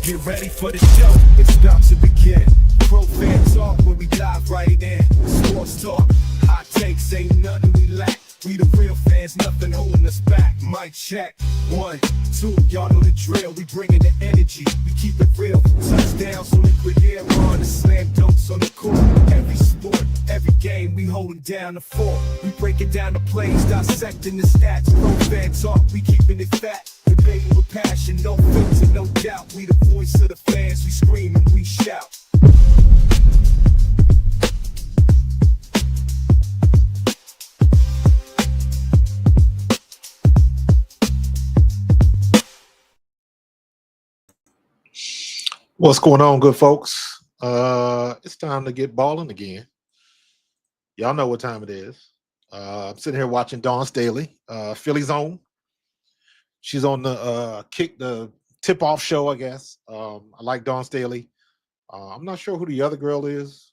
Get ready for the show, it's about to begin. Pro fan talk when we dive right in. Sports talk, hot takes, ain't nothing we lack. We the real fans, nothing holding us back. Mic check, 1, 2, y'all know the drill. We bringing the energy, we keep it real. Touchdowns on liquid air, on the slam dunks on the court. Every sport, every game, we holding down the fort. We breaking down the plays, dissecting the stats. Pro fan talk, we keeping it fat. Debating with passion, no filter, no doubt. We the voice of the fans, we scream and we shout. What's going on, good folks? It's time to get balling again. Y'all know what time it is. I'm sitting here watching Dawn Staley, Philly's own. She's on the tip-off show, I guess. I like Dawn Staley. I'm not sure who the other girl is.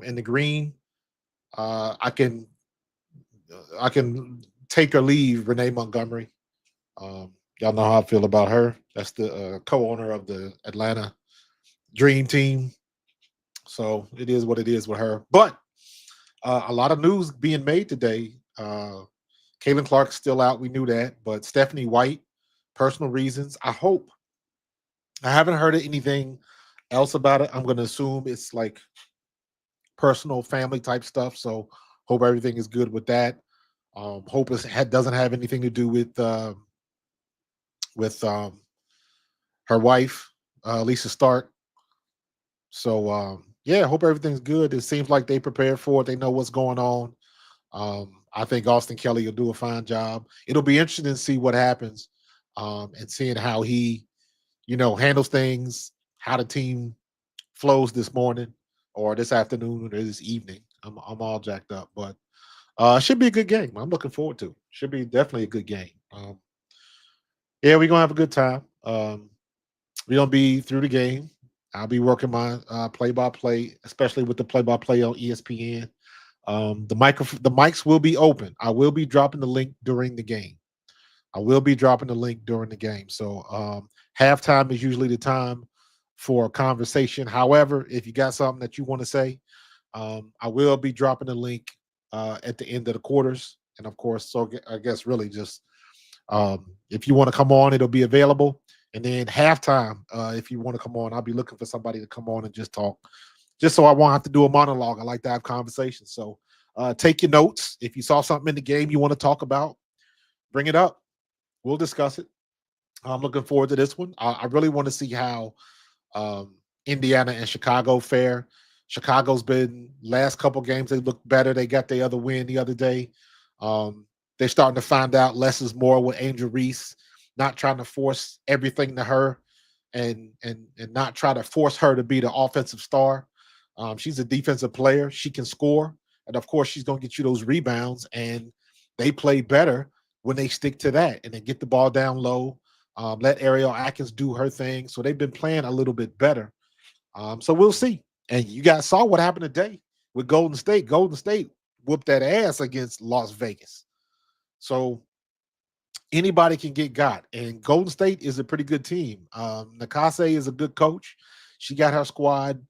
In the green, I can take or leave Renee Montgomery. Y'all know how I feel about her. That's the co-owner of the Atlanta Dream Team. So it is what it is with her. But a lot of news being made today. Caitlin Clark's still out. We knew that. But Stephanie White, personal reasons. I haven't heard of anything else about it. I'm going to assume it's like personal family type stuff. So hope everything is good with that. Hope it doesn't have anything to do with her wife, Lisa Stark. So yeah, hope everything's good. It seems like they prepared for it. They know what's going on. I think Austin Kelly will do a fine job. It'll be interesting to see what happens, and seeing how he, handles things, how the team flows this morning or this afternoon or this evening. I'm all jacked up, but should be a good game. I'm looking forward to it. Should be definitely a good game. Yeah, we're gonna have a good time. We're gonna be through the game. I'll be working my play-by-play, especially with the play-by-play on ESPN. The mics will be open. I will be dropping the link during the game. So halftime is usually the time for a conversation. However, if you got something that you want to say, I will be dropping the link at the end of the quarters. And of course, so I guess really just if you want to come on, it'll be available. And then halftime, if you want to come on, I'll be looking for somebody to come on and just talk, just so I won't have to do a monologue. I like to have conversations. So take your notes. If you saw something in the game you want to talk about, bring it up. We'll discuss it. I'm looking forward to this one. I really want to see how Indiana and Chicago fare. Chicago's been last couple games, they looked better. They got their other win the other day. They're starting to find out less is more with Angel Reese, not trying to force everything to her and not try to force her to be the offensive star. She's a defensive player. She can score. And of course, she's going to get you those rebounds. And they play better when they stick to that and then get the ball down low. Let Ariel Atkins do her thing. So they've been playing a little bit better. So we'll see. And you guys saw what happened today with Golden State. Golden State whooped that ass against Las Vegas. So anybody can get got. And Golden State is a pretty good team. Nakase is a good coach. She got her squad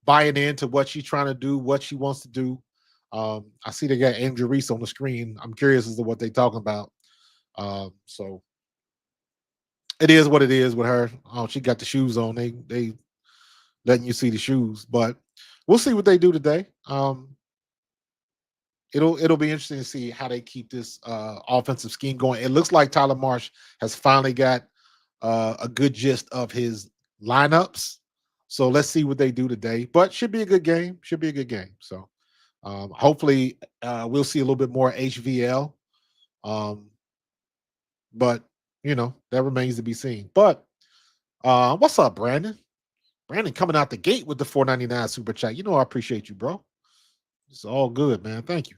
buying into what she's trying to do, what she wants to do. I see they got Andrew Reese on the screen. I'm curious as to what they're talking about. So it is what it is with her. She got the shoes on. They letting you see the shoes, but we'll see what they do today. It'll be interesting to see how they keep this offensive scheme going. It looks like Tyler Marsh has finally got a good gist of his lineups. So let's see what they do today. But should be a good game. So hopefully we'll see a little bit more HVL. But that remains to be seen. But what's up, Brandon? Brandon coming out the gate with the $4.99 super chat. I appreciate you, bro. It's all good, man. Thank you.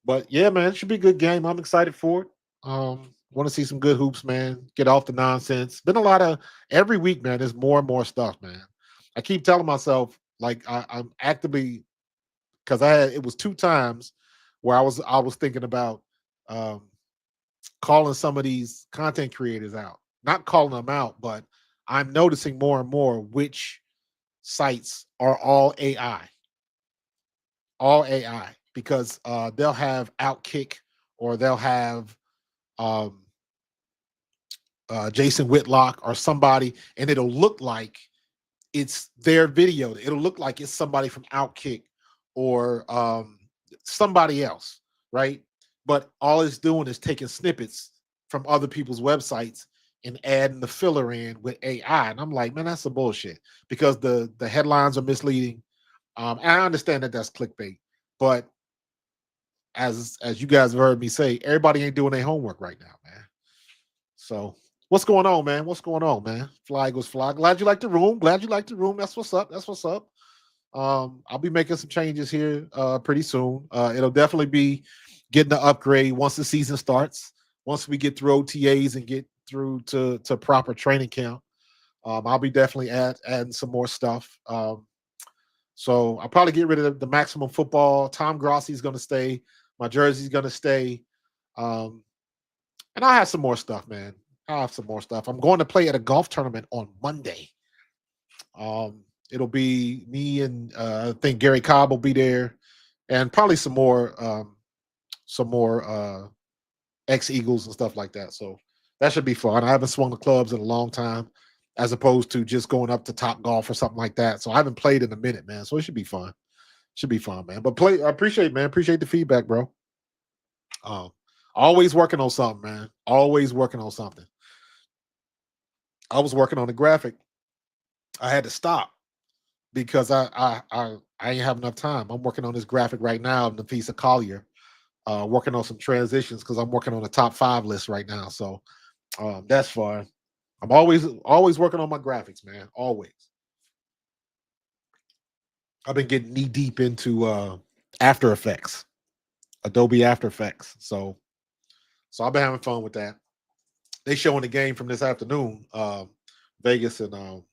But yeah, man, it should be a good game. I'm excited for it. Want to see some good hoops, man. Get off the nonsense. Been a lot of every week, man. There's more and more stuff, man. I keep telling myself, like I'm actively, because it was 2 times where I was thinking about calling some of these content creators out. Not calling them out, but I'm noticing more and more which sites are all AI, because they'll have Outkick, or they'll have um, Jason Whitlock or somebody, and it'll look like it's their video. It'll look like it's somebody from Outkick or somebody else, right? But all it's doing is taking snippets from other people's websites and adding the filler in with AI. And I'm like, man, that's some bullshit, because the headlines are misleading. And I understand that that's clickbait, but as you guys have heard me say, everybody ain't doing their homework right now, man. So what's going on, man? What's going on, man? Fly goes fly. Glad you like the room. Glad you like the room. That's what's up. That's what's up. I'll be making some changes here pretty soon. It'll definitely be getting the upgrade once the season starts. Once we get through OTAs and get through to proper training camp, I'll be definitely adding some more stuff. So I'll probably get rid of the maximum football. Tom Grossi's going to stay. My jersey's going to stay. Um, and I'll have some more stuff, man. I'll have some more stuff. I'm going to play at a golf tournament on Monday. It'll be me and I think Gary Cobb will be there, and probably some more ex Eagles and stuff like that. So that should be fun. I haven't swung the clubs in a long time, as opposed to just going up to Top Golf or something like that. So I haven't played in a minute, man. So it should be fun. Should be fun, man. But I appreciate, man. Appreciate the feedback, bro. Um, always working on something, man. Always working on something. I was working on a graphic. I had to stop because I ain't have enough time. I'm working on this graphic right now, Nafisa Collier, working on some transitions because I'm working on a top 5 list right now. So that's fun. I'm always working on my graphics, man. Always. I've been getting knee deep into After Effects, Adobe After Effects. So I've been having fun with that. They showing the game from this afternoon, Vegas and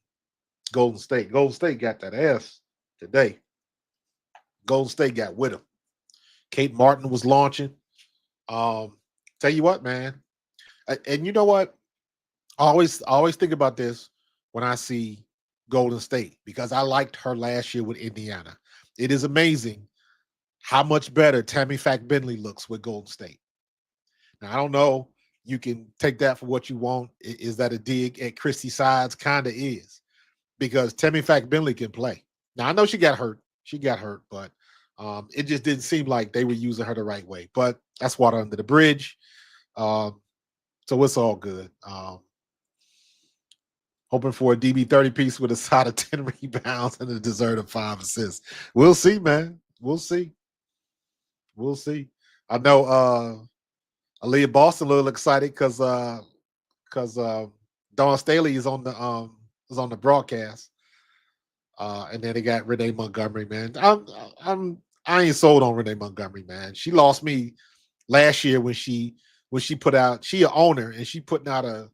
Golden State. Golden State got that ass today. Golden State got with him. Kate Martin was launching. Tell you what, man. And you know what? I always think about this when I see Golden State, because I liked her last year with Indiana. It is amazing how much better Tammy Fack Bentley looks with Golden State. Now I don't know. You can take that for what you want. Is that a dig at Christy Sides? Kind of is, because Tammy Fack Bentley can play. Now I know she got hurt. She got hurt, but it just didn't seem like they were using her the right way. But that's water under the bridge. Um, so it's all good. Hoping for a DB 30 piece with a side of 10 rebounds and a dessert of 5 assists. We'll see, man. We'll see. We'll see. I know Aaliyah Boston a little excited because Dawn Staley is on the broadcast. And then they got Renee Montgomery, man. I ain't sold on Renee Montgomery, man. She lost me last year when she put out, she a owner, and she putting out a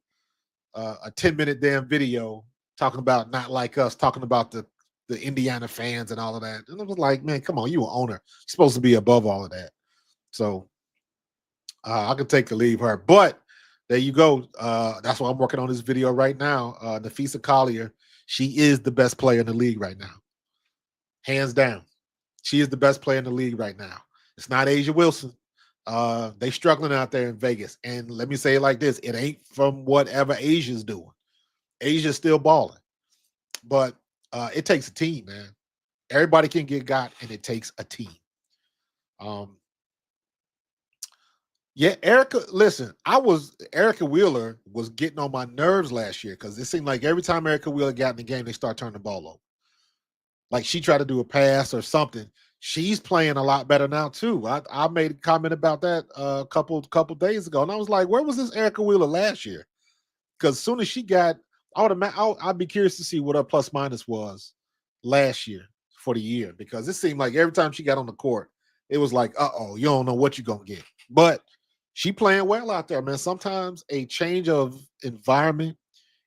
10-minute damn video talking about not like us, talking about the Indiana fans and all of that. And I was like, man, come on, you an owner. You're supposed to be above all of that. So I could take or leave her. But there you go. That's why I'm working on this video right now. Nafisa Collier, she is the best player in the league right now. Hands down. She is the best player in the league right now. It's not Asia Wilson. They struggling out there in Vegas. And let me say it like this. It ain't from whatever Asia's doing. Asia's still balling. But it takes a team, man. Everybody can get got, and it takes a team. Yeah, Erica, listen, Erica Wheeler was getting on my nerves last year because it seemed like every time Erica Wheeler got in the game, they start turning the ball over. Like she tried to do a pass or something. She's playing a lot better now too. I made a comment about that a couple days ago, and I was like, where was this Erica Wheeler last year? Because as soon as she got, I'd be curious to see what her plus minus was last year for the year, because it seemed like every time she got on the court, it was like, you don't know what you're gonna get. But she playing well out there, man. Sometimes a change of environment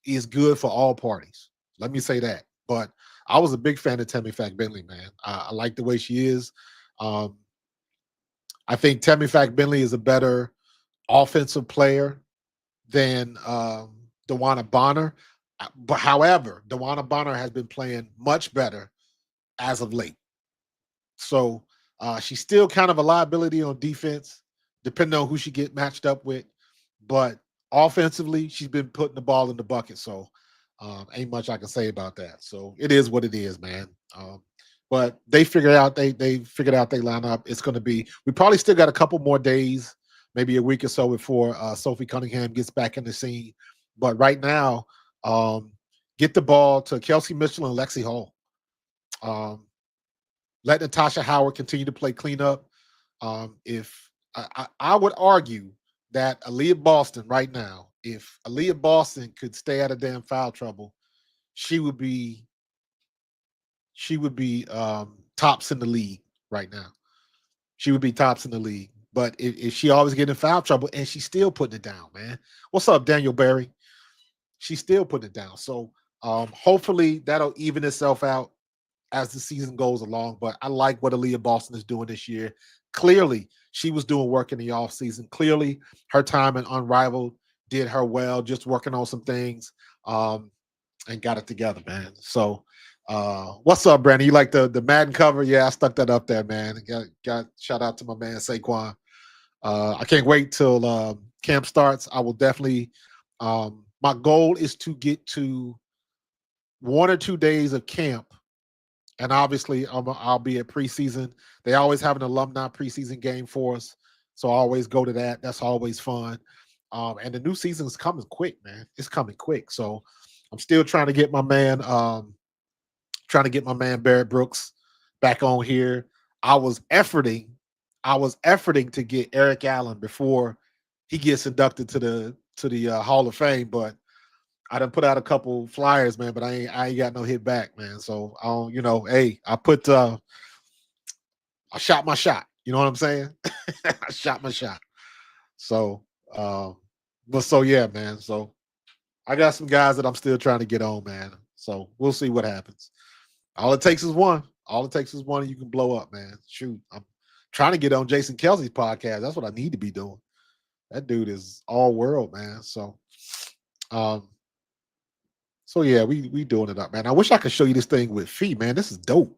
is good for all parties. Let me say that. But I was a big fan of Tammy Fack Bentley, man. I like the way she is. I think Tammy Fack Bentley is a better offensive player than Dewana Bonner. But however, Dewana Bonner has been playing much better as of late. So she's still kind of a liability on defense, depending on who she get matched up with. But offensively, she's been putting the ball in the bucket. So ain't much I can say about that. So it is what it is, man. But they figured out they lineup. It's going to be. We probably still got a couple more days, maybe a week or so before Sophie Cunningham gets back in the scene. But right now, um, get the ball to Kelsey Mitchell and Lexi Hall. Um, let Natasha Howard continue to play cleanup. If I would argue that Aaliyah Boston right now, if Aaliyah Boston could stay out of damn foul trouble, she would be tops in the league right now. She would be tops in the league. But if she always get in foul trouble and she's still putting it down, man. What's up, Daniel Barry? She's still putting it down. So hopefully that'll even itself out as the season goes along. But I like what Aaliyah Boston is doing this year. Clearly, she was doing work in the offseason. Clearly, her time in Unrivaled did her well, just working on some things and got it together, man. So, what's up, Brandon? You like the Madden cover? Yeah, I stuck that up there, man. Got shout out to my man Saquon. I can't wait till camp starts. I will definitely. My goal is to get to 1 or 2 days of camp, and obviously I'll be at preseason. They always have an alumni preseason game for us, so I always go to that. That's always fun. And the new season is coming quick, man. It's coming quick. So I'm still trying to get my man Barrett Brooks back on here. I was efforting to get Eric Allen before he gets inducted to the Hall of Fame, but I done put out a couple flyers, man, but I ain't got no hit back, man. So I don't, hey, I shot my shot. You know what I'm saying? I shot my shot. So but so yeah, man. So I got some guys that I'm still trying to get on, man. So we'll see what happens. All it takes is one. All it takes is one, and you can blow up, man. Shoot, I'm trying to get on Jason Kelsey's podcast. That's what I need to be doing. That dude is all world, man. Um, so yeah, we doing it up, man. I wish I could show you this thing with feet, man. This is dope.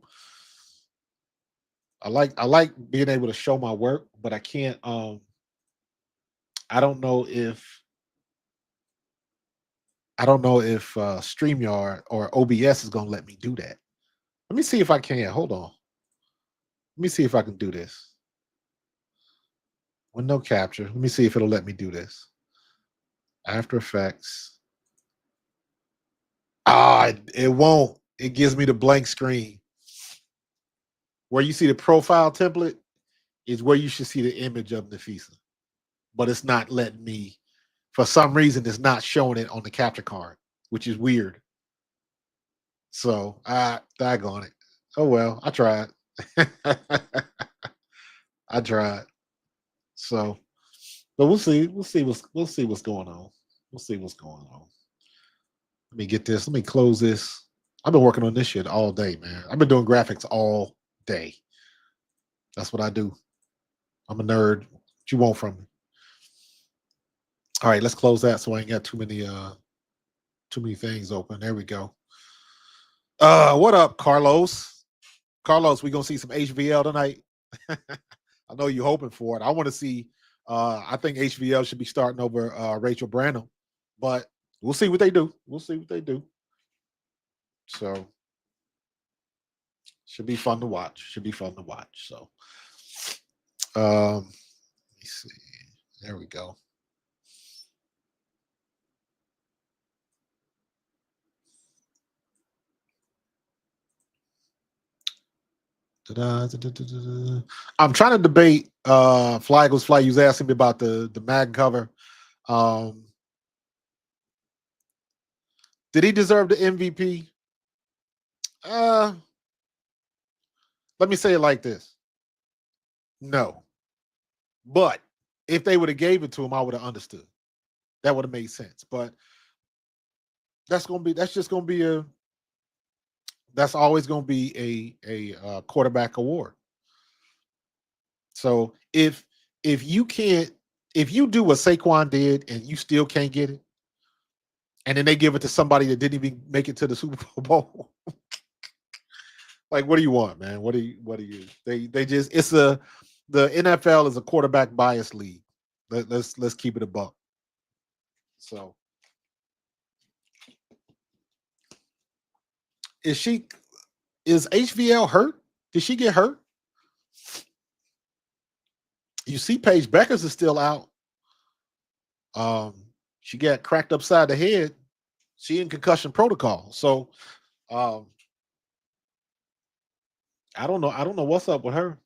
I like being able to show my work, but I can't. I don't know if StreamYard or OBS is gonna let me do that. Let me see if I can. Hold on. Let me see if I can do this. Window capture. Let me see if it'll let me do this. After Effects. It won't. It gives me the blank screen. Where you see the profile template is where you should see the image of Nafisa. But it's not letting me. For some reason, it's not showing it on the capture card, which is weird. So daggone it. Oh well, I tried. I tried. So, but we'll see. We'll see what's going on. We'll see what's going on. Let me get this. Let me close this. I've been working on this shit all day, man. I've been doing graphics all day. That's what I do. I'm a nerd. What you want from me? All right, let's close that so I ain't got too many things open. There we go. What up, Carlos? Carlos, we gonna see some HVL tonight. I know you're hoping for it. I want to see. I think HVL should be starting over Rachel Branham, but we'll see what they do. We'll see what they do. So should be fun to watch. Should be fun to watch. So let me see. There we go. I'm trying to debate Fly Goes Fly. You was asking me about the mag cover. Did he deserve the MVP? Let me say it like this. No. But if they would have gave it to him, I would have understood. That would have made sense. But that's always gonna be a quarterback award. So if you do what Saquon did and you still can't get it, and then they give it to somebody that didn't even make it to the Super Bowl. Like, what do you want, man? What do you? They just the NFL is a quarterback bias league. Let's keep it a buck. So is she is HVL hurt? Did she get hurt? You see, Paige Beckers is still out. She got cracked upside the head. She in concussion protocol. So um, I don't know. I don't know what's up with her.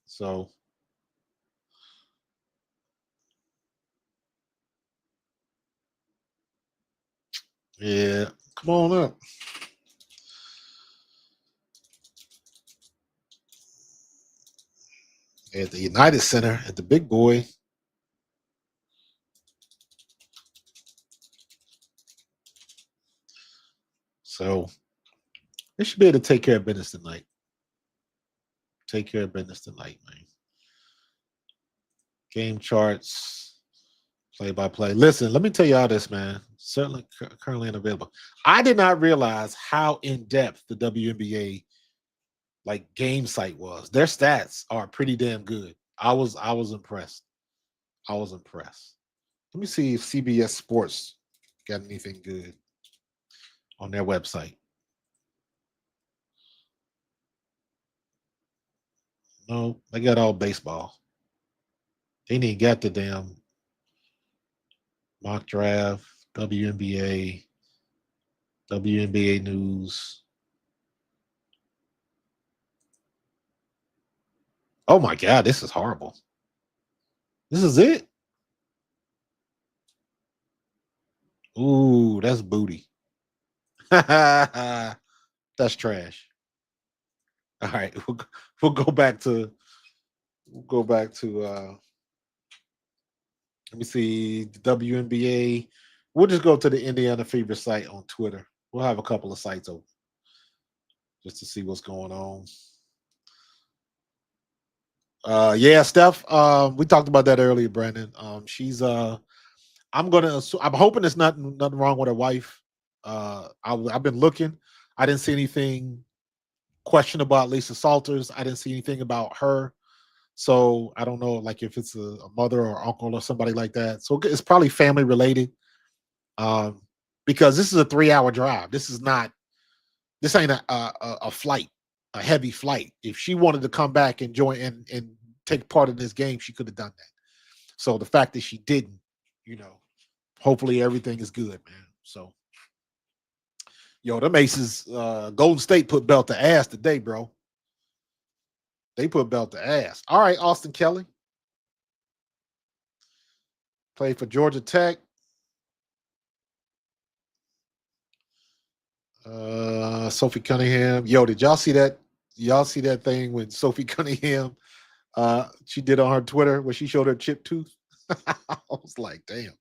So yeah, come on up. At the United Center at the big boy. So they should be able to take care of business tonight. Take care of business tonight, man. Game charts, play by play. Listen, let me tell y'all this, man. Certainly currently unavailable. I did not realize how in depth the WNBA like game site was. Their stats are pretty damn good. I was impressed. I was impressed. Let me see if CBS Sports got anything good on their website. No, they got all baseball. They ain't got the damn mock draft, WNBA news. Oh my God, this is horrible. This is it. Ooh, that's booty. That's trash. All right, we'll go back to let me see the WNBA. We'll just go to the Indiana Fever site on Twitter. We'll have a couple of sites open just to see what's going on. Yeah, Steph. We talked about that earlier, Brandon. She's I'm hoping there's nothing wrong with her wife. I've been looking. I didn't see anything questionable about Lisa Salters. I didn't see anything about her. So I don't know, like if it's a mother or uncle or somebody like that. So it's probably family related. Um, because this is a 3 hour drive. This is not. This ain't a flight, a heavy flight. If she wanted to come back and join and take part in this game, she could have done that. So the fact that she didn't, you know, hopefully everything is good, man. So, yo, them Aces, Golden State put belt to ass today, bro. They put belt to ass. All right, Austin Kelly played for Georgia Tech. Sophie Cunningham. Yo, did y'all see that? Y'all see that thing with Sophie Cunningham? She did on her Twitter where she showed her chipped tooth. I was like, damn,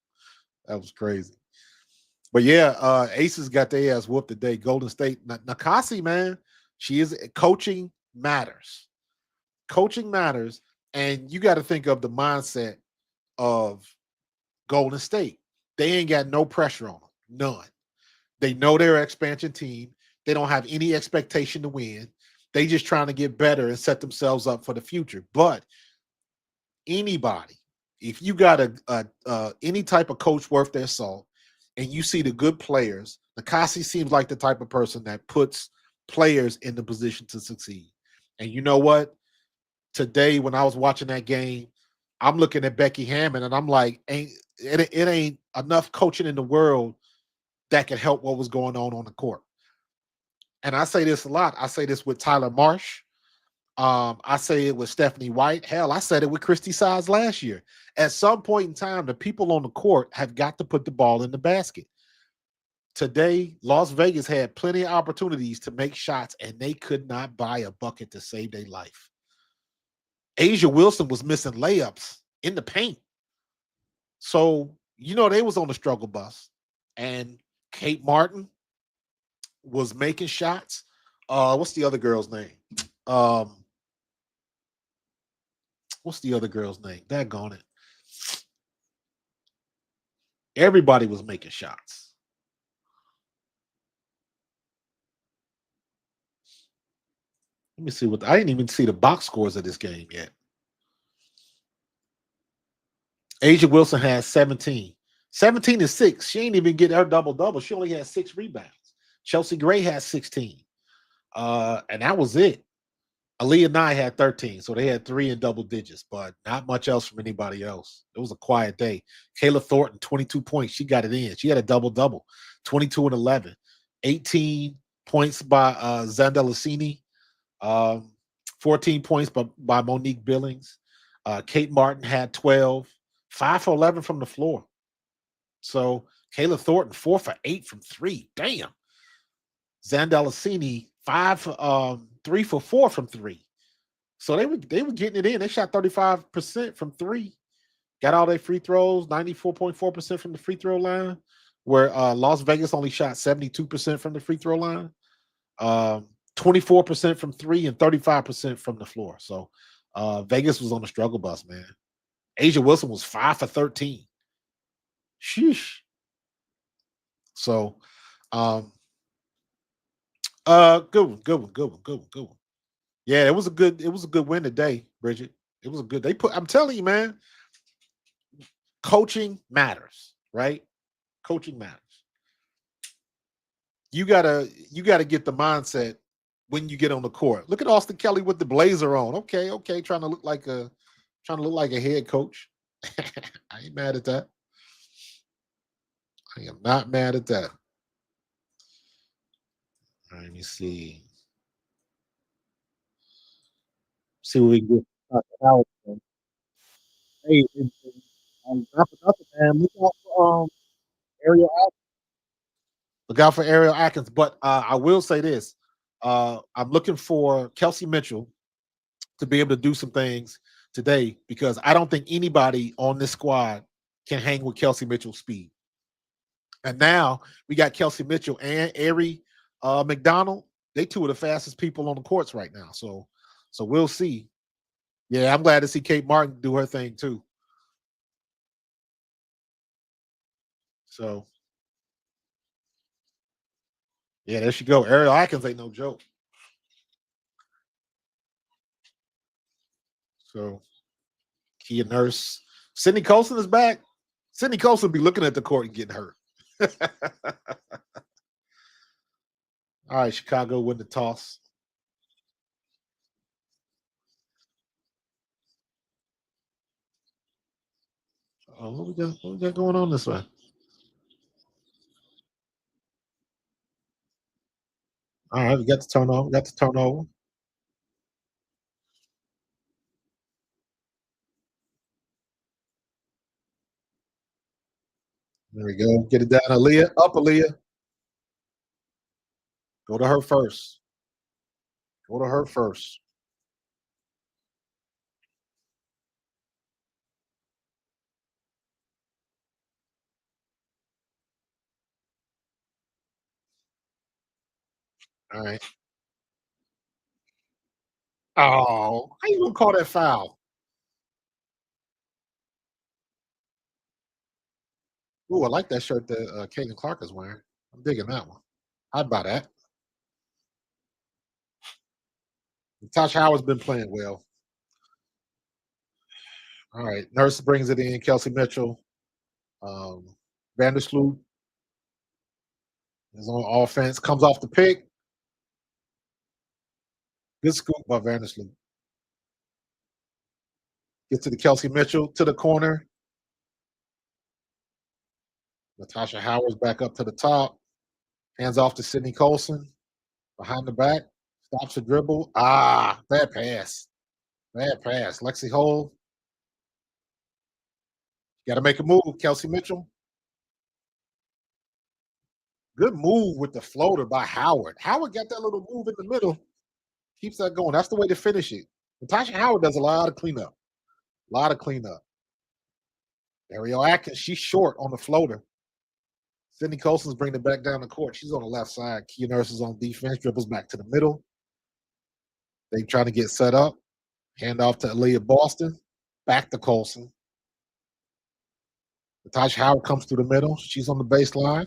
that was crazy. But yeah, Aces got their ass whooped today. Golden State, Nakasi, man, she is coaching matters. Coaching matters, and you got to think of the mindset of Golden State. They ain't got no pressure on them, none. They know they're an expansion team. They don't have any expectation to win. They just trying to get better and set themselves up for the future. But anybody, if you got any type of coach worth their salt, and you see the good players, Nakasi seems like the type of person that puts players in the position to succeed. And you know what? Today, when I was watching that game, I'm looking at Becky Hammond, and I'm like, it ain't enough coaching in the world that can help what was going on the court. And I say this a lot. I say this with Tyler Marsh. I say it with Stephanie White. Hell, I said it with Christy Sides last year. At some point in time, the people on the court have got to put the ball in the basket. Today, Las Vegas had plenty of opportunities to make shots, and they could not buy a bucket to save their life. Asia Wilson was missing layups in the paint. So, they was on the struggle bus. And Kate Martin was making shots. What's the other girl's name? What's the other girl's name? Daggone it. Everybody was making shots. Let me see what I didn't even see the box scores of this game yet. Asia Wilson has 17. 17 and 6. She ain't even get her double-double. She only had 6 rebounds. Chelsea Gray has 16. And that was it. Aaliyah Nye had 13, so they had 3 in double digits, but not much else from anybody else. It was a quiet day. Kayla Thornton, 22 points. She got it in. She had a double-double, 22 and 11. 18 points by Zandalasini, 14 points by Monique Billings. Kate Martin had 12, 5 for 11 from the floor. So Kayla Thornton, 4 for 8 from 3. Damn. Zandalasini, 3 for 4 from 3. So they were getting it in. They shot 35% from 3. Got all their free throws, 94.4% from the free throw line, where Las Vegas only shot 72% from the free throw line, 24% from 3, and 35% from the floor. So Vegas was on the struggle bus, man. Asia Wilson was 5 for 13. Sheesh. So good one, good one, good one, good one, good one. Yeah, it was a good win today, Bridget. It was a good. I'm telling you, man, coaching matters, right? Coaching matters. You gotta get the mindset when you get on the court. Look at Austin Kelly with the blazer on. Okay, trying to look like a head coach. I ain't mad at that. I am not mad at that. All right, let me see. See what we can get. Hey, not for nothing, man. Ariel. Look out for Ariel Atkins. But I will say this: I'm looking for Kelsey Mitchell to be able to do some things today because I don't think anybody on this squad can hang with Kelsey Mitchell's speed. And now we got Kelsey Mitchell and Ari McDonald. They two of the fastest people on the courts right now. So we'll see. Yeah, I'm glad to see Kate Martin do her thing too. So yeah, there she go. Ariel Atkins ain't no joke. So Kia Nurse. Sydney Colson is back. Sydney Colson be looking at the court and getting hurt. All right, Chicago win the toss. What we got going on this way? All right, we got the turnover. Got the turnover. There we go. Get it down, Aaliyah. Up, Aaliyah. Go to her first. Go to her first. All right. Oh, how you gonna call that foul? Ooh, I like that shirt that Caitlin Clark is wearing. I'm digging that one. I'd buy that. Tasha Howard's been playing well. All right. Nurse brings it in. Kelsey Mitchell. Vandersloot is on offense. Comes off the pick. Good scoop by Vandersloot. Gets to the Kelsey Mitchell to the corner. Natasha Howard's back up to the top. Hands off to Sydney Colson. Behind the back. Stops the dribble. Bad pass. Bad pass. Lexi Hole. Got to make a move. Kelsey Mitchell. Good move with the floater by Howard. Howard got that little move in the middle. Keeps that going. That's the way to finish it. Natasha Howard does a lot of cleanup. A lot of cleanup. Ariel Atkins, she's short on the floater. Sydney Colson's bringing it back down the court. She's on the left side. Kia Nurse is on defense. Dribbles back to the middle. They trying to get set up. Hand off to Aaliyah Boston. Back to Colson. Natasha Howard comes through the middle. She's on the baseline.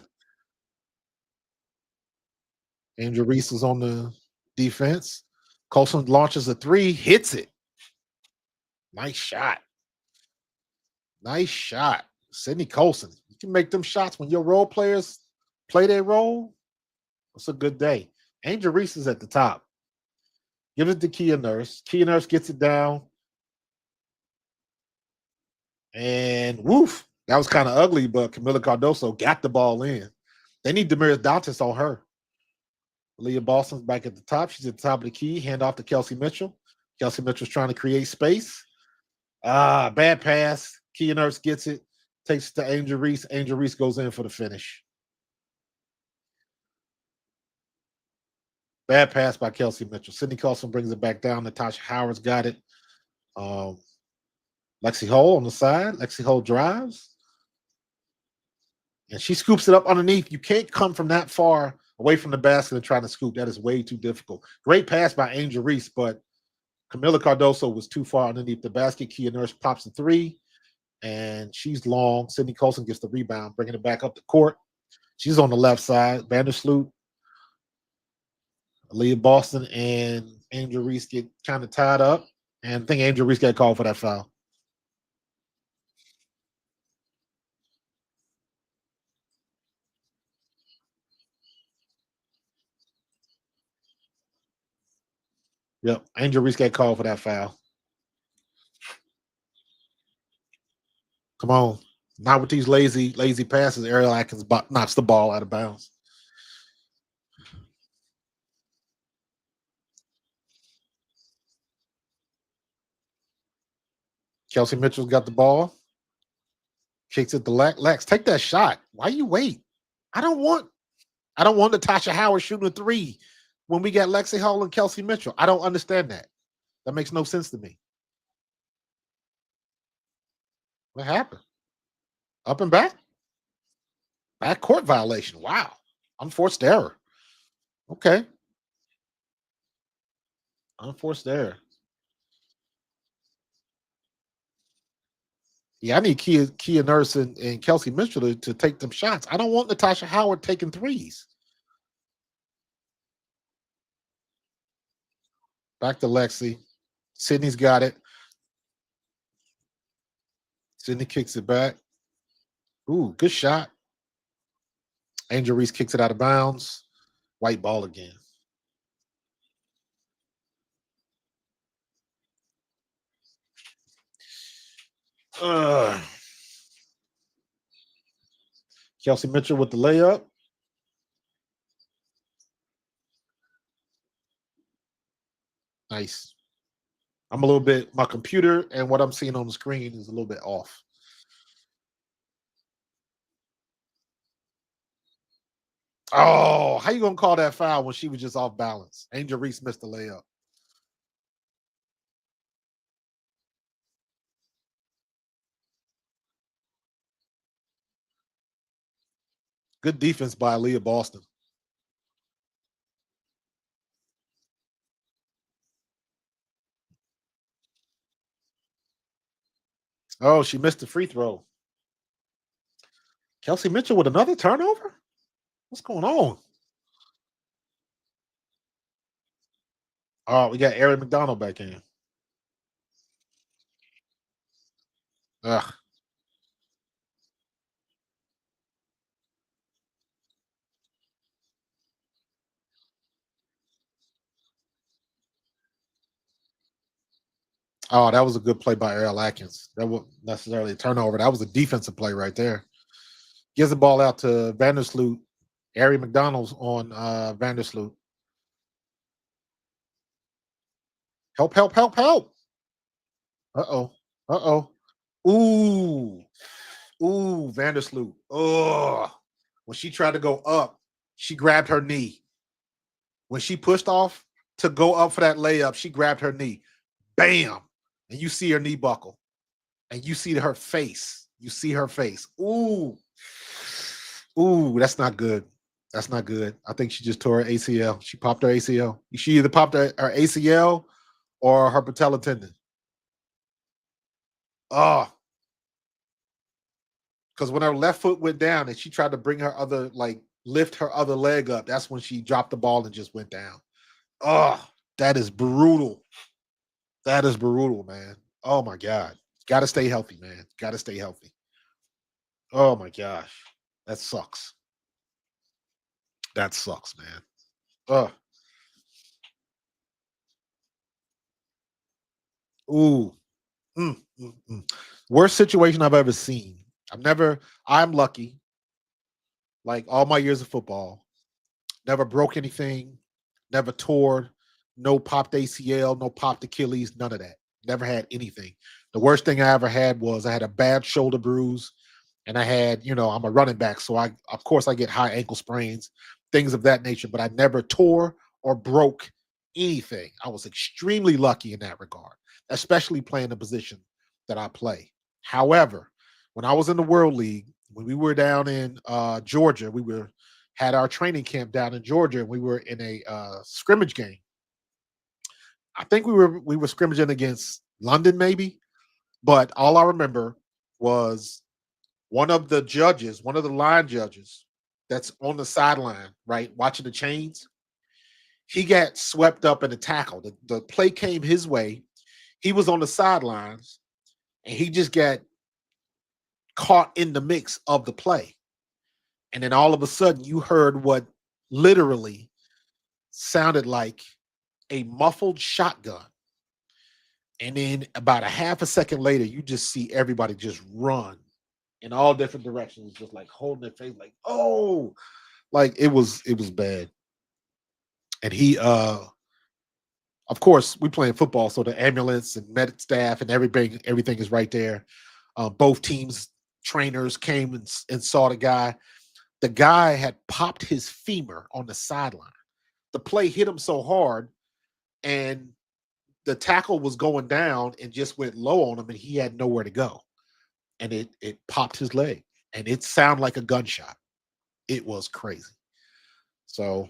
Angel Reese is on the defense. Colson launches a three, hits it. Nice shot. Nice shot. Sydney Colson. You can make them shots when your role players play their role. It's a good day. Angel Reese is at the top. Give it to Kia Nurse. Kia Nurse gets it down. And woof. That was kind of ugly, but Camila Cardoso got the ball in. They need Damaris Dantas on her. Leah Boston's back at the top. She's at the top of the key. Hand off to Kelsey Mitchell. Kelsey Mitchell's trying to create space. Bad pass. Kia Nurse gets it. Takes it to Angel Reese. Angel Reese goes in for the finish. Bad pass by Kelsey Mitchell. Sydney Colson brings it back down. Natasha Howard's got it. Lexi Hole on the side. Lexi Hole drives. And she scoops it up underneath. You can't come from that far away from the basket and try to scoop. That is way too difficult. Great pass by Angel Reese, but Camila Cardoso was too far underneath the basket. Kia Nurse pops the three, and she's long. Sydney Colson gets the rebound, bringing it back up the court. She's on the left side. Vandersloot, Aaliyah Boston, and Angel Reese get kind of tied up. And I think Angel Reese got called for that foul. Yep, Angel Reese got called for that foul. Come on. Not with these lazy passes. Ariel Atkins knocks the ball out of bounds. Kelsey Mitchell's got the ball. Kicks it to Lex. Lex, take that shot. Why you wait? I don't want Natasha Howard shooting a three when we got Lexi Hall and Kelsey Mitchell. I don't understand that. That makes no sense to me. What happened? Up and back? Back court violation. Wow. Unforced error. Okay. Unforced error. Yeah, I need Kia Nurse and Kelsey Mitchell to take them shots. I don't want Natasha Howard taking threes. Back to Lexi. Sydney's got it. Sydney kicks it back. Ooh, good shot. Angel Reese kicks it out of bounds. White ball again. Kelsey Mitchell with the layup. Nice. I'm a little bit, my computer and what I'm seeing on the screen is a little bit off. Oh, how you gonna call that foul when she was just off balance? Angel Reese missed the layup. Good defense by Leah Boston. Oh, she missed the free throw. Kelsey Mitchell with another turnover? What's going on? Oh, we got Eric McDonald back in. Ugh. Oh, that was a good play by Ariel Atkins. That wasn't necessarily a turnover. That was a defensive play right there. Gives the ball out to Vandersloot. Ari McDonald's on Vandersloot. Help, help, help, help. Uh-oh. Uh-oh. Ooh. Ooh, Vandersloot. Oh. When she tried to go up, she grabbed her knee. When she pushed off to go up for that layup, she grabbed her knee. Bam. And you see her knee buckle. And you see her face. You see her face. Ooh. Ooh, that's not good. That's not good. I think she just tore her ACL. She popped her ACL. She either popped her ACL or her patella tendon. Oh, Because when her left foot went down and she tried to bring her other, like, lift her other leg up, that's when she dropped the ball and just went down. Oh, that is brutal. That is brutal, man. Oh my God. Got to stay healthy, man. Got to stay healthy. Oh my gosh. That sucks. That sucks, man. Oh, ooh. Worst situation I've ever seen. I'm lucky, like all my years of football, never broke anything, never tore, no popped ACL, no popped Achilles, none of that. Never had anything. The worst thing I ever had was I had a bad shoulder bruise, and I had, I'm a running back, so of course, I get high ankle sprains, things of that nature, but I never tore or broke anything. I was extremely lucky in that regard, especially playing the position that I play. However, when I was in the World League, when we were down in Georgia, had our training camp down in Georgia, and we were in a scrimmage game. I think we were scrimmaging against London, maybe, but all I remember was one of the line judges that's on the sideline, right, watching the chains. He got swept up in the tackle. The play came his way. He was on the sidelines, and he just got caught in the mix of the play. And then all of a sudden, you heard what literally sounded like a muffled shotgun. And then about a half a second later, you just see everybody just run in all different directions, just like holding their face, like, oh, like it was bad. And he of course we playing football, so the ambulance and medic staff and everything is right there. Both teams trainers came and saw the guy. The guy had popped his femur on the sideline. The play hit him so hard, and the tackle was going down and just went low on him, and he had nowhere to go. And it popped his leg, and it sounded like a gunshot. It was crazy. So,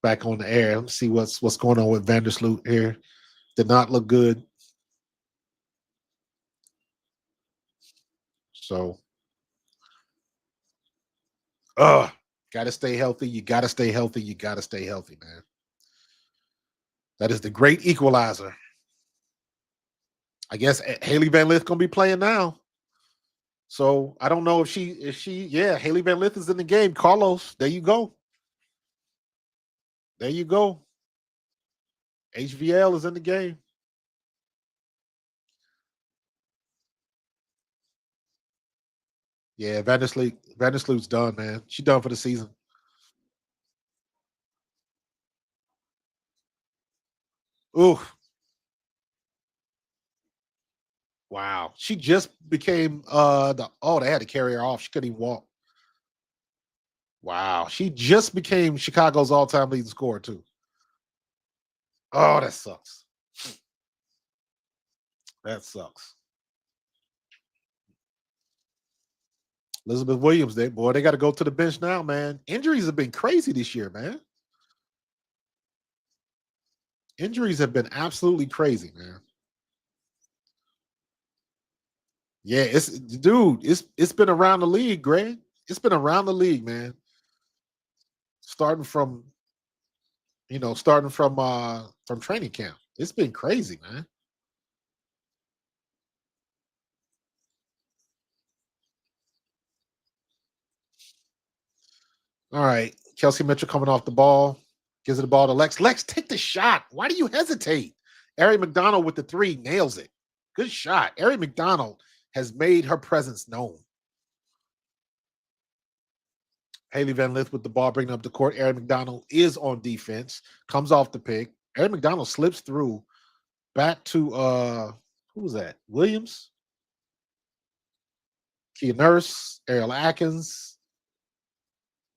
back on the air. Let's see what's going on with Vandersloot here. Did not look good. So, got to stay healthy. You got to stay healthy. You got to stay healthy, man. That is the great equalizer. I guess Haley Van Lith gonna be playing now. So I don't know if yeah, Haley Van Lith is in the game. Carlos, there you go. There you go. HVL is in the game. Yeah, Vandersloot's done, man. She done for the season. Ooh, wow. She just became they had to carry her off. She couldn't even walk. Wow. She just became Chicago's all-time leading scorer, too. Oh, that sucks. That sucks. Elizabeth Williams, they got to go to the bench now, man. Injuries have been crazy this year, man. Injuries have been absolutely crazy, man. Yeah, it's been around the league, Greg. It's been around the league, man. Starting from from training camp. It's been crazy, man. All right. Kelsey Mitchell coming off the ball. Gives it the ball to Lex. Lex, take the shot. Why do you hesitate? Ari McDonald with the three nails it. Good shot. Ari McDonald has made her presence known. Haley Van Lith with the ball, bringing up the court. Ari McDonald is on defense. Comes off the pick. Ari McDonald slips through. Back to who was that? Williams? Kia Nurse. Ariel Atkins.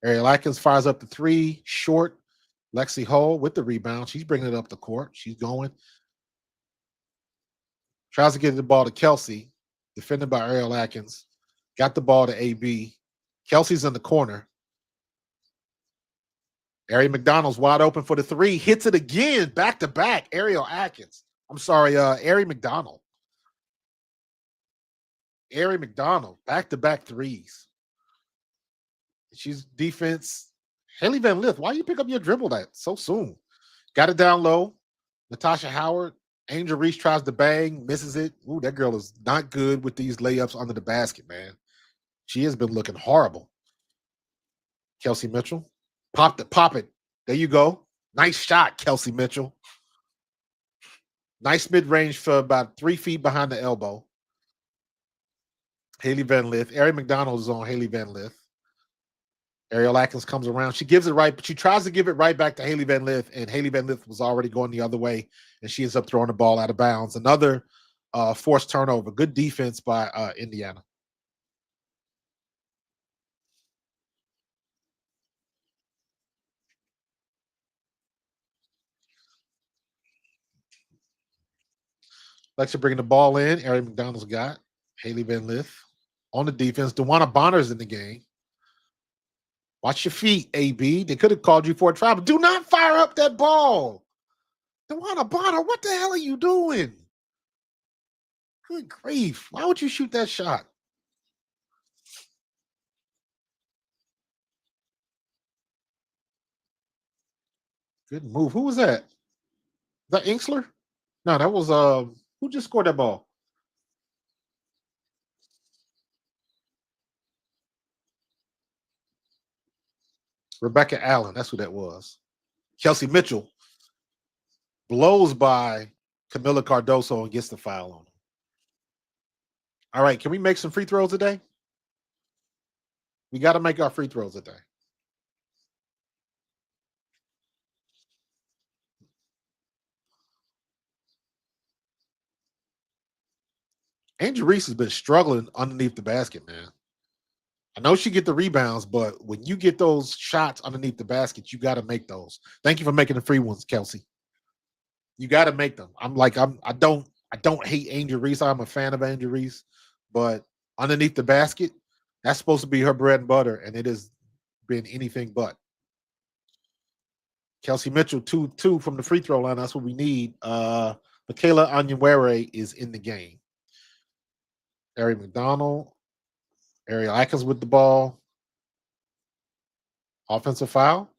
Ariel Atkins fires up the three. Short. Lexi Hull with the rebound. She's bringing it up the court. She's going. Tries to get the ball to Kelsey. Defended by Ariel Atkins. Got the ball to AB. Kelsey's in the corner. Ari McDonald's wide open for the three. Hits it again. Back to back. Ariel Atkins. I'm sorry, Ari McDonald. Ari McDonald, back-to-back threes. She's defense. Haley Van Lith, why you pick up your dribble that so soon? Got it down low. Natasha Howard, Angel Reese tries to bang, misses it. Ooh, that girl is not good with these layups under the basket, man. She has been looking horrible. Kelsey Mitchell, pop it. There you go. Nice shot, Kelsey Mitchell. Nice mid-range for about 3 feet behind the elbow. Haley Van Lith. Ari McDonald is on Haley Van Lith. Ariel Atkins comes around. She gives it right, but she tries to give it right back to Haley Van Lith, and Haley Van Lith was already going the other way, and she ends up throwing the ball out of bounds. Another forced turnover. Good defense by Indiana. Alexa bringing the ball in. Ari McDonald's got Haley Van Lith on the defense. DeWanna Bonner's in the game. Watch your feet, AB. They could have called you for a travel. Do not fire up that ball. DeWanna Bonner, what the hell are you doing? Good grief. Why would you shoot that shot? Good move. Who was that? That Inksler? No, that was who just scored that ball? Rebecca Allen. That's who that was. Kelsey Mitchell blows by Camila Cardoso and gets the foul on him. All right, can we make some free throws today? We got to make our free throws today. Angel Reese has been struggling underneath the basket, man. I know she get the rebounds, but when you get those shots underneath the basket, you got to make those. Thank you for making the free ones, Kelsey. You got to make them. I don't hate Angel Reese. I'm a fan of Angel Reese, but underneath the basket, that's supposed to be her bread and butter, and it has been anything but. Kelsey Mitchell, 2-2 from the free throw line. That's what we need. Michaela Onyenwere is in the game. Ari McDonald, Ariel Atkins with the ball. Offensive foul.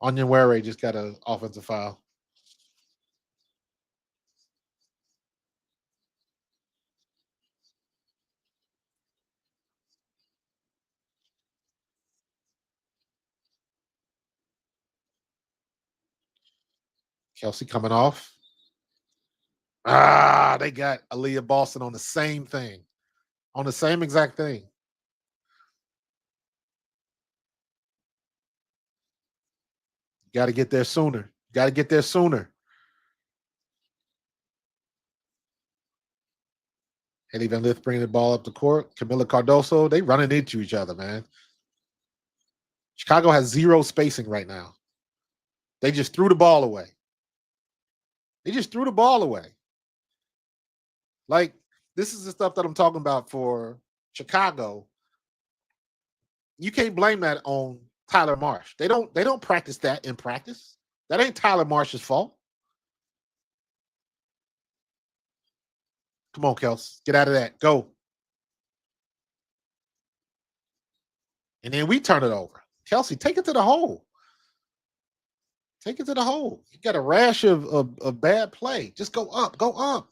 Onyenwere just got an offensive foul. Kelsey coming off. They got Aaliyah Boston on the same thing, on the same exact thing. Got to get there sooner. Got to get there sooner. Haley Van Lith bringing the ball up the court. Camila Cardoso, they running into each other, man. Chicago has zero spacing right now. They just threw the ball away. They just threw the ball away. Like, this is the stuff that I'm talking about for Chicago. You can't blame that on Tyler Marsh. They don't practice that in practice. That ain't Tyler Marsh's fault. Come on, Kels. Get out of that. Go. And then we turn it over. Kelsey, take it to the hole. Take it to the hole. You got a rash of bad play. Just go up. Go up.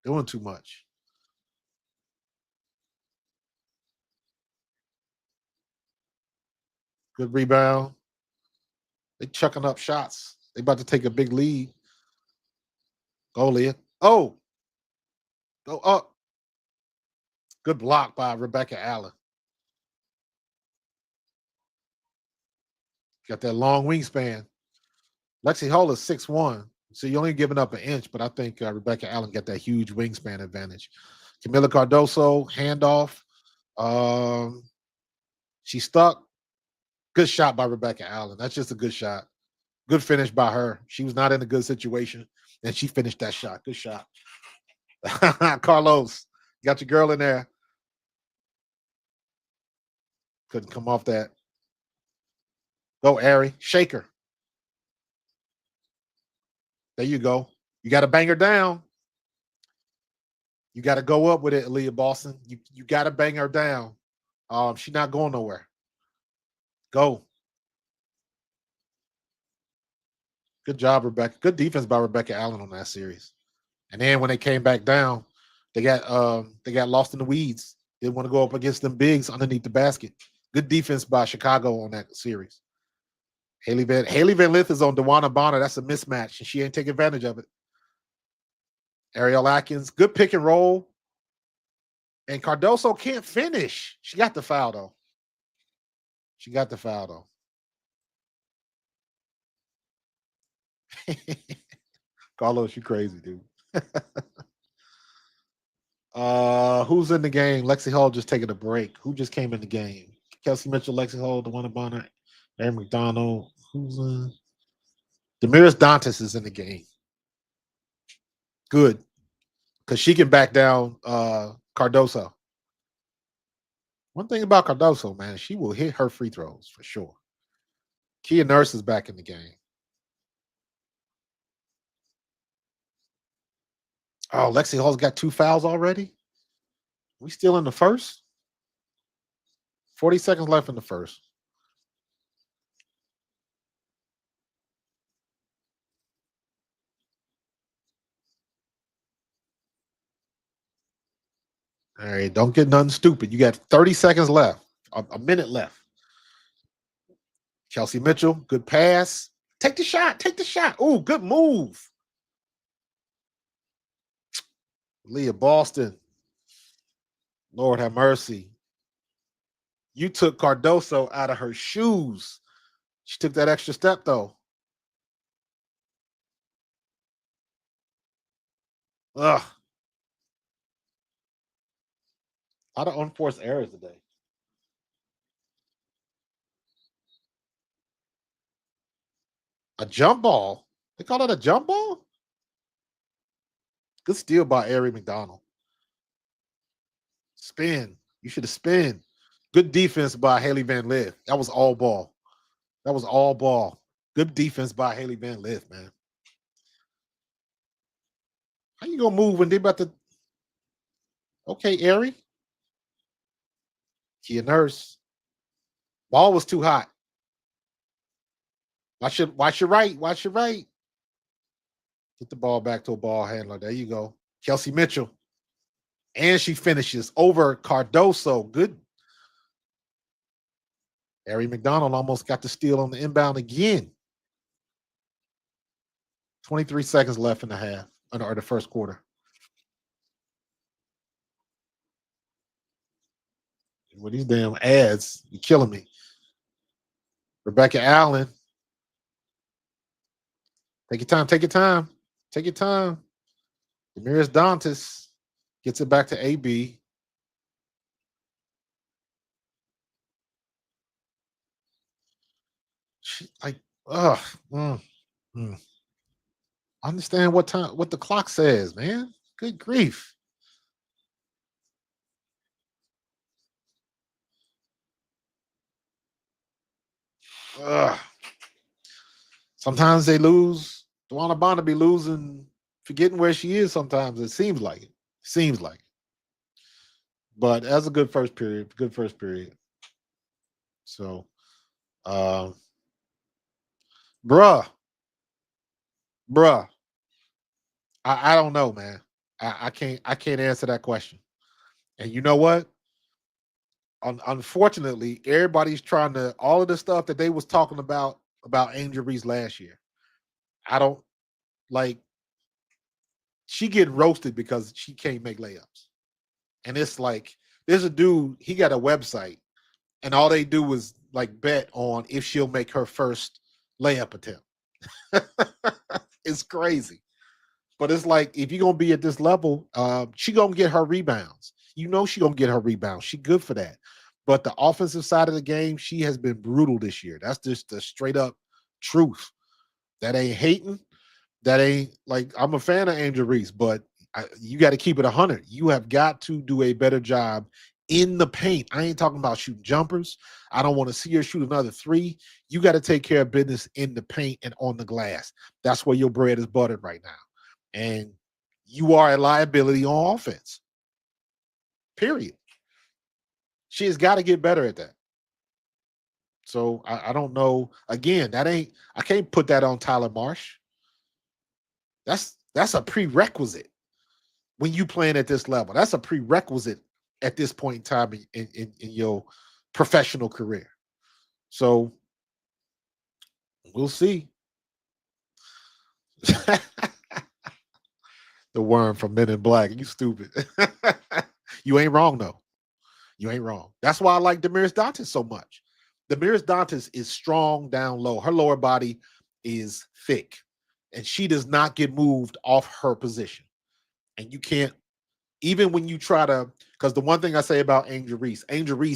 Doing too much. Good rebound. They chucking up shots. They about to take a big lead. Go, Leah. Oh. Go up. Good block by Rebecca Allen. Got that long wingspan. Lexi Hull is 6'1", so you're only giving up an inch, but I think Rebecca Allen got that huge wingspan advantage. Camila Cardoso, handoff. She's stuck. Good shot by Rebecca Allen. That's just a good shot. Good finish by her. She was not in a good situation, and she finished that shot. Good shot. Carlos, got your girl in there. Couldn't come off that. Go, Ari. Shake her. There you go. You got to bang her down. You got to go up with it, Aaliyah Boston. You got to bang her down. She's not going nowhere. Go. Good job, Rebecca. Good defense by Rebecca Allen on that series. And then when they came back down, they got lost in the weeds. Didn't want to go up against them bigs underneath the basket. Good defense by Chicago on that series. Haley Van Lith is on DeWanna Bonner. That's a mismatch, and she ain't taking advantage of it. Ariel Atkins, good pick and roll. And Cardoso can't finish. She got the foul, though. Carlos, you crazy, dude. Who's in the game? Lexi Hall just taking a break. Who just came in the game? Kelsey Mitchell, Lexi Hall, DeWanna Bonner, Aaron McDonald. Who's Demiris Dantas is in the game. Good. Because she can back down Cardoso. One thing about Cardoso, man, she will hit her free throws for sure. Kia Nurse is back in the game. Oh, Lexi Hall's got 2 fouls already? We still in the first? 40 seconds left in the first. All right, don't get nothing stupid. You got 30 seconds left, a minute left. Kelsey Mitchell, good pass. Take the shot. Oh, good move. Leah Boston. Lord have mercy. You took Cardoso out of her shoes. She took that extra step, though. Ugh. A lot of unforced errors today. A jump ball? They call it a jump ball? Good steal by Ari McDonald. Spin. You should have spin. Good defense by Haley Van Lith. That was all ball. Good defense by Haley Van Lith, man. How you gonna move when they about to? Okay, Ari. Kia Nurse. Ball was too hot. Watch your right. Get the ball back to a ball handler. There you go. Kelsey Mitchell. And she finishes over Cardoso. Good. Ari McDonald almost got the steal on the inbound again. 23 seconds left in the half, or the first quarter. With these damn ads, you're killing me. Rebecca Allen. Take your time. Demiris Dantas gets it back to AB. Understand what the clock says, man. Good grief. Sometimes they lose. DeWanna Bonner be losing, forgetting where she is sometimes. It seems like it. But that's a good first period. So, bruh. I don't know, man. I can't answer that question. And you know what? Unfortunately, everybody's trying to all of the stuff that they was talking about Angel Reese last year. I don't like. She get roasted because she can't make layups, and it's like there's a dude. He got a website, and all they do is like bet on if she'll make her first layup attempt. It's crazy. But it's like if you're gonna be at this level, she gonna get her rebounds. You know she gonna get her rebounds. She good for that. But the offensive side of the game, she has been brutal this year. That's just the straight up truth. That ain't hating. That ain't like I'm a fan of Angel Reese, but you got to keep it 100. You have got to do a better job in the paint. I ain't talking about shooting jumpers. I don't want to see her shoot another three. You got to take care of business in the paint and on the glass. That's where your bread is buttered right now. And you are a liability on offense. Period. She has got to get better at that. So I don't know. Again, I can't put that on Tyler Marsh. That's a prerequisite when you playing at this level. That's a prerequisite at this point in time in your professional career. So we'll see. The worm from Men in Black. You stupid. You ain't wrong though. You ain't wrong. That's why I like Damaris Dantas so much. Damaris Dantas is strong down low. Her lower body is thick, and she does not get moved off her position. And you can't, even when you try to, because the one thing I say about Angel Reese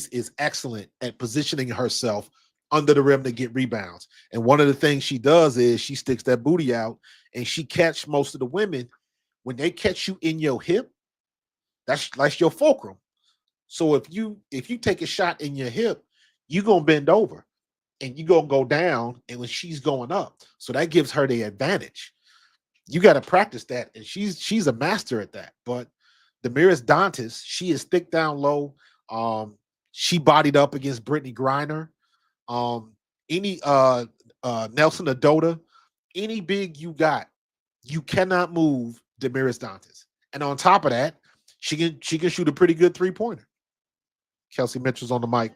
is excellent at positioning herself under the rim to get rebounds. And one of the things she does is she sticks that booty out and she catch most of the women. When they catch you in your hip, that's your fulcrum. So if you take a shot in your hip, you're gonna bend over and you're gonna go down, and when she's going up. So that gives her the advantage. You got to practice that, and she's a master at that. But Damaris Dantas, she is thick down low. She bodied up against Brittany Griner. Any Nelson Adota, any big you got, you cannot move Damaris Dantas. And on top of that, she can shoot a pretty good 3-pointer. Kelsey Mitchell's on the mic.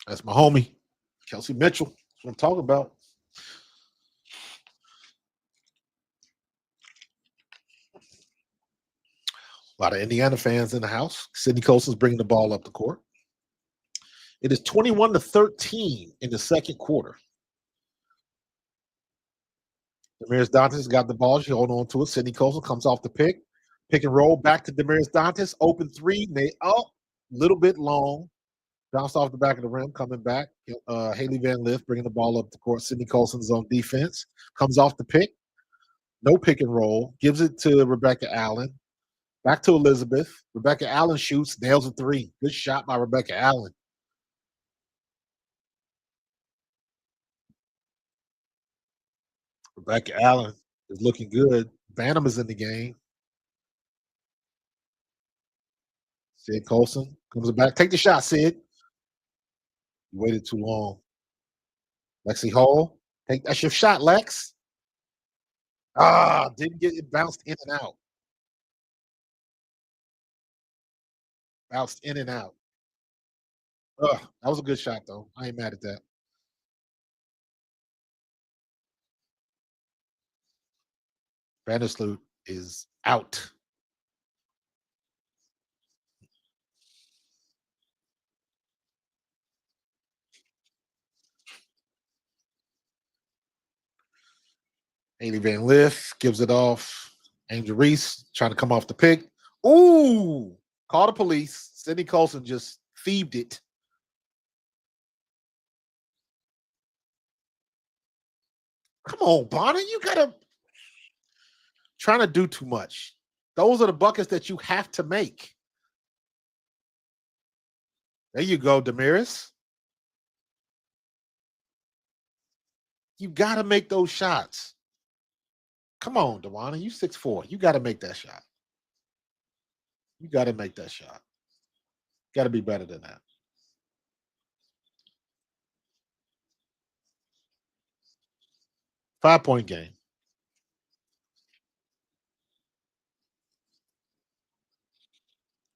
That's my homie, Kelsey Mitchell. That's what I'm talking about. A lot of Indiana fans in the house. Sidney Colson's bringing the ball up the court. It is 21-13 in the second quarter. Damaris Dantas got the ball. She hold on to it. Sidney Colson comes off the pick and roll back to Damaris Dantas. Open three. They little bit long. Bounced off the back of the rim, coming back. Haley Van Lith bringing the ball up the court. Sidney Colson's on defense. Comes off the pick. No pick and roll. Gives it to Rebecca Allen. Back to Elizabeth. Rebecca Allen shoots. Nails a three. Good shot by Rebecca Allen. Rebecca Allen is looking good. Bantam is in the game. Sid Colson comes back. Take the shot, Sid. You waited too long. Lexi Hall. That's your shot, Lex. Didn't get it, bounced in and out. Bounced in and out. That was a good shot though. I ain't mad at that. Vandersloot is out. Haley Van Lith gives it off. Angel Reese trying to come off the pick. Ooh, call the police. Sidney Colson just thieved it. Come on, Bonner. You gotta trying to do too much. Those are the buckets that you have to make. There you go, Damaris. You gotta make those shots. Come on, Dewana. You 6'4". You gotta make that shot. You gotta make that shot. Gotta be better than that. 5-point game.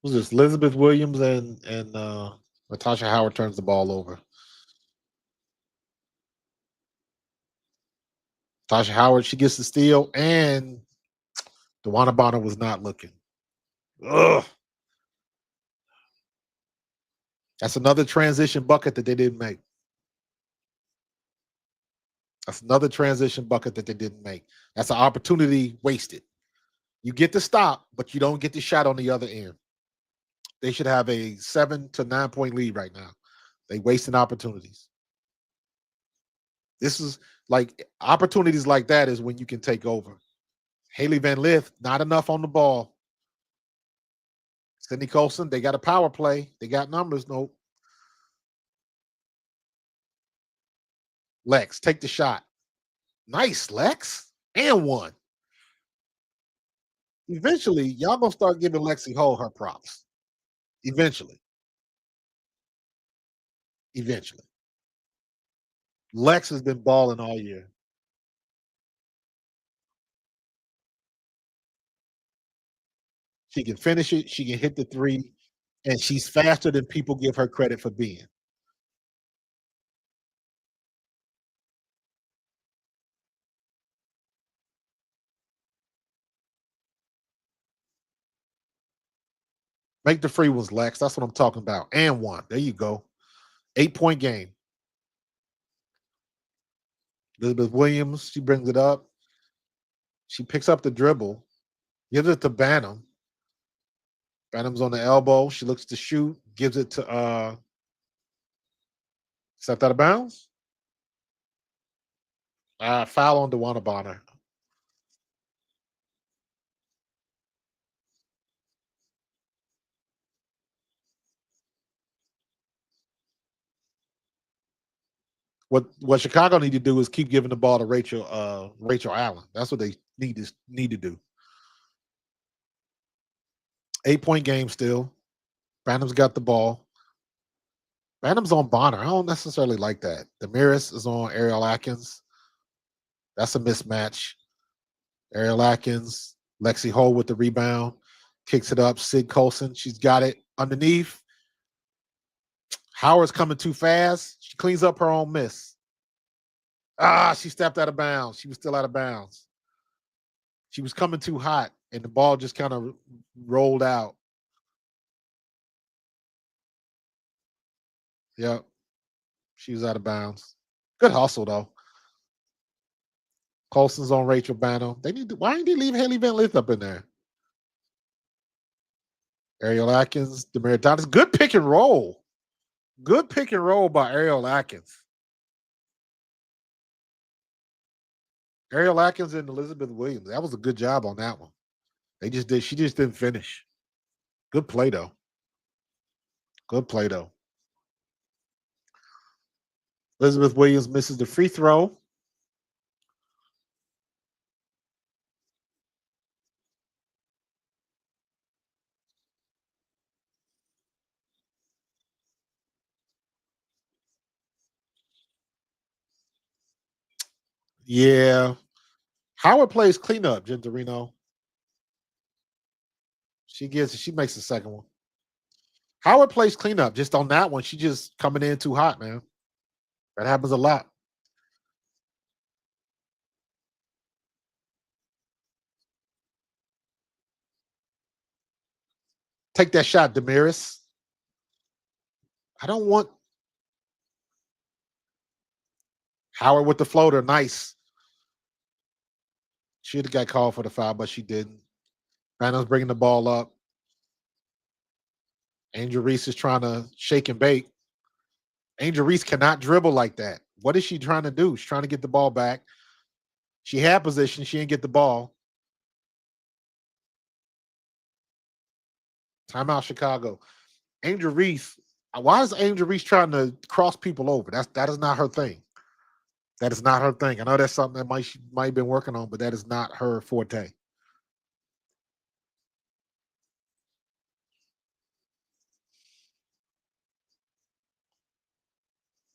Who's this? Elizabeth Williams and Natasha Howard turns the ball over. Natasha Howard, she gets the steal, and DeWanna Bonner was not looking. Ugh. That's another transition bucket that they didn't make. That's another transition bucket that they didn't make. That's an opportunity wasted. You get the stop, but you don't get the shot on the other end. They should have a 7 to 9 point lead right now. They wasting opportunities. This is like opportunities like that is when you can take over. Haley Van Lith, not enough on the ball. Sydney Colson, they got a power play. They got numbers. Nope. Lex, take the shot. Nice, Lex. And one. Eventually, y'all gonna start giving Lexi Ho her props. Eventually. Eventually. Lex has been balling all year. She can finish it. She can hit the three, and she's faster than people give her credit for being. Make the free ones, Lex. That's what I'm talking about. And one. There you go. 8 point game. Elizabeth Williams, she brings it up. She picks up the dribble, gives it to Bantam. Bantam's on the elbow. She looks to shoot, gives it to stepped out of bounds. Foul on DeWanna Bonner. What Chicago need to do is keep giving the ball to Rachel Allen. That's what they need to do. 8 point game still. Bantam's got the ball. Bantam's on Bonner. I don't necessarily like that. Damaris is on Ariel Atkins. That's a mismatch. Ariel Atkins, Lexi Ho with the rebound, kicks it up. Sid Colson, she's got it underneath. Howard's coming too fast. She cleans up her own miss. She stepped out of bounds. She was still out of bounds. She was coming too hot, and the ball just kind of rolled out. Yep, she was out of bounds. Good hustle though. Colson's on Rachel Bantam. Why didn't they leave Haley Van Lith up in there? Ariel Atkins, Demir Thomas. Good pick and roll. Good pick and roll by Ariel Atkins. Ariel Atkins and Elizabeth Williams. That was a good job on that one. She just didn't finish. Good play though. Good play though. Elizabeth Williams misses the free throw. Yeah. Howard plays cleanup, Gentorino. She makes the second one. Howard plays cleanup. Just on that one, she just coming in too hot, man. That happens a lot. Take that shot, Damaris. I don't want Howard with the floater. Nice. Should have got called for the foul, but she didn't. Banner's bringing the ball up. Angel Reese is trying to shake and bake. Angel Reese cannot dribble like that. What is she trying to do? She's trying to get the ball back. She had position. She didn't get the ball. Timeout, Chicago. Angel Reese. Why is Angel Reese trying to cross people over? That is not her thing. That is not her thing. I know that's something that she might have been working on, but that is not her forte.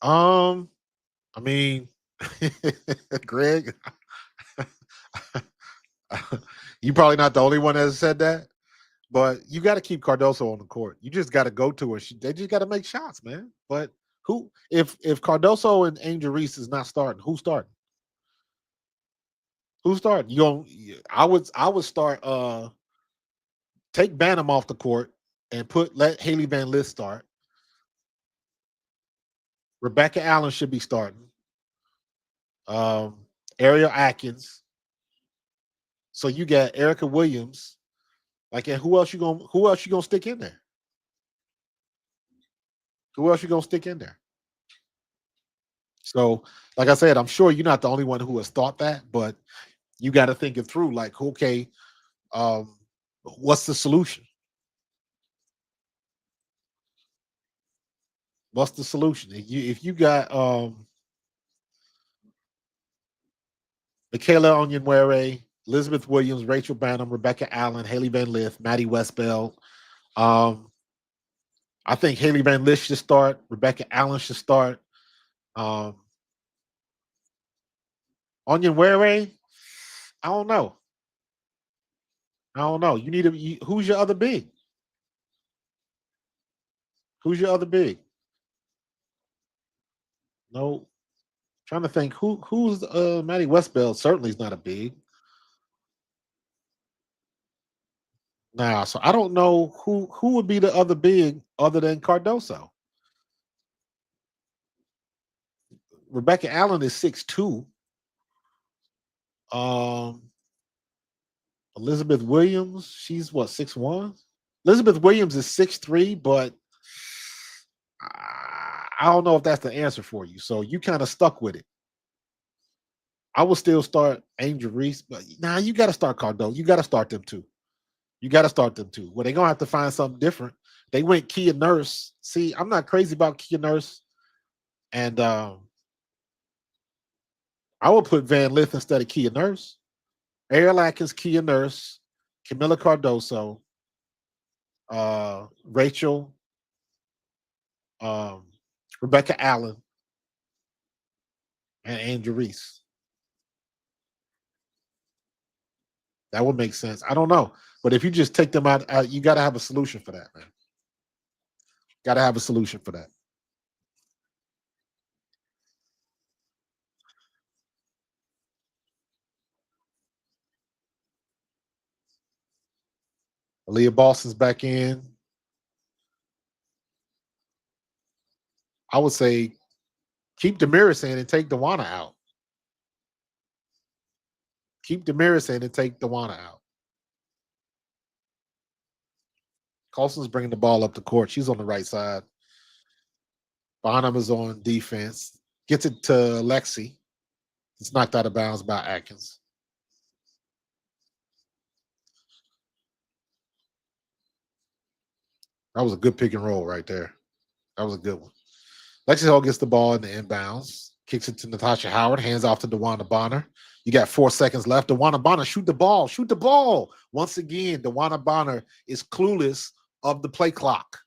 Um, I mean, Greg, you probably not the only one that has said that, but you got to keep Cardoso on the court. You just got to go to her. They just got to make shots, man. But if Cardoso and Angel Reese is not starting, who's starting? Who's starting? I would start take Bantam off the court and let Haley Van Lith start. Rebecca Allen should be starting. Um, Ariel Atkins, So you got Erica Williams. Like, and who else you gonna stick in there? Who else you gonna stick in there? So, like I said, I'm sure you're not the only one who has thought that, but you got to think it through. Like, okay, um, what's the solution? What's the solution? If you got Michaela Onyenwere, Elizabeth Williams, Rachel Banham, Rebecca Allen, Haley Van Lith, Maddie Westbeld. Um, I think Haley Van Lith should start. Rebecca Allen should start. Um, Onyenwere, I don't know. I don't know. Who's your other big? Who's your other big? No, trying to think who's Maddie Westbeld certainly is not a big. Nah, so I don't know who would be the other big other than Cardoso. Rebecca Allen is 6'2". Um, Elizabeth Williams, she's what, 6'1"? Elizabeth Williams is 6'3", but I don't know if that's the answer for you. So you kind of stuck with it. I would still start Angel Reese, but nah, you got to start Cardoso. You got to start them too. You got to start them too. Well, they're gonna have to find something different. They went Kia Nurse. See, I'm not crazy about Kia Nurse, and I would put Van Lith instead of Kia Nurse. Ariel Atkins, Kia Nurse, Camila Cardoso, Rachel, um, Rebecca Allen, and Angel Reese. That would make sense. I don't know, but if you just take them out, you got to have a solution for that, man. Got to have a solution for that. Aaliyah Boston's back in. I would say keep Damaris in and take Dewana out. Keep Damaris in and take Dewana out. Colson's bringing the ball up the court. She's on the right side. Bonham is on defense. Gets it to Lexi. It's knocked out of bounds by Atkins. That was a good pick and roll right there. That was a good one. Lexi Hall gets the ball in the inbounds, kicks it to Natasha Howard, hands off to DeWanda Bonner. You got 4 seconds left. DeWanda Bonner, shoot the ball. Shoot the ball. Once again, DeWanda Bonner is clueless of the play clock.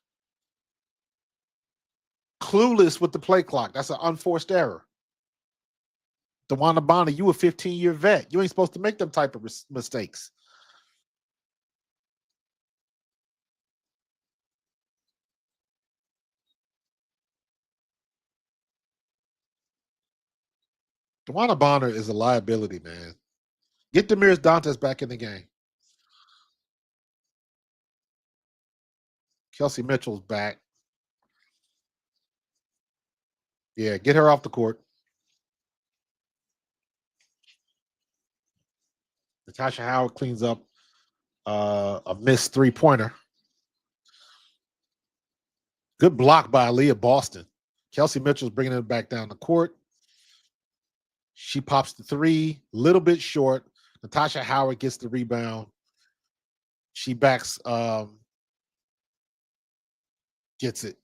Clueless with the play clock. That's an unforced error. DeWanda Bonner, you a 15-year vet. You ain't supposed to make them type of mistakes. DeWanda Bonner is a liability, man. Get Demiris Dantes back in the game. Kelsey Mitchell's back. Yeah, get her off the court. Natasha Howard cleans up a missed 3-pointer. Good block by Aaliyah Boston. Kelsey Mitchell's bringing it back down the court. She pops the 3, little bit short. Natasha Howard gets the rebound. She backs, gets it.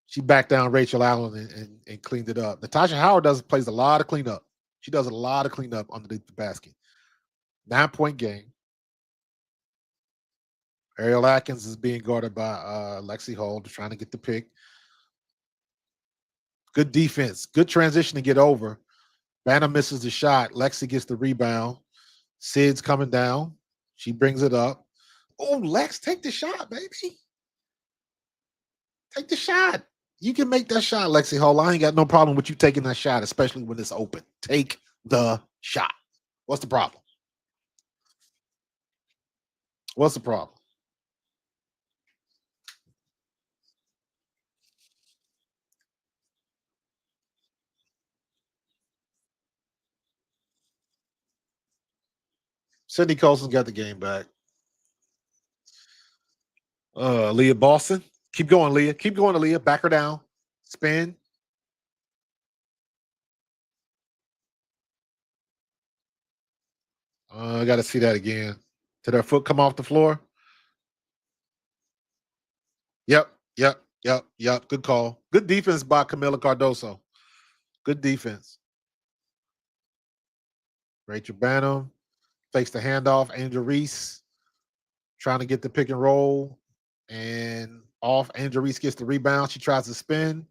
She backed down Rachel Allen and cleaned it up. Natasha Howard plays a lot of cleanup. She does a lot of cleanup underneath the basket. 9-point game. Ariel Atkins is being guarded by Lexi Hall, trying to get the pick. Good defense. Good transition to get over. Vanna misses the shot. Lexi gets the rebound. Sid's coming down. She brings it up. Oh, Lex, take the shot, baby. Take the shot. You can make that shot, Lexi Hall. I ain't got no problem with you taking that shot, especially when it's open. Take the shot. What's the problem? What's the problem? Sydney Colson's got the game back. Leah Boston. Keep going, Leah. Keep going, Leah. Back her down. Spin. I got to see that again. Did her foot come off the floor? Yep, yep. Good call. Good defense by Camila Cardoso. Good defense. Rachel Banham fakes the handoff. Angel Reese trying to get the pick and roll. And off. Angel Reese gets the rebound. She tries to spin.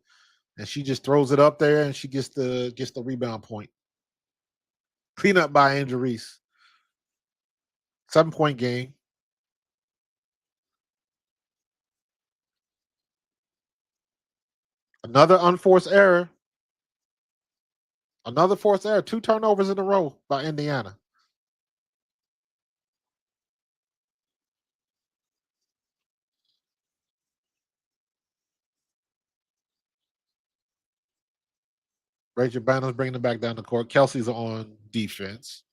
And she just throws it up there and she gets the rebound point. Clean up by Angel Reese. 7-point game. Another unforced error. Another forced error. 2 turnovers in a row by Indiana. Rachel Banner's bringing it back down the court. Kelsey's on defense.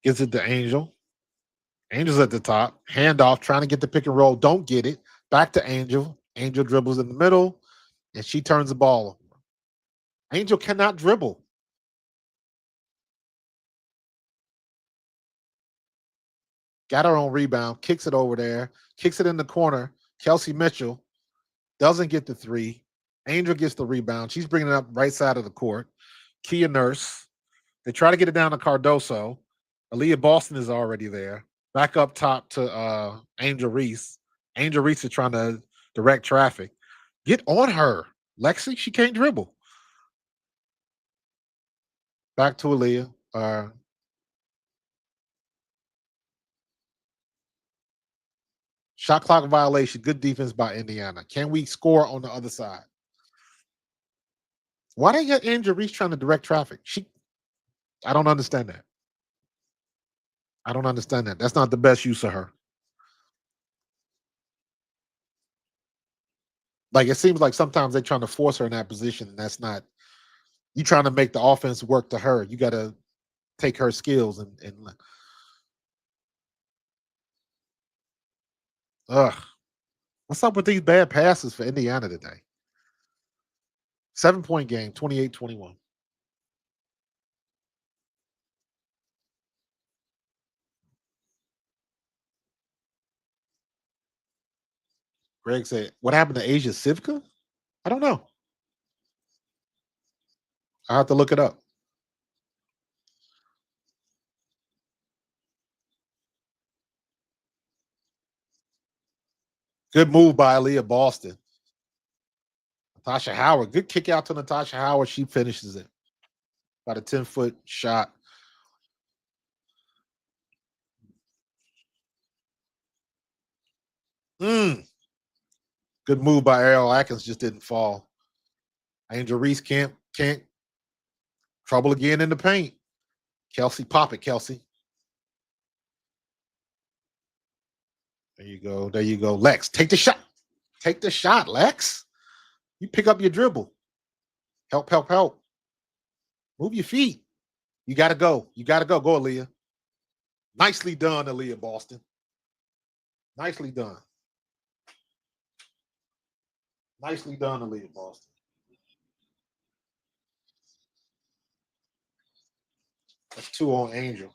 Gives it to Angel. Angel's at the top. Handoff, trying to get the pick and roll. Don't get it. Back to Angel. Angel dribbles in the middle, and she turns the ball over. Angel cannot dribble. Got her own rebound. Kicks it over there. Kicks it in the corner. Kelsey Mitchell doesn't get the 3. Angel gets the rebound. She's bringing it up right side of the court. Kia Nurse. They try to get it down to Cardoso. Aaliyah Boston is already there. Back up top to Angel Reese. Angel Reese is trying to direct traffic. Get on her, Lexi. She can't dribble. Back to Aaliyah. Shot clock violation. Good defense by Indiana. Can we score on the other side? Why they get Angel Reese trying to direct traffic? I don't understand that. I don't understand that. That's not the best use of her. Like it seems like sometimes they're trying to force her in that position, and that's not. You trying to make the offense work to her. You got to take her skills and ugh. What's up with these bad passes for Indiana today? 7-point game, 28-21. Greg said, "What happened to Asia Sivka?" I don't know. I have to look it up. Good move by Aaliyah Boston. Natasha Howard. Good kick out to Natasha Howard. She finishes it. About a 10-foot shot. Good move by Errol Atkins. Just didn't fall. Angel Reese can't. Trouble again in the paint. Kelsey, pop it, Kelsey. There you go. There you go. Lex, take the shot. Take the shot, Lex. You pick up your dribble. Help. Move your feet. You got to go. You got to go. Go, Aaliyah. Nicely done, Aaliyah Boston. Nicely done. Nicely done, Aaliyah Boston. That's 2 on Angel.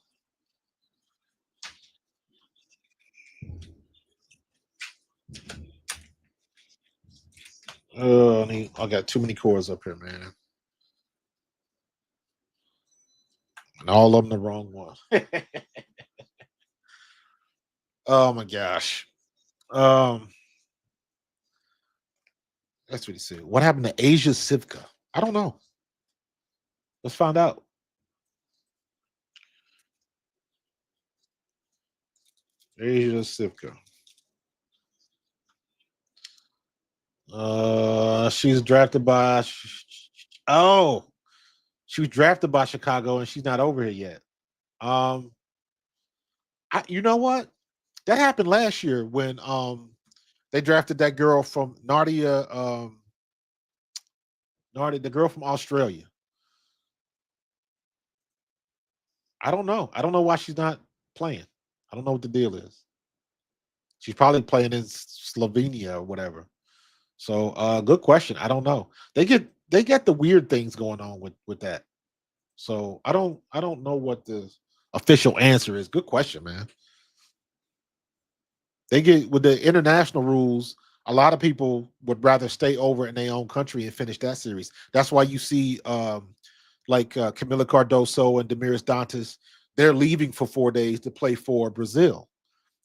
I got too many cores up here, man. And all of them the wrong one. Oh my gosh. That's what he said. What happened to Asia Sivka? I don't know. Let's find out. Asia Sivka. She's drafted by. Oh, she was drafted by Chicago, and she's not over here yet. You know what? That happened last year when they drafted that girl from Nardia, the girl from Australia. I don't know. I don't know why she's not playing. I don't know what the deal is. She's probably playing in Slovenia or whatever. So, good question. I don't know. They get the weird things going on with that. So I don't know what the official answer is. Good question, man. They get with the international rules. A lot of people would rather stay over in their own country and finish that series. That's why you see like Camila Cardoso and Demiris Dantas, they're leaving for 4 days to play for Brazil.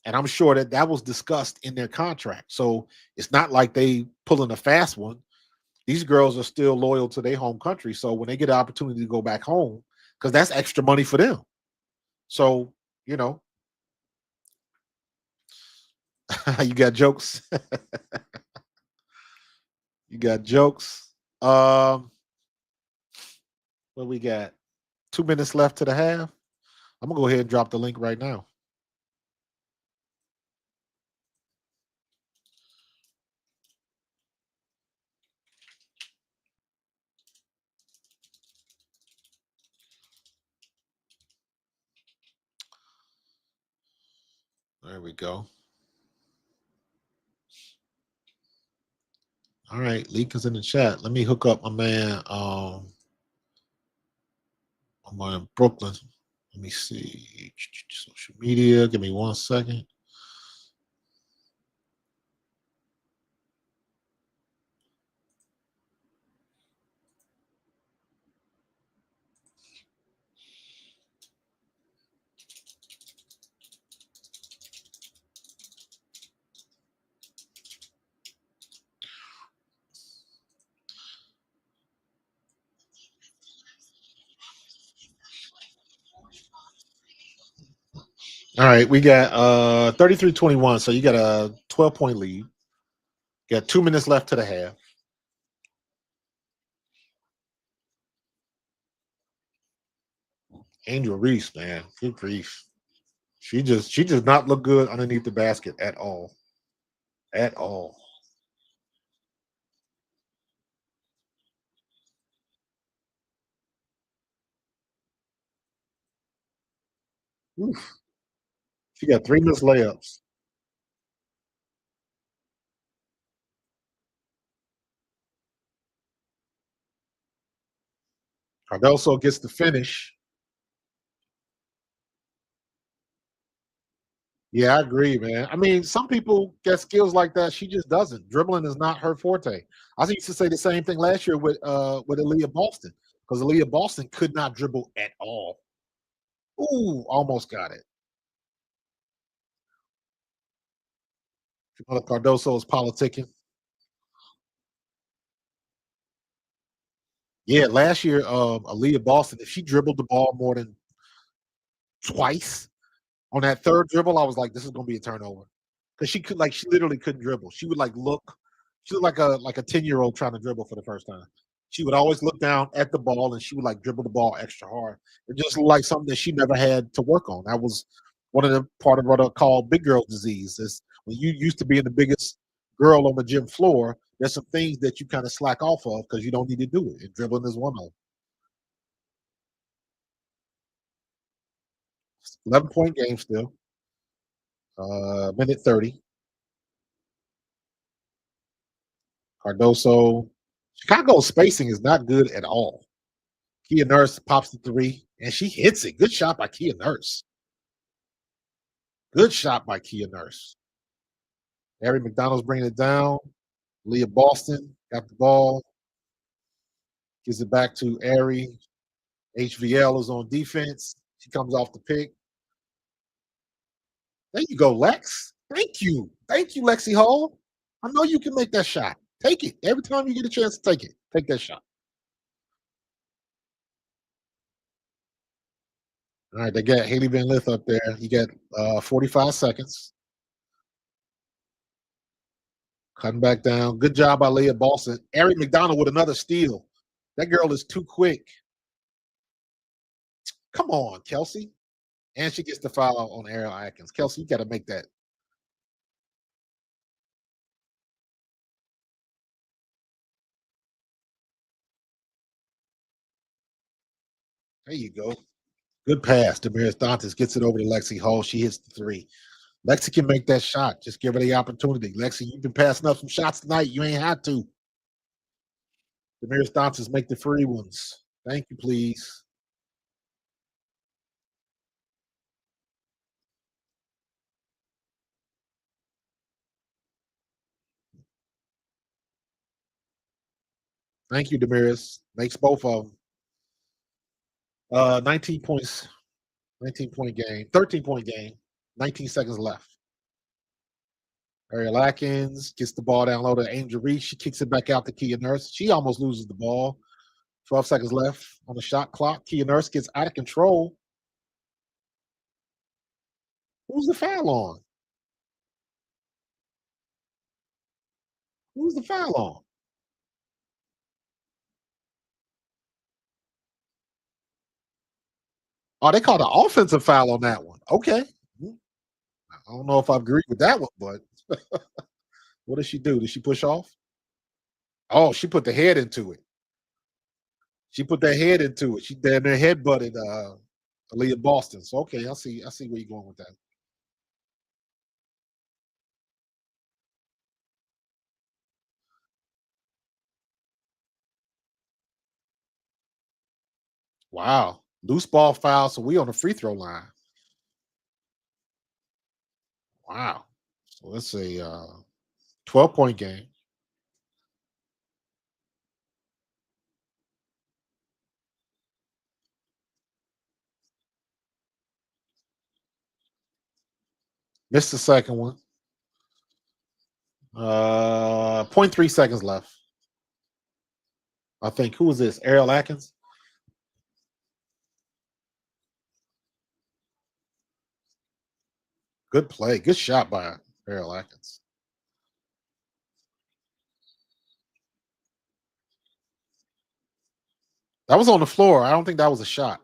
And I'm sure that that was discussed in their contract. So it's not like they pulling a fast one. These girls are still loyal to their home country. So when they get an opportunity to go back home, because that's extra money for them. So, you know, you got jokes. You got jokes. What we got? 2 minutes left to the half. I'm gonna go ahead and drop the link right now. There we go. All right, link is in the chat. Let me hook up my man. I'm in Brooklyn. Let me see. Social media. Give me 1 second. All right, we got 33-21. So you got a 12-point lead. Got 2 minutes left to the half. Angel Reese, man, good grief. She does not look good underneath the basket at all. At all. Oof. She got 3 missed layups. Cardoso gets the finish. Yeah, I agree, man. I mean, some people get skills like that. She just doesn't. Dribbling is not her forte. I used to say the same thing last year with Aaliyah Boston because Aaliyah Boston could not dribble at all. Ooh, almost got it. Cardoso is politicking. Yeah, last year, Aaliyah Boston, if she dribbled the ball more than twice on that third dribble, I was like, "This is gonna be a turnover," because she literally couldn't dribble. She would she looked like a 10-year-old trying to dribble for the first time. She would always look down at the ball and she would like dribble the ball extra hard. It just looked like something that she never had to work on. That was one of the part of what I call big girl disease. Is when you used to being the biggest girl on the gym floor, there's some things that you kind of slack off of because you don't need to do it. And dribbling is one of them. 11-point game still. Minute 30. Cardoso. Chicago's spacing is not good at all. Kia Nurse pops the three, and she hits it. Good shot by Kia Nurse. Good shot by Kia Nurse. Harry McDonald's bringing it down. Leah Boston got the ball. Gives it back to Ari. HVL is on defense. She comes off the pick. There you go, Lex. Thank you. Thank you, Lexi Hall. I know you can make that shot. Take it. Every time you get a chance to take it, take that shot. All right, they got Haley Van Lith up there. You got 45 seconds. Cutting back down. Good job by Leah Boston. Ari McDonald with another steal. That girl is too quick. Come on, Kelsey. And she gets the foul on Ariel Atkins. Kelsey, you got to make that. There you go. Good pass. Damaris Dantas gets it over to Lexi Hall. She hits the three. Lexi can make that shot. Just give her the opportunity. Lexi, you've been passing up some shots tonight. You ain't had to. Damaris Dantas make the free ones. Thank you, please. Thank you, Damaris. Makes both of them. 19 points, 19-point game, 13-point game, 19 seconds left. Ariel Atkins gets the ball down low to Angel Reese. She kicks it back out to Kia Nurse. She almost loses the ball. 12 seconds left on the shot clock. Kia Nurse gets out of control. Who's the foul on? Who's the foul on? Oh, they called an offensive foul on that one. Okay. I don't know if I agree with that one, but what did she do? Did she push off? Oh, she put the head into it. She put that head into it. She damn near head butted Aaliyah Boston. So okay, I see where you're going with that. Wow. Loose ball foul. So we on the free throw line. Wow. So let's say 12-point game. Missed the second one. Point 0.3 seconds left. I think who is this? Ariel Atkins? Good play. Good shot by Ariel Atkins. That was on the floor. I don't think that was a shot.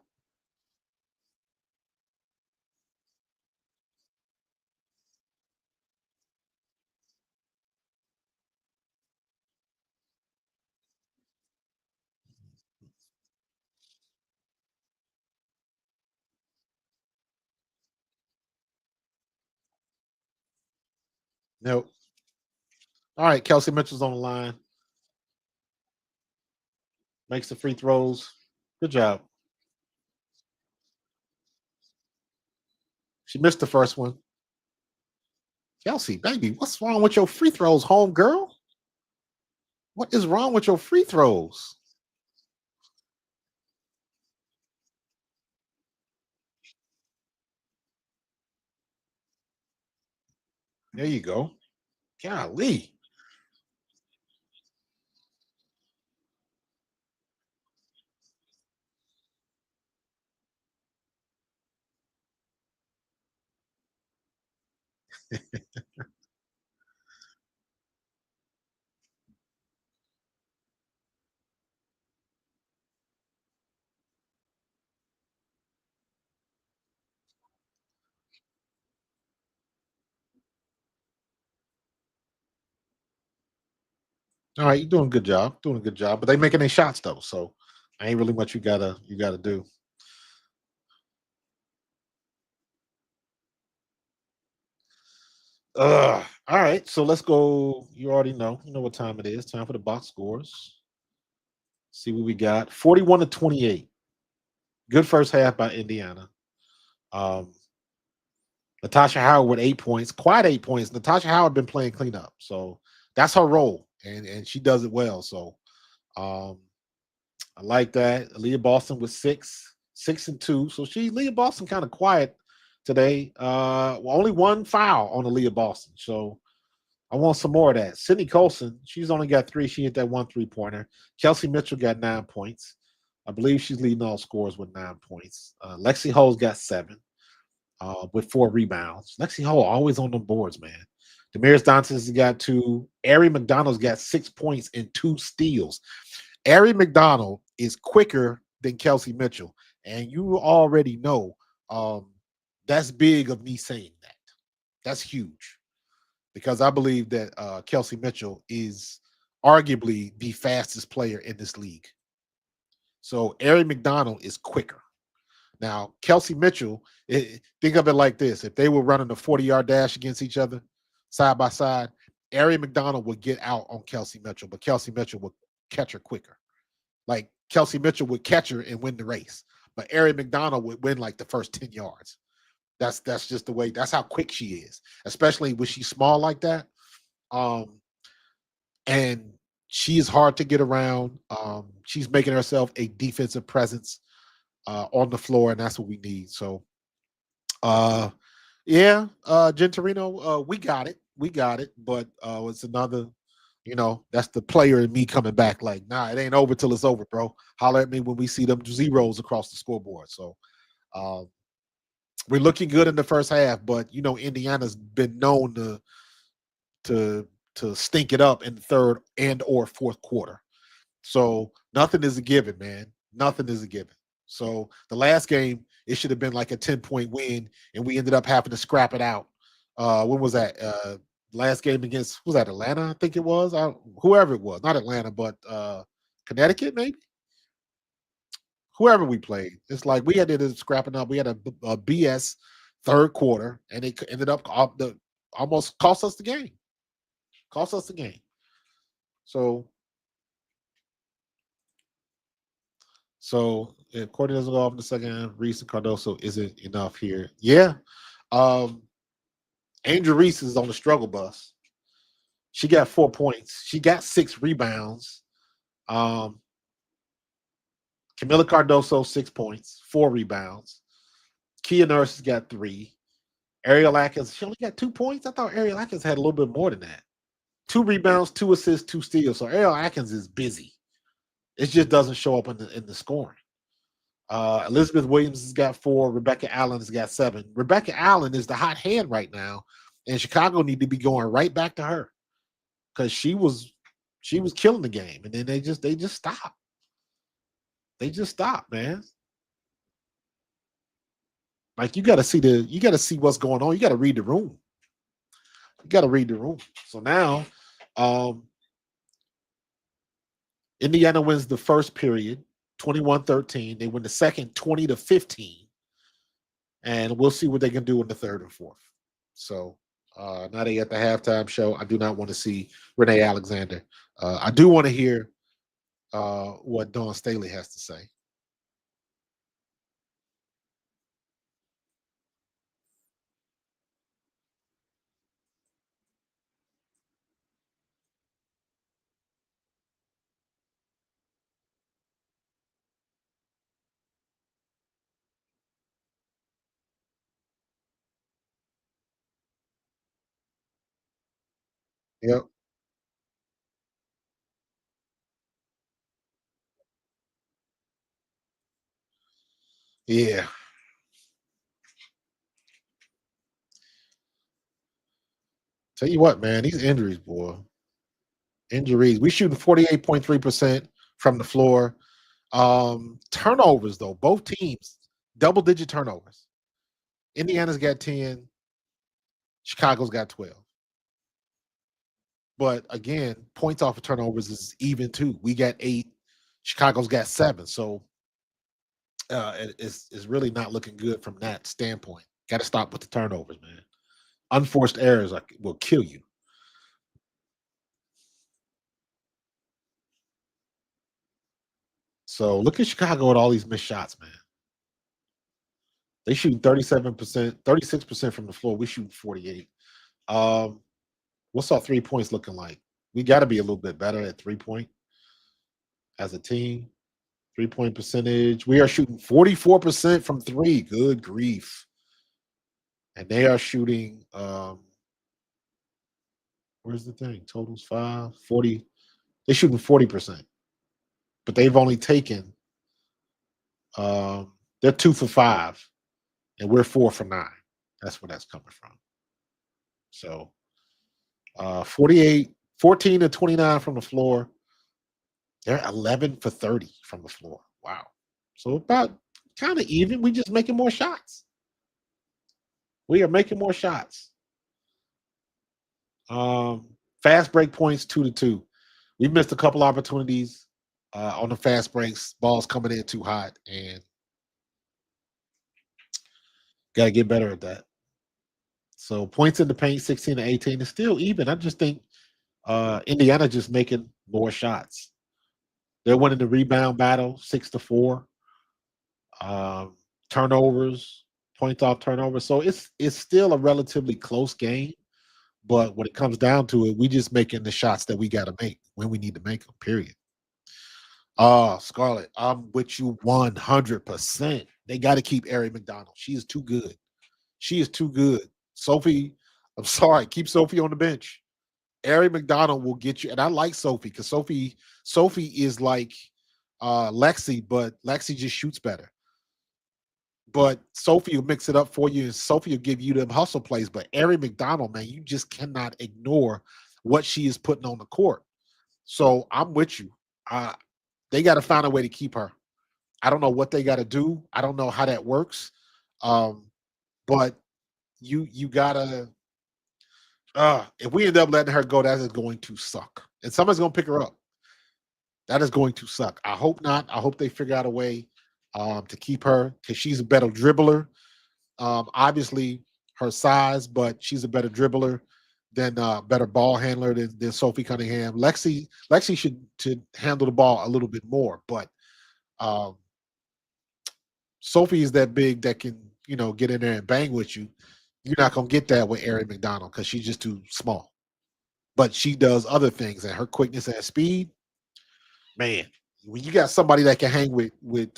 Nope. All right, Kelsey Mitchell's on the line. Makes the free throws. Good job. She missed the first one. Kelsey, baby, what's wrong with your free throws, home girl? What is wrong with your free throws? There you go. Golly. All right, you're doing a good job. Doing a good job. But they making their shots though. So ain't really much you gotta do. All right. So let's go. You already know. You know what time it is. Time for the box scores. See what we got. 41-28. Good first half by Indiana. Um, Natasha Howard with 8 points, quite 8 points. Natasha Howard been playing cleanup, so that's her role, and she does it well. So um, I like that. Leah Boston with 6 and 2. So Leah Boston kind of quiet today. Only one foul on the Leah Boston. So I want some more of that. Sydney Colson, she's only got 3. She hit that 1 3-pointer. Chelsea Mitchell got 9 points. I believe she's leading all scores with 9 points. Lexi Hole's got 7 with 4 rebounds. Lexi Hole always on the boards, man. Damaris Dantas has got 2. Ari McDonald's got 6 points and 2 steals. Ari McDonald is quicker than Kelsey Mitchell, and you already know that's big of me saying that. That's huge because I believe that Kelsey Mitchell is arguably the fastest player in this league. So Ari McDonald is quicker. Now, Kelsey Mitchell, think of it like this: if they were running a 40-yard dash against each other, side by side, Ari McDonald would get out on Kelsey Mitchell, but Kelsey Mitchell would catch her quicker. Like Kelsey Mitchell would catch her and win the race, but Ari McDonald would win like the first 10 yards. That's just the way. That's how quick she is, especially when she's small like that. Um, and she is hard to get around. She's making herself a defensive presence on the floor, and that's what we need. So, uh, yeah, Gentorino, we got it. We got it. But it's another, that's the player in me coming back like, nah, it ain't over till it's over, bro. Holler at me when we see them zeros across the scoreboard. So um, we're looking good in the first half, but Indiana's been known to stink it up in the third and or fourth quarter. So nothing is a given, man. Nothing is a given. So the last game, it should have been like a 10-point win, and we ended up having to scrap it out. When was that? Last game against, was that Atlanta? I think it was. Whoever it was, not Atlanta, but Connecticut, maybe. Whoever we played, it's like we had to scrapping up. We had a BS third quarter, and it ended up almost cost us the game. Cost us the game. So if Courtney doesn't go off in the second half, Reese and Cardoso isn't enough here. Yeah. Angel Reese is on the struggle bus. She got 4 points. She got 6 rebounds. Camila Cardoso, 6 points, 4 rebounds. Kia Nurse has got 3. Ariel Atkins, she only got 2 points. I thought Ariel Atkins had a little bit more than that. 2 rebounds, 2 assists, 2 steals. So Ariel Atkins is busy. It just doesn't show up in the scoring. Elizabeth Williams has got 4. Rebecca Allen has got 7. Rebecca Allen is the hot hand right now, and Chicago need to be going right back to her because she was killing the game, and then they just stopped. They just stopped, man. Like you got to see what's going on. You got to read the room. You got to read the room. So now, Indiana wins the first period, 21-13. They win the second, 20-15. And we'll see what they can do in the third and fourth. So now they at the halftime show. I do not want to see Renee Alexander. I do want to hear what Dawn Staley has to say. Yep. Yeah. Tell you what, man, these injuries, boy. Injuries. We shooting 48.3% from the floor. Turnovers, though. Both teams, double-digit turnovers. Indiana's got 10. Chicago's got 12. But again, points off of turnovers is even too. We got 8. Chicago's got 7. So it's really not looking good from that standpoint. Got to stop with the turnovers, man. Unforced errors will kill you. So look at Chicago with all these missed shots, man. They shoot 37%, 36% from the floor. We shoot 48. What's our 3 points looking like? We got to be a little bit better at 3-point as a team. 3-point percentage. We are shooting 44% from 3. Good grief. And they are shooting where's the thing? Totals 5, 40. They're shooting 40%. But they've only taken they're 2 for 5 and we're 4 for 9. That's where that's coming from. So 14 to 29 from the floor. They're 11 for 30 from the floor. Wow. So about kind of even. We just making more shots. We are making more shots. Fast break points 2-2. We missed a couple opportunities on the fast breaks. Balls coming in too hot, and Got to get better at that. So points in the paint, 16 to 18 is still even. I just think Indiana just making more shots. They're winning the rebound battle, 6 to 4. Um, Turnovers, points off turnovers. So it's still a relatively close game. But when it comes down to it, we just making the shots that we got to make when we need to make them. Period. Scarlett, I'm with you 100%. They got to keep Ari McDonald. She is too good. She is too good. Sophie, I'm sorry, keep Sophie on the bench. Ari McDonald will get you, and I like Sophie because Sophie is like Lexi, but Lexi just shoots better. But Sophie will mix it up for you, and Sophie will give you them hustle plays. But Ari McDonald, man, you just cannot ignore what she is putting on the court. So I'm with you. They got to find a way to keep her. I don't know what they got to do. I don't know how that works. Um, but you gotta. If we end up letting her go, that is going to suck, and somebody's gonna pick her up. That is going to suck. I hope not. I hope they figure out a way to keep her because she's a better dribbler. Obviously, her size, but she's a better dribbler than better ball handler than Sophie Cunningham. Lexi should handle the ball a little bit more, but um, Sophie is that big that can get in there and bang with you. You're not gonna get that with Ari McDonald because she's just too small. But she does other things, and her quickness and speed, man. When you got somebody that can hang with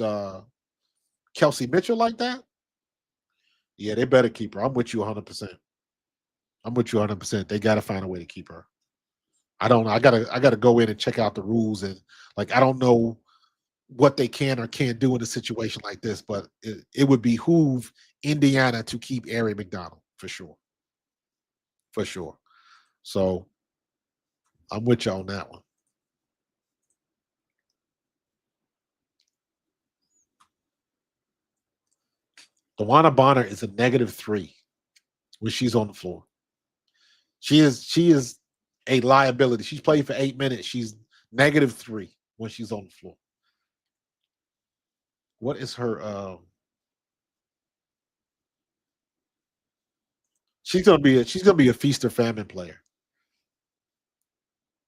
Kelsey Mitchell like that, yeah, they better keep her. I'm with you 100%. I'm with you 100%. They got to find a way to keep her. I don't know. I gotta go in and check out the rules and like I don't know what they can or can't do in a situation like this, but it would behoove Indiana to keep Ari McDonald for sure, for sure. So I'm with you on that one. Dewana Bonner is a -3 when she's on the floor. She is a liability. She's played for 8 minutes. She's -3 when she's on the floor. What is her? She's gonna be a feast or famine player.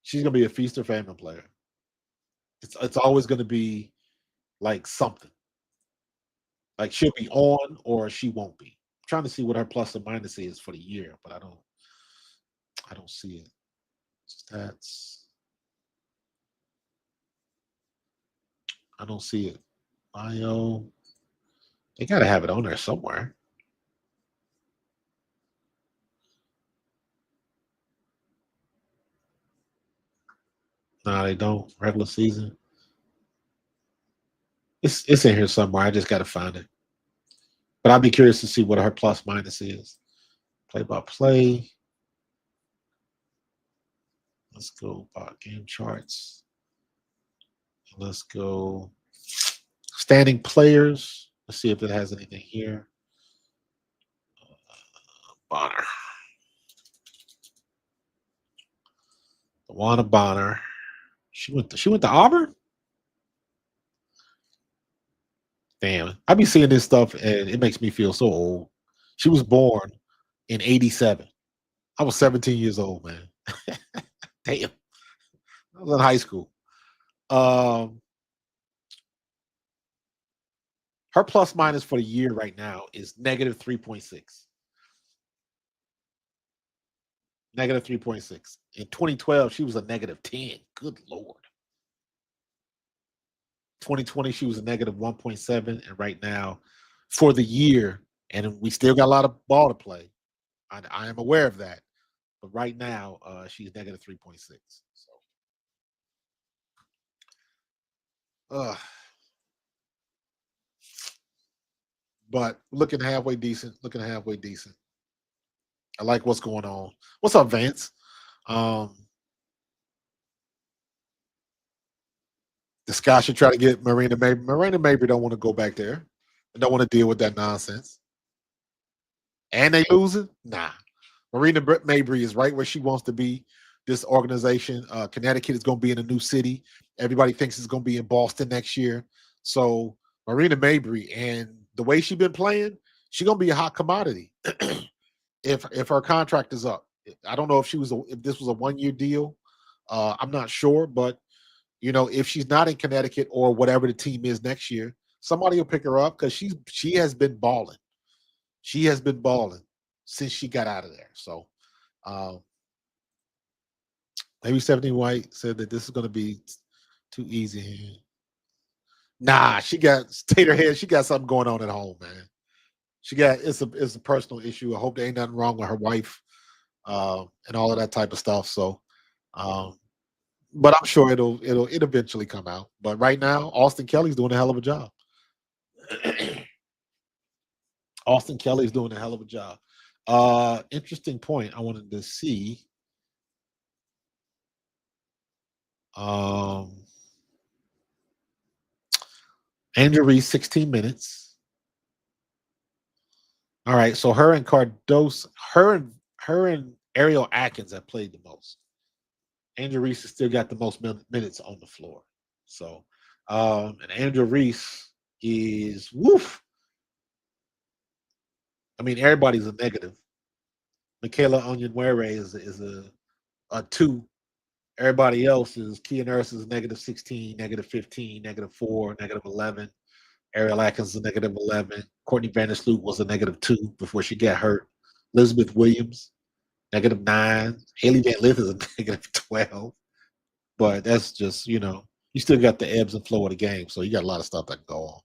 She's gonna be a feast or famine player. It's always gonna be like something. Like she'll be on or she won't be. I'm trying to see what her plus or minus is for the year, but I don't see it. Stats. I don't see it. Bio. They gotta have it on there somewhere. No, they don't. Regular season. It's in here somewhere. I just gotta find it. But I'd be curious to see what her plus minus is. Play by play. Let's go by game charts. Let's go standing players. Let's see if it has anything here. Bonner. Luana Bonner. She went to Auburn? Damn. I be seeing this stuff and it makes me feel so old. She was born in 87. I was 17 years old, man. Damn. I was in high school. Um, her plus minus for the year right now is -3.6. -3.6. In 2012, she was a -10. Good Lord. 2020, she was a -1.7. And right now, for the year, and we still got a lot of ball to play. I am aware of that. But right now, she's -3.6. So, uh, but looking halfway decent. Looking halfway decent. I like what's going on. What's up, Vance? Um, the Sky should try to get Marina Mabry. Marina Mabry don't want to go back there. They don't want to deal with that nonsense. And they losing? Nah. Mabry is right where she wants to be. This organization, Connecticut is going to be in a new city. Everybody thinks it's going to be in Boston next year. So Marina Mabry and the way she's been playing, she's gonna be a hot commodity if her contract is up. I don't know if this was a 1 year deal. I'm not sure, but if she's not in Connecticut or whatever the team is next year, somebody will pick her up because she has been balling. She has been balling since she got out of there. So um, maybe Stephanie White said that this is going to be too easy here. Nah, she got Tater head. She got something going on at home, man. She got it's a personal issue. I hope there ain't nothing wrong with her wife and all of that type of stuff. So, um, but I'm sure it'll eventually come out. But right now, Austin Kelly's doing a hell of a job. Austin Kelly's doing a hell of a job. Interesting point. I wanted to see. Um, Andrew Reese, 16 minutes. All right, so her and Cardos, her and Ariel Atkins have played the most. Andrew Reese has still got the most minutes on the floor. So, and Andrew Reese is woof. I mean, everybody's a negative. Michaela Onyenwere is a 2. Everybody else is Kia Nurse is -16, -15, -4, -11. Ariel Atkins is a -11. Courtney Vandersloot was a -2 before she got hurt. Elizabeth Williams, -9. Haley Van Lith is a -12. But that's just, you still got the ebbs and flow of the game. So you got a lot of stuff that can go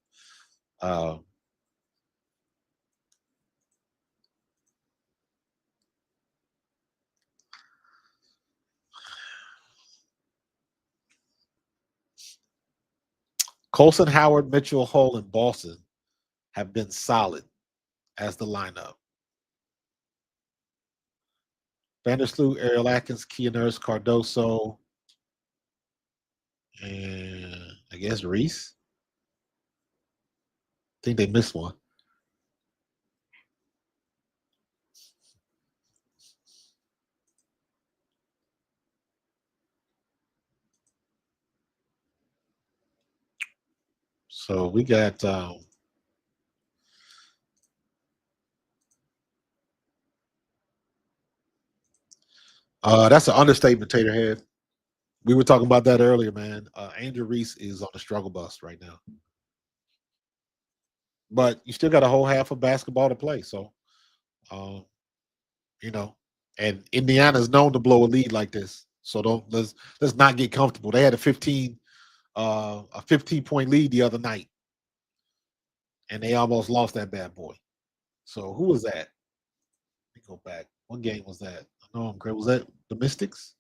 on. Colson Howard, Mitchell Hull, and Boston have been solid as the lineup. Vandersloot, Ariel Atkins, Kia Nurse, Cardoso, and I guess Reese. I think they missed one. So we got that's an understatement, Taterhead. We were talking about that earlier, man. Andrew Reese is on the struggle bus right now. But you still got a whole half of basketball to play. So um, and Indiana's known to blow a lead like this. So let's not get comfortable. They had a 15-point lead the other night, and they almost lost that bad boy. So who was that? Let me go back. What game was that? I know I'm great. Was that the Mystics?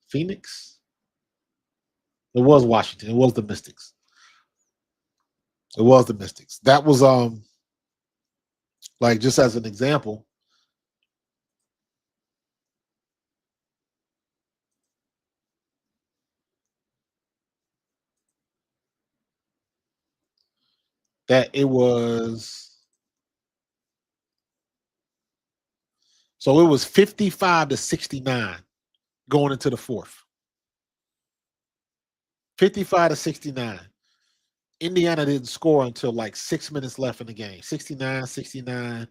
Phoenix? It was Washington. It was the Mystics. It was the Mystics. That was like just as an example. That it was so it was 55-69 going into the fourth. 55-69. Indiana didn't score until like 6 minutes left in the game. 69-69.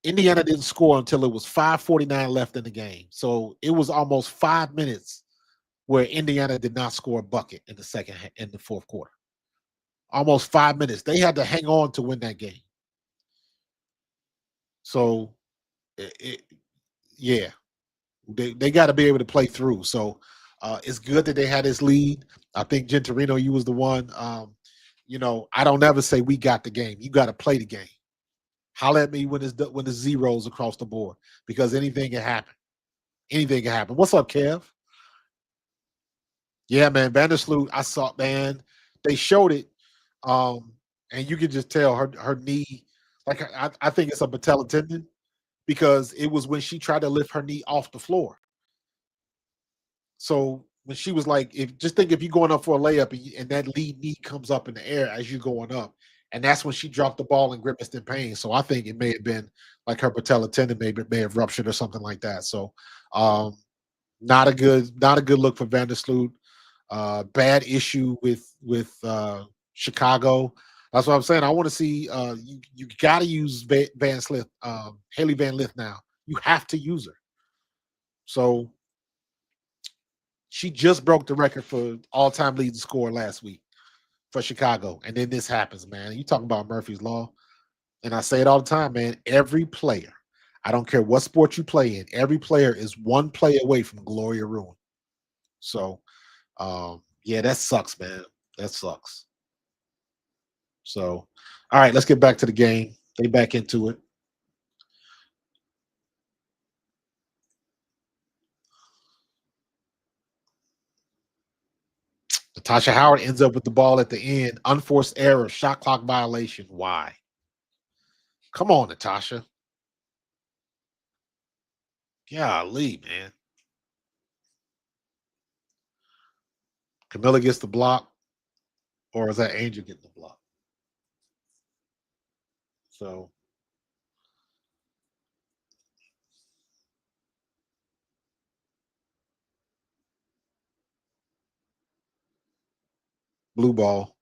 Indiana didn't score until it was 5:49 left in the game. So it was almost 5 minutes where Indiana did not score a bucket in the fourth quarter. Almost 5 minutes. They had to hang on to win that game. So yeah, they got to be able to play through. So it's good that they had this lead. I think Gentorino, you was the one. I don't ever say we got the game. You got to play the game. Holler at me when the zeros across the board because anything can happen. Anything can happen. What's up, Kev? Yeah, man. Vandersloot, I saw, man. They showed it, and you could just tell her knee. Like I think it's a patella tendon because it was when she tried to lift her knee off the floor. So when she was like, if you're going up for a layup and that lead knee comes up in the air as you're going up, and that's when she dropped the ball and grimaced in pain. So I think it may have been like her patella tendon may have ruptured or something like that. So not a good look for Vandersloot. Bad issue with Chicago. That's what I'm saying. I want to see you got to use Van Slith, Haley Van Lith now. You have to use her. So she just broke the record for all-time leading scorer last week for Chicago. And then this happens, man. You talking about Murphy's Law. And I say it all the time, man. Every player, I don't care what sport you play in, every player is one play away from glory or ruin. So, yeah, that sucks, man. That sucks. So, all right, let's get back to the game. They back into it. Natasha Howard ends up with the ball at the end. Unforced error, shot clock violation. Why? Come on, Natasha. Golly, man. Camilla gets the block, or is that Angel getting the block? So, blue ball.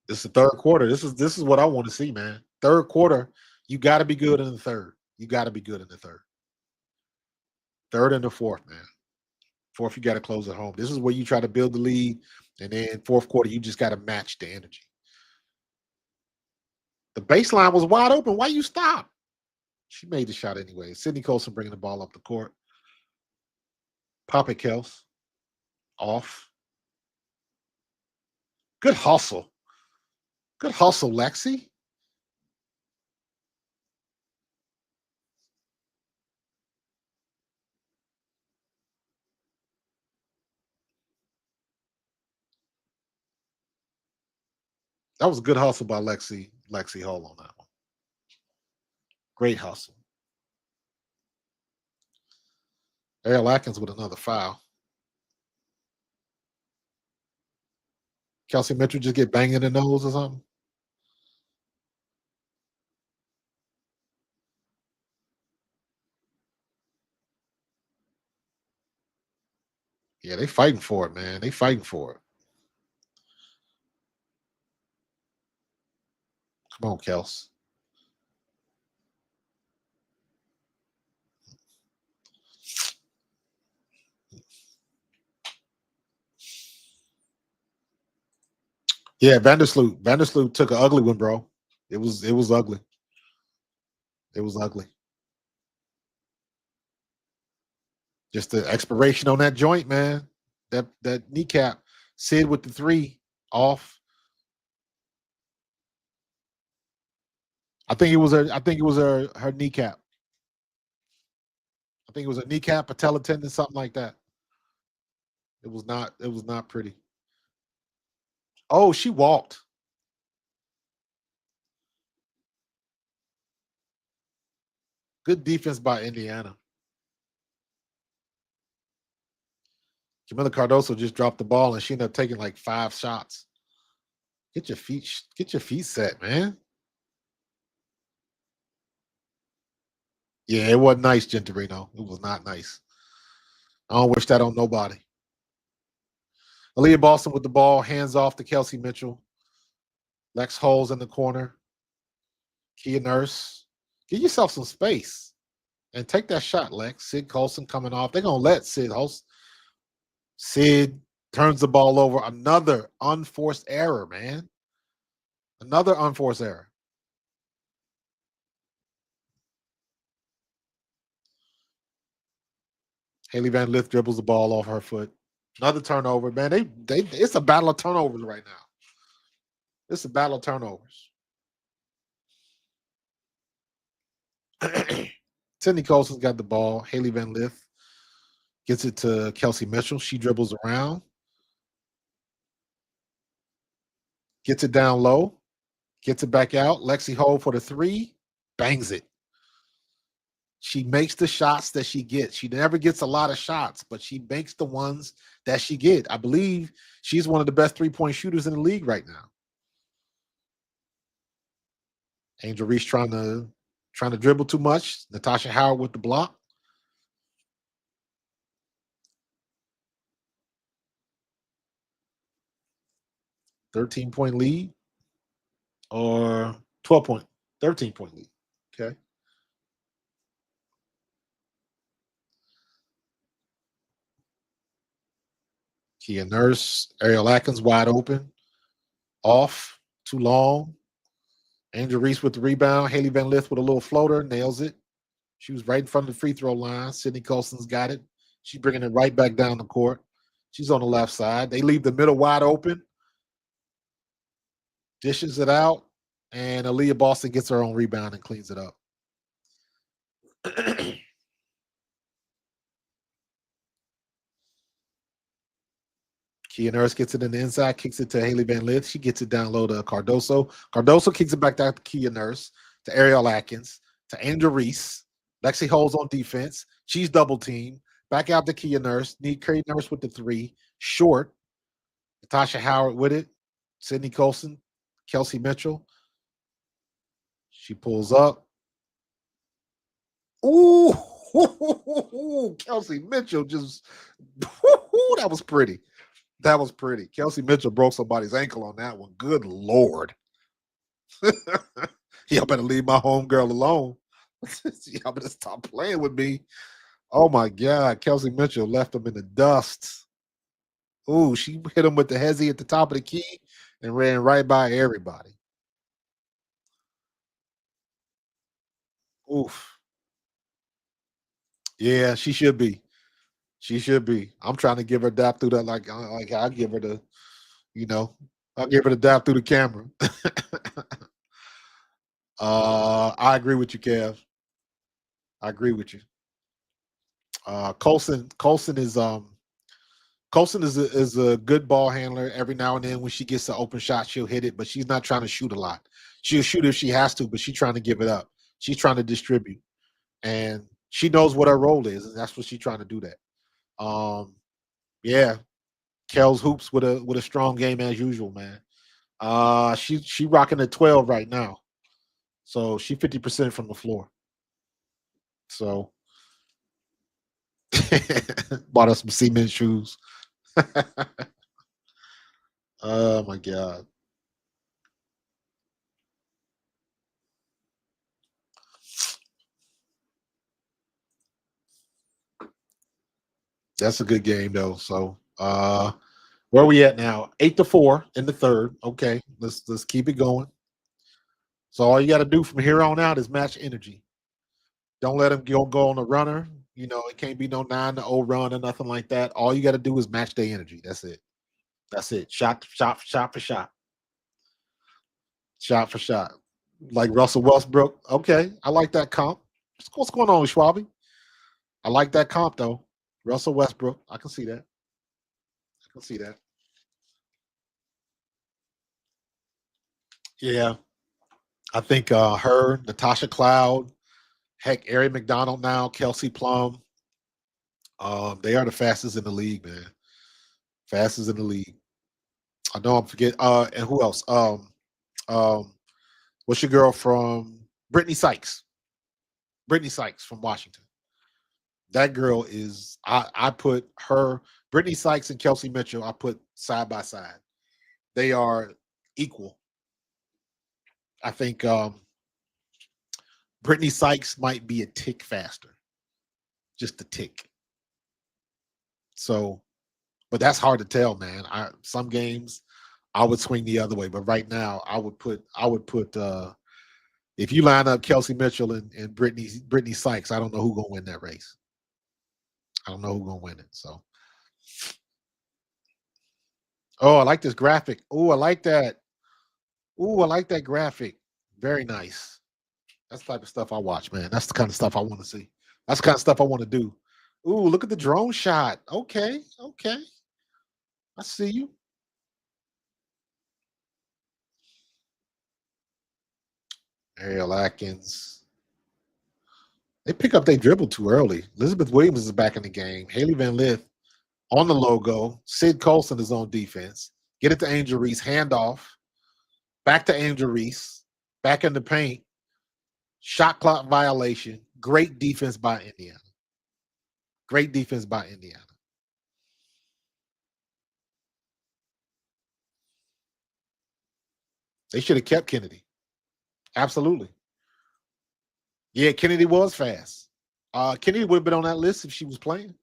This is the third quarter. This is what I want to see, man. Third quarter, you got to be good in the third. You got to be good in the third. Third and the fourth, man. Fourth, you got to close at home. This is where you try to build the lead, and then fourth quarter, you just got to match the energy. The baseline was wide open. Why you stop? She made the shot anyway. Sydney Colson bringing the ball up the court. Pop it, Kels. Off. Good hustle. Good hustle, Lexi. That was a good hustle by Lexi Hull on that one. Great hustle. Ariel Atkins with another foul. Kelsey Mitchell just get banged in the nose or something? Yeah, they fighting for it, man. They fighting for it. Come on, Kels. Yeah, Vandersloot. Vandersloot took an ugly one, bro. It was ugly. It was ugly. Just the expiration on that joint, man. That kneecap. Sid with the three off. I think it was her kneecap. I think it was a kneecap, patella tendon, something like that. It was not pretty. Oh, she walked. Good defense by Indiana. Camila Cardoso just dropped the ball and she ended up taking like 5 shots. Get your feet set, man. Yeah, it wasn't nice, Gentorino. It was not nice. I don't wish that on nobody. Aaliyah Boston with the ball, hands off to Kelsey Mitchell. Lex Holes in the corner. Kia Nurse. Give yourself some space and take that shot, Lex. Sid Colson coming off. They're going to let Sid host. Sid turns the ball over. Another unforced error, man. Another unforced error. Haley Van Lith dribbles the ball off her foot. Another turnover, man. It's a battle of turnovers right now. It's a battle of turnovers. Sydney Colson's got the ball. Haley Van Lith gets it to Kelsey Mitchell. She dribbles around, gets it down low, gets it back out. Lexi Hole for the three, bangs it. She makes the shots that she gets. She never gets a lot of shots, but she makes the ones that she get. I believe she's one of the best three-point shooters in the league right now. Angel Reese trying to dribble too much. Natasha Howard with the block. 13-point lead or 12-point, 13-point lead. Okay. Kia Nurse, Ariel Atkins wide open, off, too long. Angel Reese with the rebound. Haley Van Lith with a little floater, nails it. She was right in front of the free throw line. Sydney Colson's got it. She's bringing it right back down the court. She's on the left side. They leave the middle wide open, dishes it out, and Aaliyah Boston gets her own rebound and cleans it up. Kia Nurse gets it in the inside, kicks it to Haley Van Lith. She gets it down low to Cardoso. Cardoso kicks it back down to Kia Nurse, to Ariel Atkins, to Angel Reese. Lexi holds on defense. She's double teamed. Back out to Kia Nurse. Need Kerry Nurse with the three. Short. Natasha Howard with it. Sydney Colson. Kelsey Mitchell. She pulls up. Ooh, Kelsey Mitchell just, that was pretty. That was pretty. Kelsey Mitchell broke somebody's ankle on that one. Good Lord. Y'all better leave my homegirl alone. Y'all better stop playing with me. Oh my God. Kelsey Mitchell left him in the dust. Ooh, she hit him with the hezzy at the top of the key and ran right by everybody. Oof. Yeah, she should be. She should be. I'm trying to give her dap through that, like I'll give her the, I'll give her the dap through the camera. I agree with you, Kev. I agree with you. Colson is a good ball handler. Every now and then, when she gets an open shot, she'll hit it, but she's not trying to shoot a lot. She'll shoot if she has to, but she's trying to give it up. She's trying to distribute, and she knows what her role is, and that's what she's trying to do. That. Yeah, Kel's hoops with a strong game as usual, man. She rocking at 12 right now, so she 50% from the floor. So bought us some cement shoes. Oh my God. That's a good game though. So where are we at now? 8-4 in the third. Okay, let's keep it going. So all you got to do from here on out is match energy. Don't let them go on a runner. It can't be no 9-0 run or nothing like that. All you got to do is match their energy. That's it. That's it. Shot for shot. Shot for shot. Like Russell Westbrook. Okay, I like that comp. What's going on, Schwabi? I like that comp though. Russell Westbrook. I can see that. I can see that. Yeah. I think her, Natasha Cloud, heck, Ari McDonald now, Kelsey Plum. They are the fastest in the league, man. Fastest in the league. I know I'm forget. And who else? Um, what's your girl from Brittany Sykes? Brittany Sykes from Washington. That girl is. I put her, Brittany Sykes and Kelsey Mitchell. I put side by side. They are equal. I think Brittany Sykes might be a tick faster, just a tick. So, but that's hard to tell, man. Some games I would swing the other way, but right now I would put if you line up Kelsey Mitchell and Brittany Sykes, I don't know who's gonna win that race. I don't know who's gonna win it. So, oh, I like this graphic. Oh, I like that. Oh, I like that graphic. Very nice. That's the type of stuff I watch, man. That's the kind of stuff I want to see. That's the kind of stuff I want to do. Ooh, look at the drone shot. Okay, okay. I see you. Ariel Atkins. They pick up their dribble too early. Elizabeth Williams is back in the game. Haley Van Lith on the logo. Sid Colson is on defense. Get it to Angel Reese. Handoff. Back to Angel Reese. Back in the paint. Shot clock violation. Great defense by Indiana. Great defense by Indiana. They should have kept Kennedy. Absolutely. Yeah, Kennedy was fast. Kennedy would have been on that list if she was playing.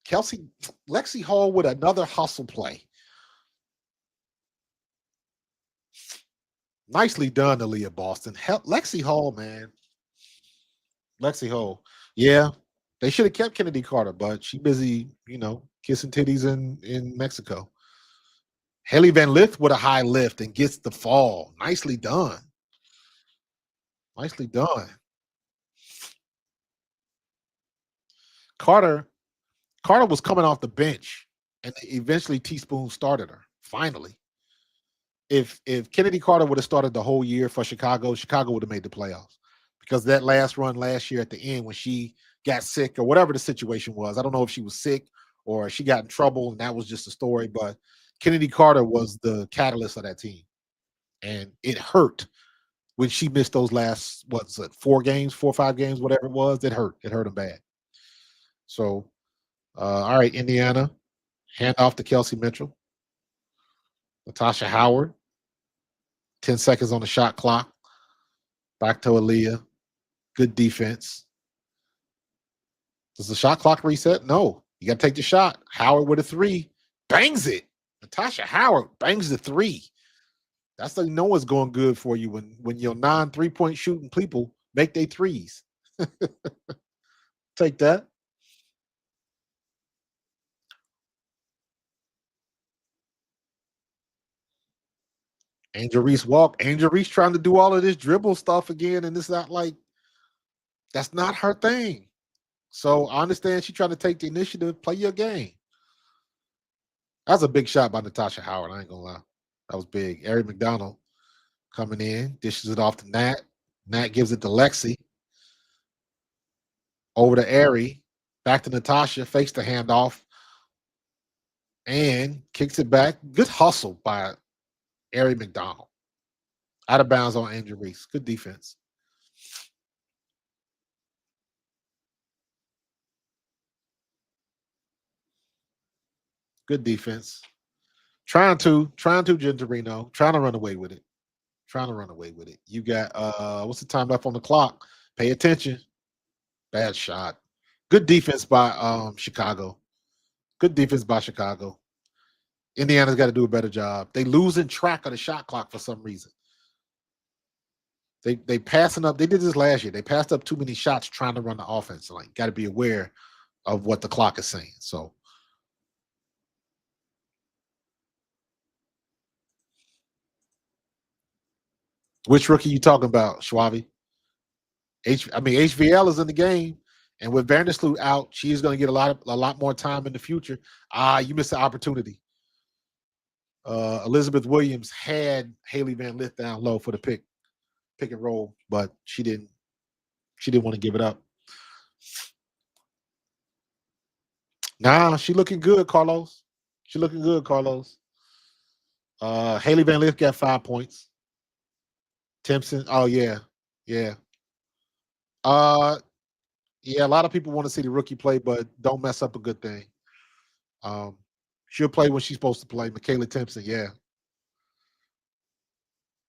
Kelsey, Lexi Hall with another hustle play. Nicely done, Aaliyah Boston. Lexi Hall, man. Lexi Hall. Yeah, they should have kept Kennedy Carter, but she busy, kissing titties in Mexico. Haley Van Lith with a high lift and gets the fall. Nicely done. Nicely done. Carter was coming off the bench, and eventually Teaspoon started her. Finally, if Kennedy Carter would have started the whole year for Chicago, Chicago would have made the playoffs because that last run last year at the end when she got sick or whatever the situation was, I don't know if she was sick or she got in trouble and that was just a story, but Kennedy Carter was the catalyst of that team, and it hurt when she missed those last 4 or 5 games, whatever it was. It hurt them bad. So, all right, Indiana, hand off to Kelsey Mitchell. Natasha Howard, 10 seconds on the shot clock. Back to Aaliyah. Good defense. Does the shot clock reset? No. You got to take the shot. Howard with a 3. Bangs it. Natasha Howard bangs the 3. That's how you know it's going good for you when your 9 3-point shooting people make their threes. Take that. Angel Reese walk. Angel Reese trying to do all of this dribble stuff again, and it's not like that's not her thing. So I understand she's trying to take the initiative, play your game. That's a big shot by Natasha Howard. I ain't gonna lie. That was big. Ari McDonald coming in, dishes it off to Nat. Nat gives it to Lexi. Over to Ari. Back to Natasha. Fakes the handoff. And kicks it back. Good hustle by Ari McDonald. Out of bounds on Angel Reese. Good defense. Good defense. Trying to, Gentorino. Trying to run away with it. You got what's the time left on the clock? Pay attention. Bad shot. Good defense by Chicago. Indiana's got to do a better job. They losing track of the shot clock for some reason. They passing up. They did this last year. They passed up too many shots trying to run the offense. Like, got to be aware of what the clock is saying. So, which rookie you talking about, Schwabi? HVL is in the game, and with Vandersloot out, she's going to get a lot more time in the future. You missed the opportunity. Elizabeth Williams had Haley Van Lith down low for the pick and roll, but she didn't want to give it up. Nah, she looking good, Carlos. Haley Van Lith got 5 points. Timpson, oh yeah. Yeah, a lot of people want to see the rookie play, but don't mess up a good thing. She'll play when she's supposed to play. Michaela Timpson, yeah.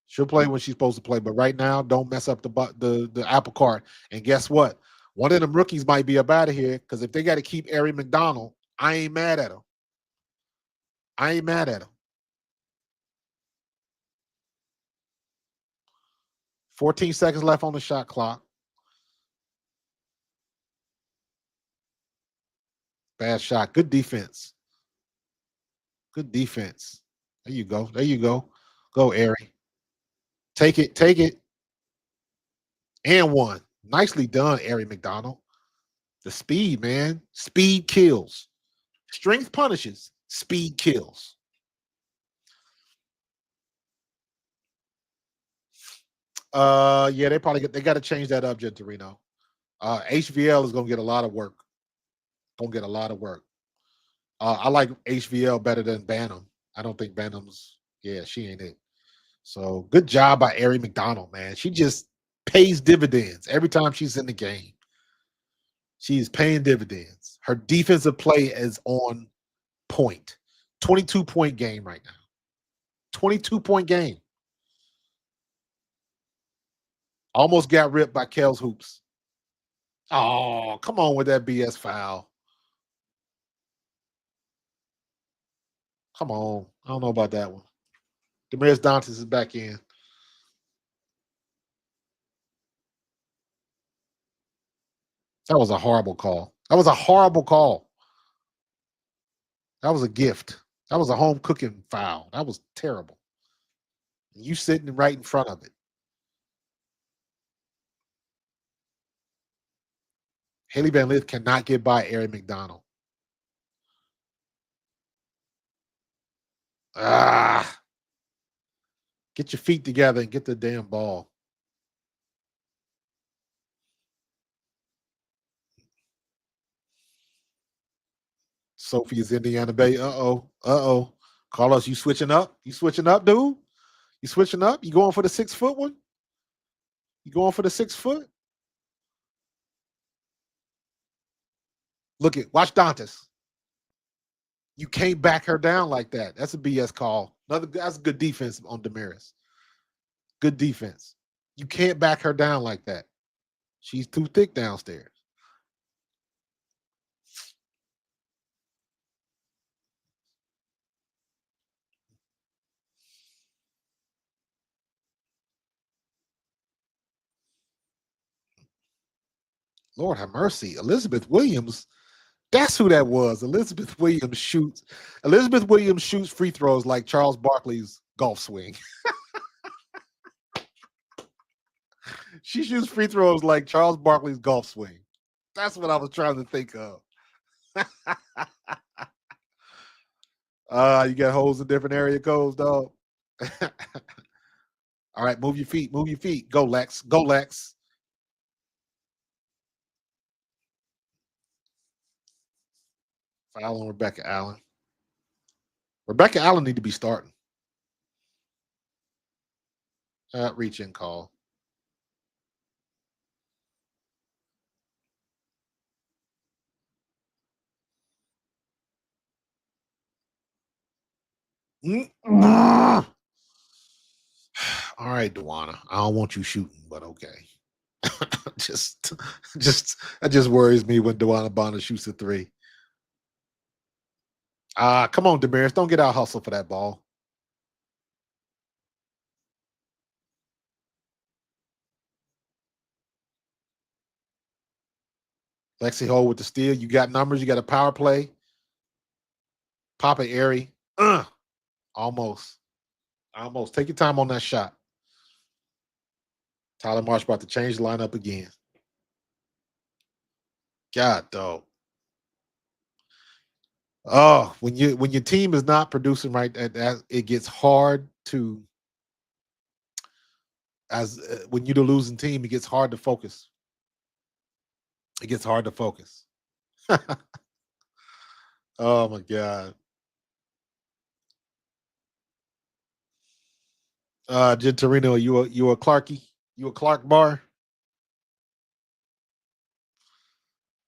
She'll play when she's supposed to play, but right now, don't mess up the apple cart. And guess what? One of them rookies might be up out of here because if they got to keep Ari McDonald, I ain't mad at him. 14 seconds left on the shot clock. Bad shot. Good defense. There you go. Go, Ari. Take it. And 1. Nicely done, Ari McDonald. The speed, man. Speed kills. Strength punishes. Speed kills. Yeah, they got to change that up, Gentorino. HVL is gonna get a lot of work. I like HVL better than Bantam. I don't think Bantam's. Yeah, she ain't it. So good job by Ari McDonald, man. She just pays dividends every time she's in the game. She's paying dividends. Her defensive play is on point. 22-point game right now. 22-point game. Almost got ripped by Kel's hoops. Oh, come on with that BS foul. Come on. I don't know about that one. Demiris Dantas is back in. That was a horrible call. That was a horrible call. That was a gift. That was a home cooking foul. That was terrible. You sitting right in front of it. Haley Van Lith cannot get by Ari McDonald. Ah. Get your feet together and get the damn ball. Sophie is Indiana Bay. Uh-oh. Uh-oh. Carlos, you switching up? You switching up, dude? You switching up? You going for the 6-foot one? You going for the 6-foot? Look at watch Dantas. You can't back her down like that. That's a BS call. That's good defense on Demiris. Good defense. You can't back her down like that. She's too thick downstairs. Lord have mercy. Elizabeth Williams. That's who that was. Elizabeth Williams shoots free throws like Charles Barkley's golf swing. She shoots free throws like Charles Barkley's golf swing. That's what I was trying to think of. You got holes in different area codes, dog. All right, move your feet. Move your feet. Go, Lex. Go, Lex. Foul on Rebecca Allen. Rebecca Allen need to be starting. Reach in call. All right, Dewana. I don't want you shooting, but okay. just that just worries me when Dewana Bonner shoots a 3. Come on, Demiris. Don't get out hustle for that ball. Lexi Hole with the steal. You got numbers. You got a power play. Papa Airy. Almost. Almost. Take your time on that shot. Tyler Marsh about to change the lineup again. God, dog. Oh, when your team is not producing right, it gets hard to when you're the losing team, it gets hard to focus. It gets hard to focus. Oh my God. Jen Torino, you a Clarkie? You a Clark bar?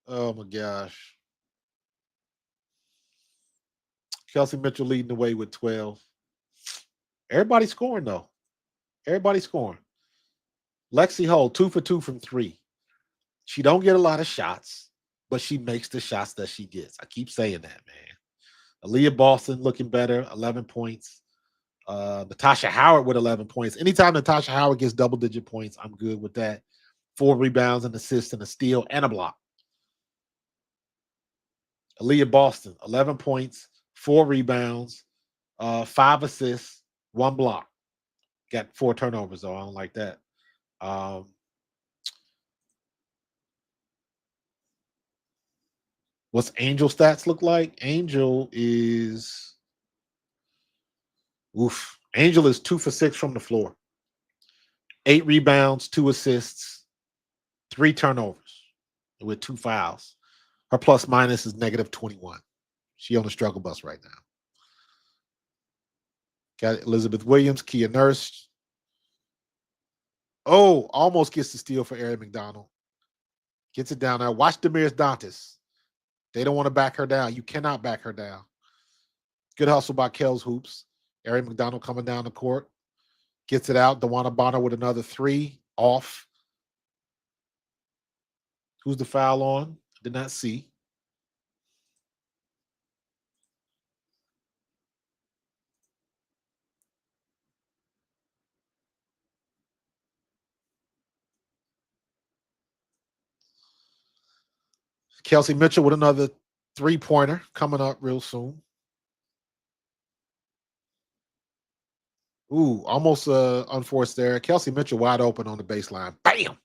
Oh my gosh. Kelsey Mitchell leading the way with 12. Everybody scoring though. Everybody scoring. Lexi Hull 2 for 2 from 3. She don't get a lot of shots, but she makes the shots that she gets. I keep saying that, man. Aaliyah Boston looking better, 11 points. Natasha Howard with 11 points. Anytime Natasha Howard gets double-digit points, I'm good with that. 4 rebounds, an assist, and a steal, and a block. Aaliyah Boston, 11 points, 4 rebounds, 5 assists, 1 block. Got 4 turnovers, though. I don't like that. What's Angel stats look like? Angel is 2 for 6 from the floor. 8 rebounds, 2 assists, 3 turnovers with 2 fouls. Her plus minus is -21. She on the struggle bus right now. Got Elizabeth Williams, Kia Nurse. Oh, almost gets the steal for Ari McDonald. Gets it down there. Watch Demiris Dantas. They don't want to back her down. You cannot back her down. Good hustle by Kells Hoops. Ari McDonald coming down the court. Gets it out. Dewana Bonner with another three off. Who's the foul on? Did not see. Kelsey Mitchell with another three-pointer coming up real soon. Ooh, almost unforced there. Kelsey Mitchell wide open on the baseline. Bam!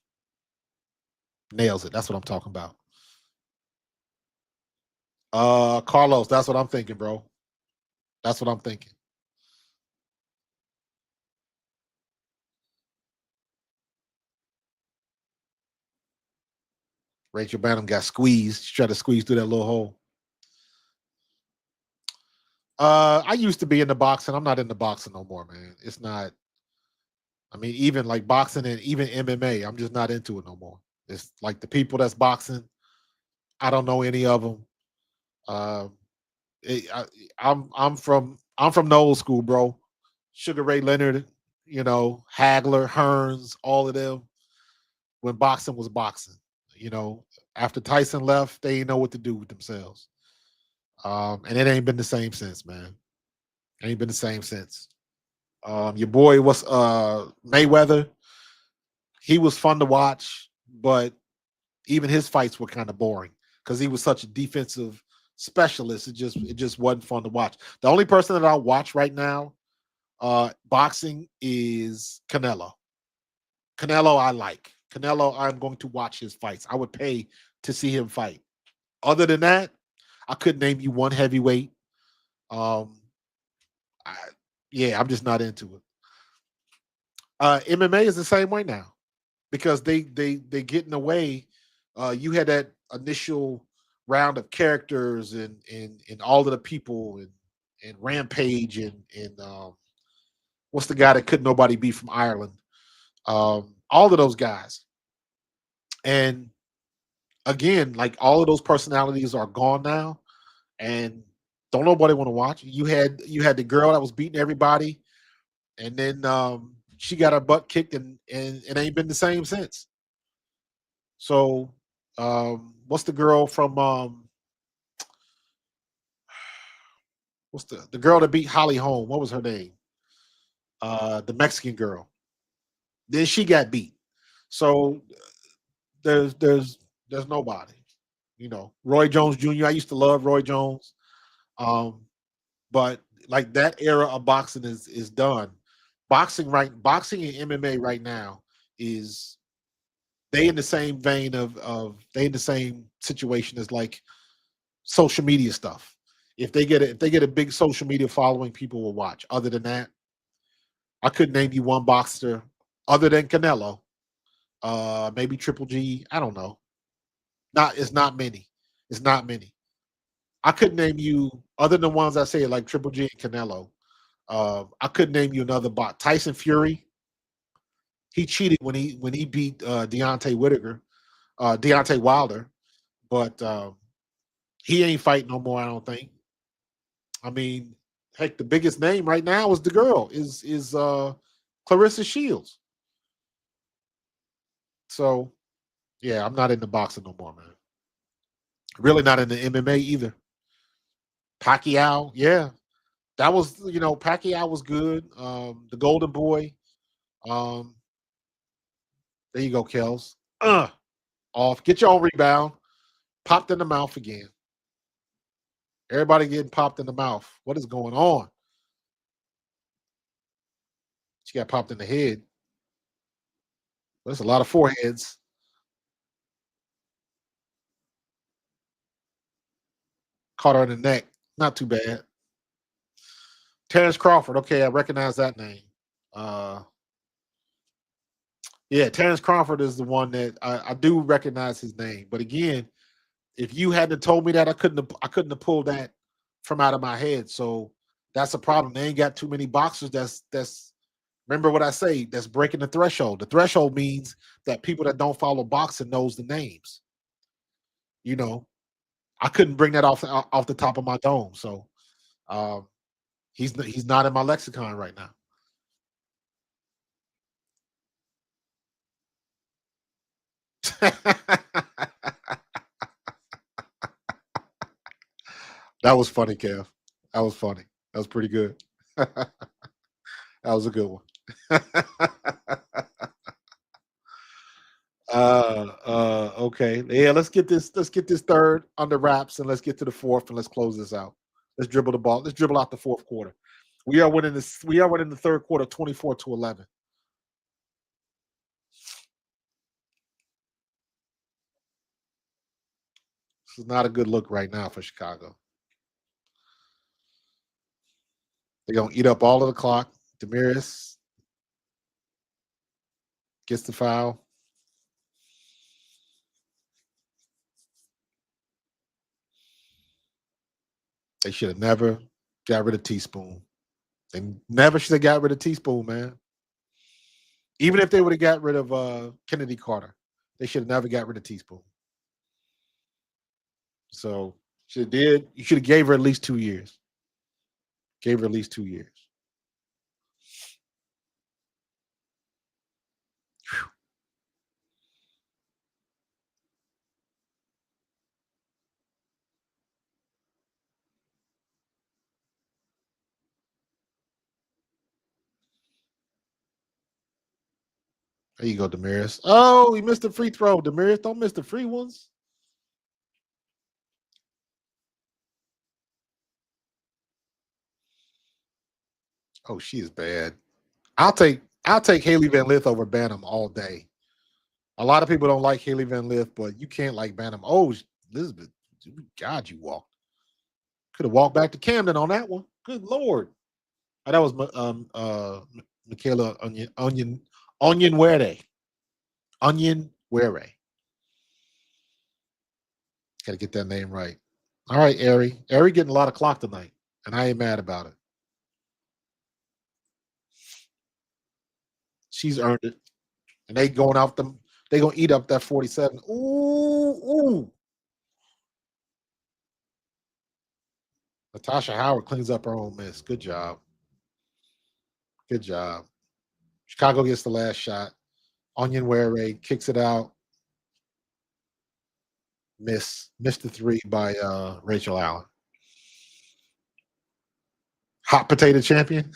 Nails it. That's what I'm talking about. Carlos, that's what I'm thinking, bro. That's what I'm thinking. Rachel Banham got squeezed. She tried to squeeze through that little hole. I used to be in the boxing. I'm not in the boxing no more, man. It's not. I mean, even like boxing and even MMA, I'm just not into it no more. It's like the people that's boxing. I don't know any of them. Um, I'm from the old school, bro. Sugar Ray Leonard, Hagler, Hearns, all of them. When boxing was boxing, you know, after Tyson left, they didn't know what to do with themselves. And it ain't been the same since, man. Ain't been the same since. Your boy was Mayweather. He was fun to watch, but even his fights were kind of boring because he was such a defensive specialist. It just wasn't fun to watch. The only person that I watch right now, boxing, is Canelo. Canelo, I like. Canelo, I'm going to watch his fights. I would pay to see him fight. Other than that, I couldn't name you one heavyweight. Um, I, yeah, I'm just not into it. MMA is the same way now because they get in the way. You had that initial round of characters and all of the people and Rampage and what's the guy that couldn't nobody beat from Ireland? All of those guys. And again, like all of those personalities are gone now, and don't nobody want to watch. You had the girl that was beating everybody, and then she got her butt kicked, and it ain't been the same since. So, what's the girl from what's the girl that beat Holly Holm? What was her name? The Mexican girl. Then she got beat. So there's nobody. Roy Jones Jr. I used to love Roy Jones. Um, but like that era of boxing is done. Boxing and MMA right now is they in the same vein of they in the same situation as like social media stuff. If they get a big social media following, people will watch. Other than that, I couldn't name you one boxer other than Canelo. Maybe Triple G. I don't know. It's not many. It's not many. I couldn't name you other than ones I say like Triple G and Canelo. I couldn't name you another bot. Tyson Fury. He cheated when he beat Deontay Wilder, but he ain't fighting no more. I don't think. I mean, heck, the biggest name right now is the girl is Clarissa Shields. So yeah, I'm not into boxing no more, man. Really not into MMA either. Pacquiao, yeah, that was Pacquiao was good. The Golden Boy. Um, there you go, Kels. Off. Get your own rebound. Popped in the mouth again. Everybody getting popped in the mouth. What is going on? She got popped in the head. There's a lot of foreheads. Caught her in the neck. Not too bad. Terrence Crawford. Okay, I recognize that name. Uh, yeah, Terrence Crawford is the one that I do recognize his name. But again, if you hadn't told me that, I couldn't have pulled that from out of my head. So that's a problem. They ain't got too many boxers. That's remember what I say. That's breaking the threshold. The threshold means that people that don't follow boxing knows the names. You know, I couldn't bring that off the top of my dome. So He's not in my lexicon right now. That was funny, Kev. That was funny. That was pretty good. That was a good one. Okay. Yeah, let's get this third under wraps and let's get to the fourth and let's close this out. Let's dribble the ball. Let's dribble out the fourth quarter. We are winning the third quarter 24-11. This is not a good look right now for Chicago. They're gonna eat up all of the clock. Demiris gets the foul. They should have never got rid of Teaspoon. They never should have got rid of Teaspoon, man. Even if they would have got rid of Kennedy Carter, they should have never got rid of Teaspoon. So should have did. You should have gave her at least 2 years. Gave her at least 2 years. Whew. There you go, Demiris. Oh, he missed the free throw. Demiris, don't miss the free ones. Oh, she is bad. I'll take Haley Van Lith over Banham all day. A lot of people don't like Haley Van Lith, but you can't like Banham. Oh, Elizabeth, God, you walked. Could have walked back to Camden on that one. Good Lord. Oh, that was Michaela Onion Were. Onion Were. Got to get that name right. All right, Ari. Ari getting a lot of clock tonight, and I ain't mad about it. She's earned it, and they going out them. They gonna eat up that 47. Ooh, ooh. Natasha Howard cleans up her own mess. Good job. Good job. Chicago gets the last shot. Onion Were kicks it out. Missed the three by Rachel Allen. Hot potato champion.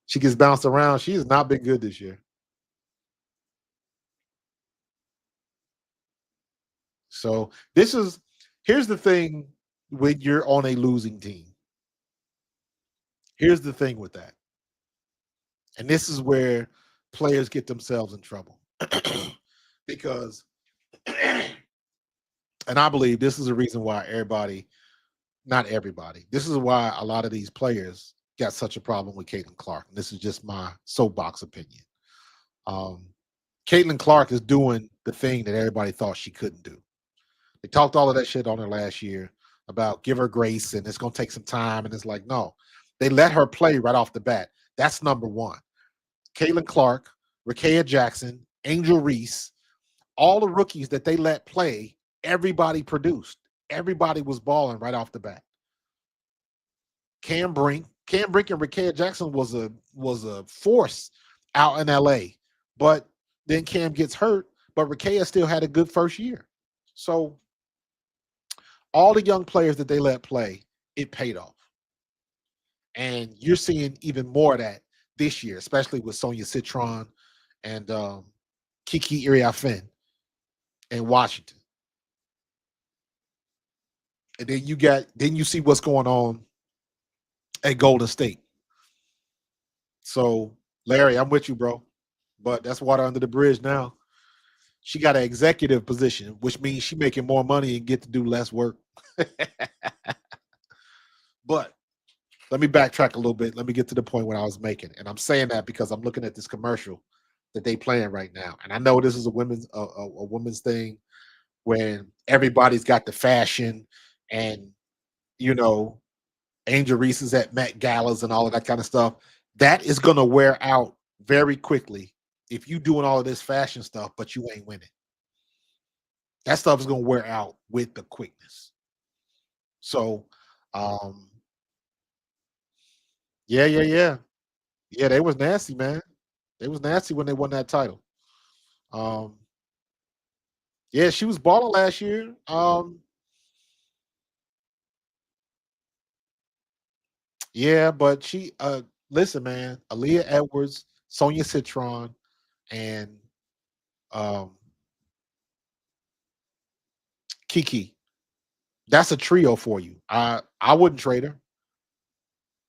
She gets bounced around. She has not been good this year. So here's the thing when you're on a losing team. Here's the thing with that. And this is where players get themselves in trouble. Because and I believe this is the reason why not everybody, this is why a lot of these players got such a problem with Caitlin Clark. And this is just my soapbox opinion. Caitlin Clark is doing the thing that everybody thought she couldn't do. They talked all of that shit on her last year about give her grace and it's going to take some time. And it's like, no, they let her play right off the bat. That's number one. Caitlin Clark, Rakea Jackson, Angel Reese, all the rookies that they let play, everybody produced. Everybody was balling right off the bat. Cam Brink and Rakea Jackson was a force out in LA. But then Cam gets hurt, but Rakea still had a good first year. So all the young players that they let play, it paid off. And you're seeing even more of that this year, especially with Sonia Citron and Kiki Iriafen in Washington. And then you see what's going on at Golden State. So, Larry, I'm with you, bro. But that's water under the bridge now. She got an executive position, which means she making more money and get to do less work. But let me backtrack a little bit. Let me get to the point where I was making. And I'm saying that because I'm looking at this commercial that they playing right now. And I know this is a women's thing when everybody's got the fashion and Angel Reese is at Met Galas and all of that kind of stuff. That is gonna wear out very quickly if you doing all of this fashion stuff, but you ain't winning. That stuff is gonna wear out with the quickness. So Yeah, yeah, yeah. Yeah, they was nasty, man. They was nasty when they won that title. Um, yeah, she was balling last year. Yeah, but listen, man, Aaliyah Edwards, Sonia Citron, and um Kiki. That's a trio for you. I wouldn't trade her.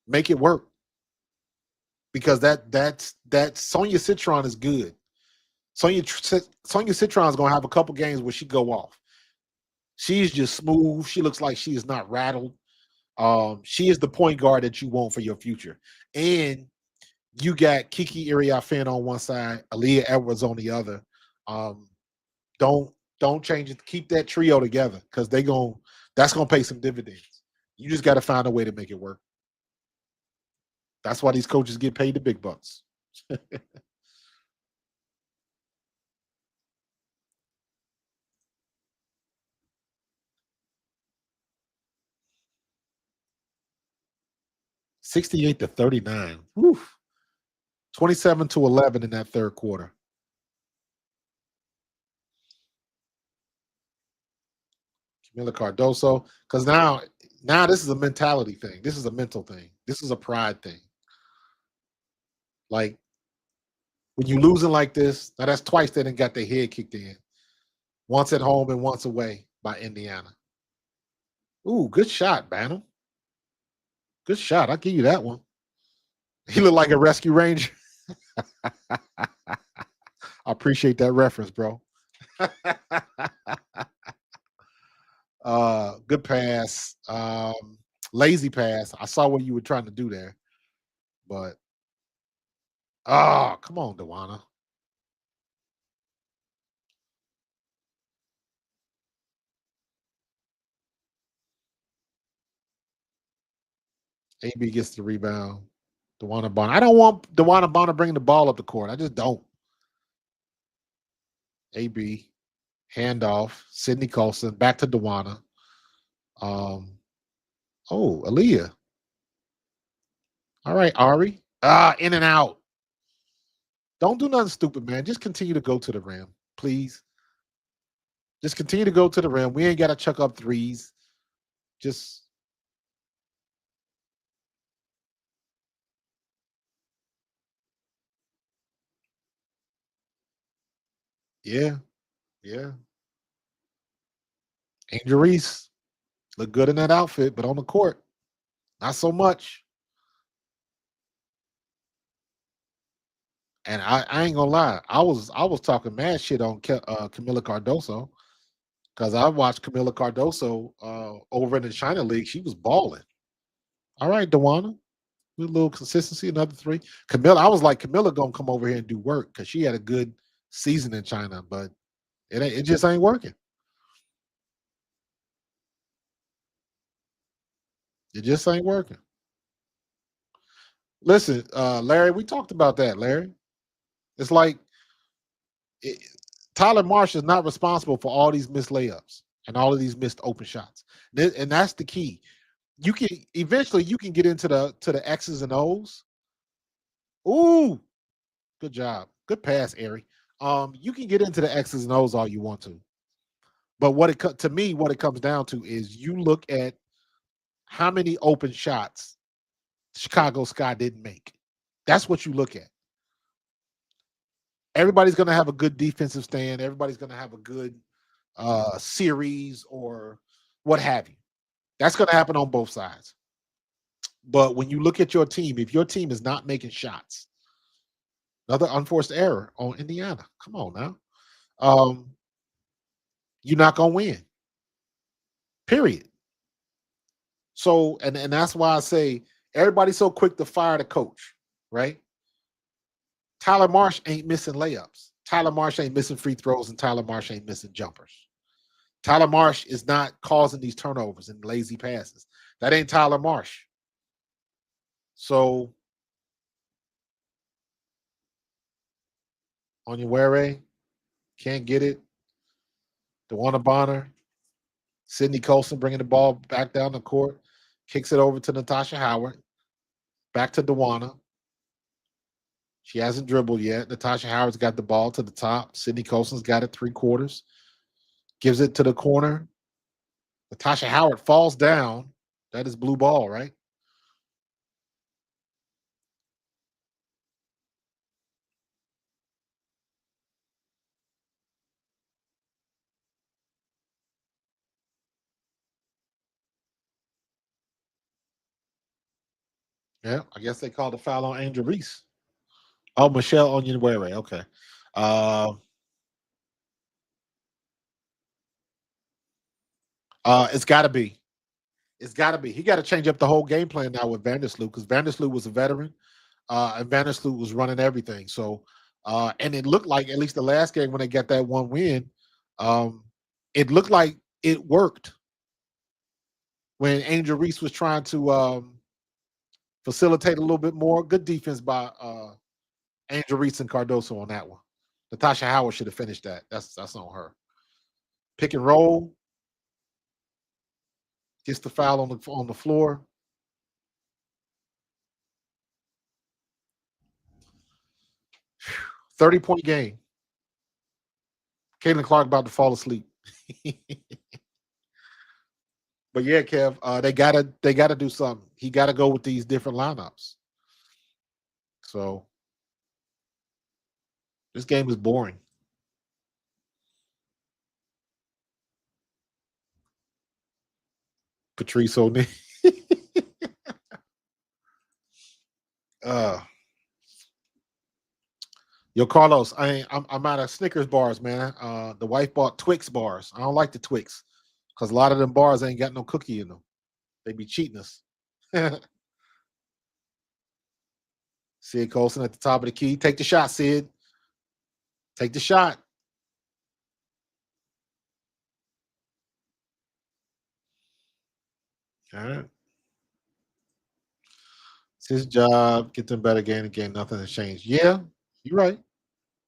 Make it work because that Sonia Citron is good. Sonia Citron is gonna have a couple games where she go off. She's just smooth. She looks like she is not rattled. She is the point guard that you want for your future. And you got Kiki Iriafen on one side, Aaliyah Edwards on the other. Um, don't don't change it. Keep that trio together because that's gonna pay some dividends. You just got to find a way to make it work. That's why these coaches get paid the big bucks. 68-39. Whew. 27-11 in that third quarter. Camila Cardoso. Because now this is a mentality thing. This is a mental thing. This is a pride thing. Like when you losing like this, now that's twice they didn't got their head kicked in. Once at home and once away by Indiana. Ooh, good shot, Bantam. Good shot. I'll give you that one. He looked like a rescue ranger. I appreciate that reference, bro. Good pass. Lazy pass. I saw what you were trying to do there, but come on, Dewana. AB gets the rebound. Dewana Bonner. I don't want Dewana Bonner bringing the ball up the court. I just don't. AB handoff. Sydney Colson back to Dewana. Um, Aaliyah. All right, Ari. In and out. Don't do nothing stupid, man. Just continue to go to the rim, please. Just continue to go to the rim. We ain't got to chuck up threes. Just yeah, yeah. Angel Reese look good in that outfit, but on the court, not so much. And I ain't gonna lie, I was talking mad shit on Camila Cardoso because I watched Camila Cardoso over in the China League. She was balling. All right, Dewana, with a little consistency, another three. Camilla, I was like, Camilla gonna come over here and do work because she had a good season in China, but it just ain't working. It just ain't working. Listen, Larry, we talked about that, Larry. It's like it, Tyler Marsh is not responsible for all these missed layups and all of these missed open shots. And that's the key. You can eventually you can get into the X's and O's. Ooh, good job. Good pass, Ari. You can get into the X's and O's all you want to. But to me, what it comes down to is you look at how many open shots Chicago Sky didn't make. That's what you look at. Everybody's going to have a good defensive stand. Everybody's going to have a good series or what have you. That's going to happen on both sides. But when you look at your team, if your team is not making shots, another unforced error on Indiana. Come on now. Um, you're not going to win. Period. So, and that's why I say everybody's so quick to fire the coach, right? Tyler Marsh ain't missing layups. Tyler Marsh ain't missing free throws, and Tyler Marsh ain't missing jumpers. Tyler Marsh is not causing these turnovers and lazy passes. That ain't Tyler Marsh. So, Onyenwere can't get it. DeWanna Bonner, Sydney Colson bringing the ball back down the court, kicks it over to Natasha Howard. Back to Dewana. She hasn't dribbled yet. Natasha Howard's got the ball to the top. Sydney Colson's got it 3/4. Gives it to the corner. Natasha Howard falls down. That is blue ball, right? Yeah, I guess they called a foul on Angel Reese. Oh, Michelle Onyenwere. Okay. Uh, it's got to be. It's got to be. He got to change up the whole game plan now with Vandersloot because Vandersloot was a veteran, and Vandersloot was running everything. So, and it looked like at least the last game when they got that one win, um, it looked like it worked when Angel Reese was trying to facilitate a little bit more. Good defense by Angel Reese and Cardoso on that one. Natasha Howard should have finished that. That's on her. Pick and roll. Gets the foul on the floor. 30-point game. Caitlin Clark about to fall asleep. But yeah, Kev, they gotta do something. He gotta go with these different lineups. So this game is boring. Patrice O'Neal. uh Yo, Carlos, I'm out of Snickers bars, man. The wife bought Twix bars. I don't like the Twix because a lot of them bars ain't got no cookie in them. They be cheating us. Sid Colson at the top of the key. Take the shot, Sid. Take the shot. All right. It's his job. Get them better game to game. Nothing has changed. Yeah, you're right.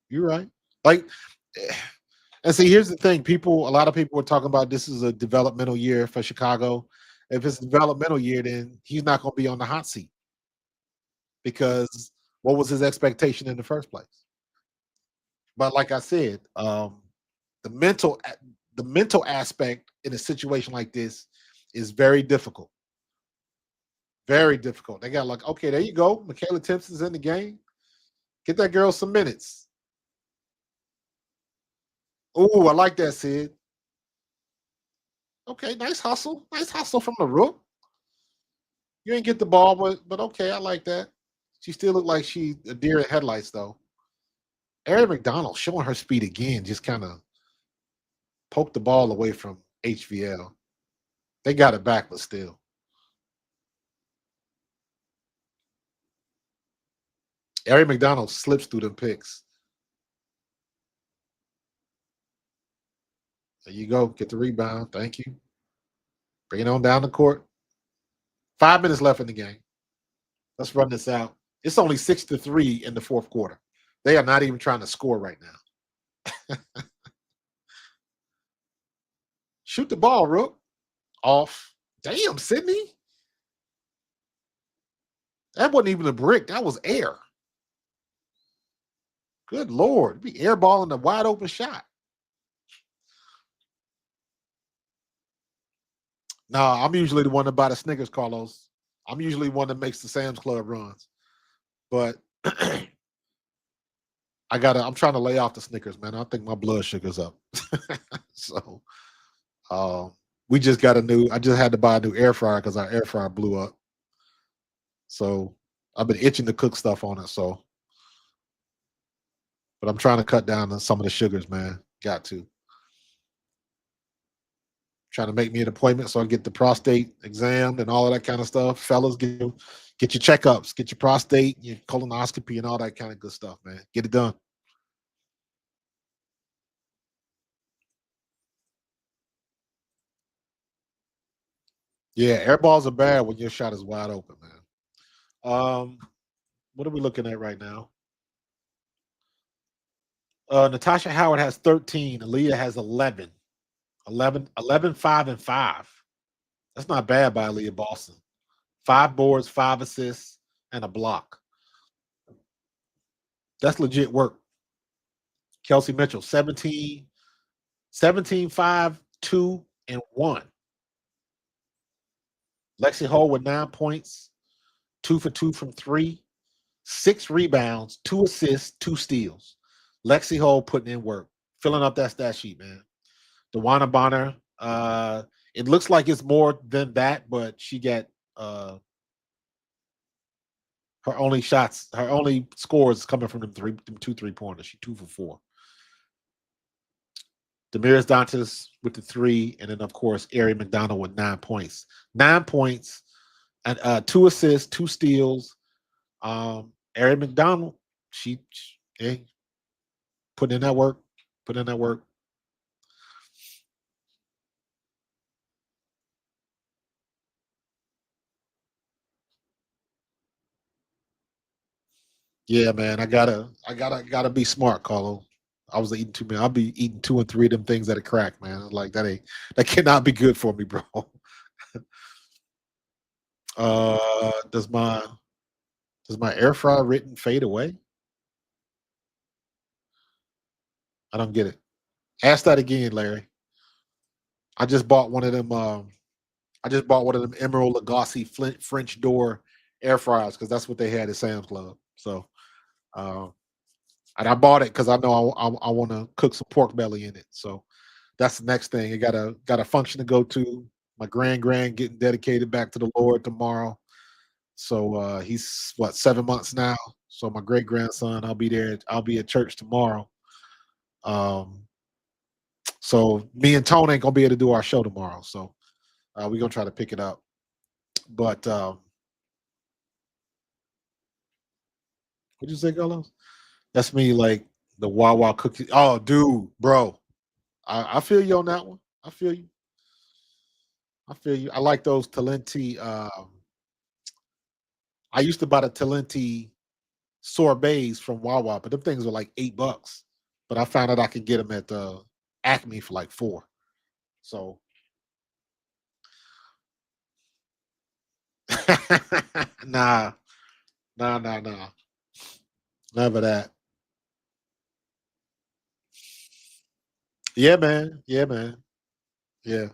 You're right. Like, and see, here's the thing. A lot of people were talking about this is a developmental year for Chicago. If it's a developmental year, then he's not going to be on the hot seat because what was his expectation in the first place? But like I said, the mental the mental aspect in a situation like this is very difficult. Very difficult. They got like, okay, there you go. Michaela Timpson's in the game. Get that girl some minutes. Oh, I like that, Sid. Okay, nice hustle. Nice hustle from the rook. You ain't get the ball, but okay, I like that. She still looked like she a deer in headlights, though. Erin McDonald showing her speed again, just kind of poked the ball away from HVL. They got it back, but still. Erin McDonald slips through them picks. There you go. Get the rebound. Thank you. Bring it on down the court. 5 minutes left in the game. Let's run this out. It's only 6-3 in the fourth quarter. They are not even trying to score right now. Shoot the ball, Rook. Off. Damn, Sydney. That wasn't even a brick. That was air. Good Lord. Be airballing a wide open shot. No, I'm usually the one to buy the Snickers, Carlos. I'm usually one that makes the Sam's Club runs. But I'm trying to lay off the Snickers, man. I think my blood sugar's up. So we just got I just had to buy a new air fryer because our air fryer blew up. So I've been itching to cook stuff on it. But I'm trying to cut down on some of the sugars, man. Got to. Trying to make me an appointment so I get the prostate exam and all of that kind of stuff. Fellas, get your checkups, get your prostate, your colonoscopy, and all that kind of good stuff, man. Get it done. Yeah, air balls are bad when your shot is wide open, man. What are we looking at right now? Natasha Howard has 13. Aaliyah has 11. 11, 5, and 5. That's not bad by Aaliyah Boston. 5 boards, 5 assists, and a block. That's legit work. Kelsey Mitchell, 17, 17, 5, 2, and 1. Lexi Hole with 9 points, 2 for 2 from three, 6 rebounds, 2 assists, 2 steals. Lexi Hole putting in work, filling up that stat sheet, man. DeWanna Bonner, it looks like it's more than that, but she got her only scores coming from them 2 3-pointers. She 2 for 4. Damiris Dantas with the 3, and then of course Ari McDonald with 9 points. 9 points and 2 assists, 2 steals. Ari McDonald, hey, putting in that work, putting in that work. Yeah, man, I gotta be smart, Carlo. I was eating too many. I'll be eating 2 and 3 of them things that are crack, man. Like that cannot be good for me, bro. Does my air fryer written fade away? I don't get it. Ask that again, Larry. I just bought one of them. I just bought one of them Emerald Lagasse French door air fryers because that's what they had at Sam's Club. So, uh, and I bought it because I know I want to cook some pork belly in it. So that's the next thing. It got a function to go to. My grand getting dedicated back to the Lord tomorrow. So he's what 7 months now. So my great grandson, I'll be there. I'll be at church tomorrow. Um, so me and Tone ain't gonna be able to do our show tomorrow. So we're gonna try to pick it up. But what'd you say, Carlos? That's me, like the Wawa cookie. Oh, dude, bro, I feel you on that one. I feel you. I feel you. I like those Talenti. I used to buy the Talenti sorbets from Wawa, but them things were like $8. But I found out I could get them at Acme for like 4. So nah, nah. Never that. Yeah, man. Yeah, man. Yeah.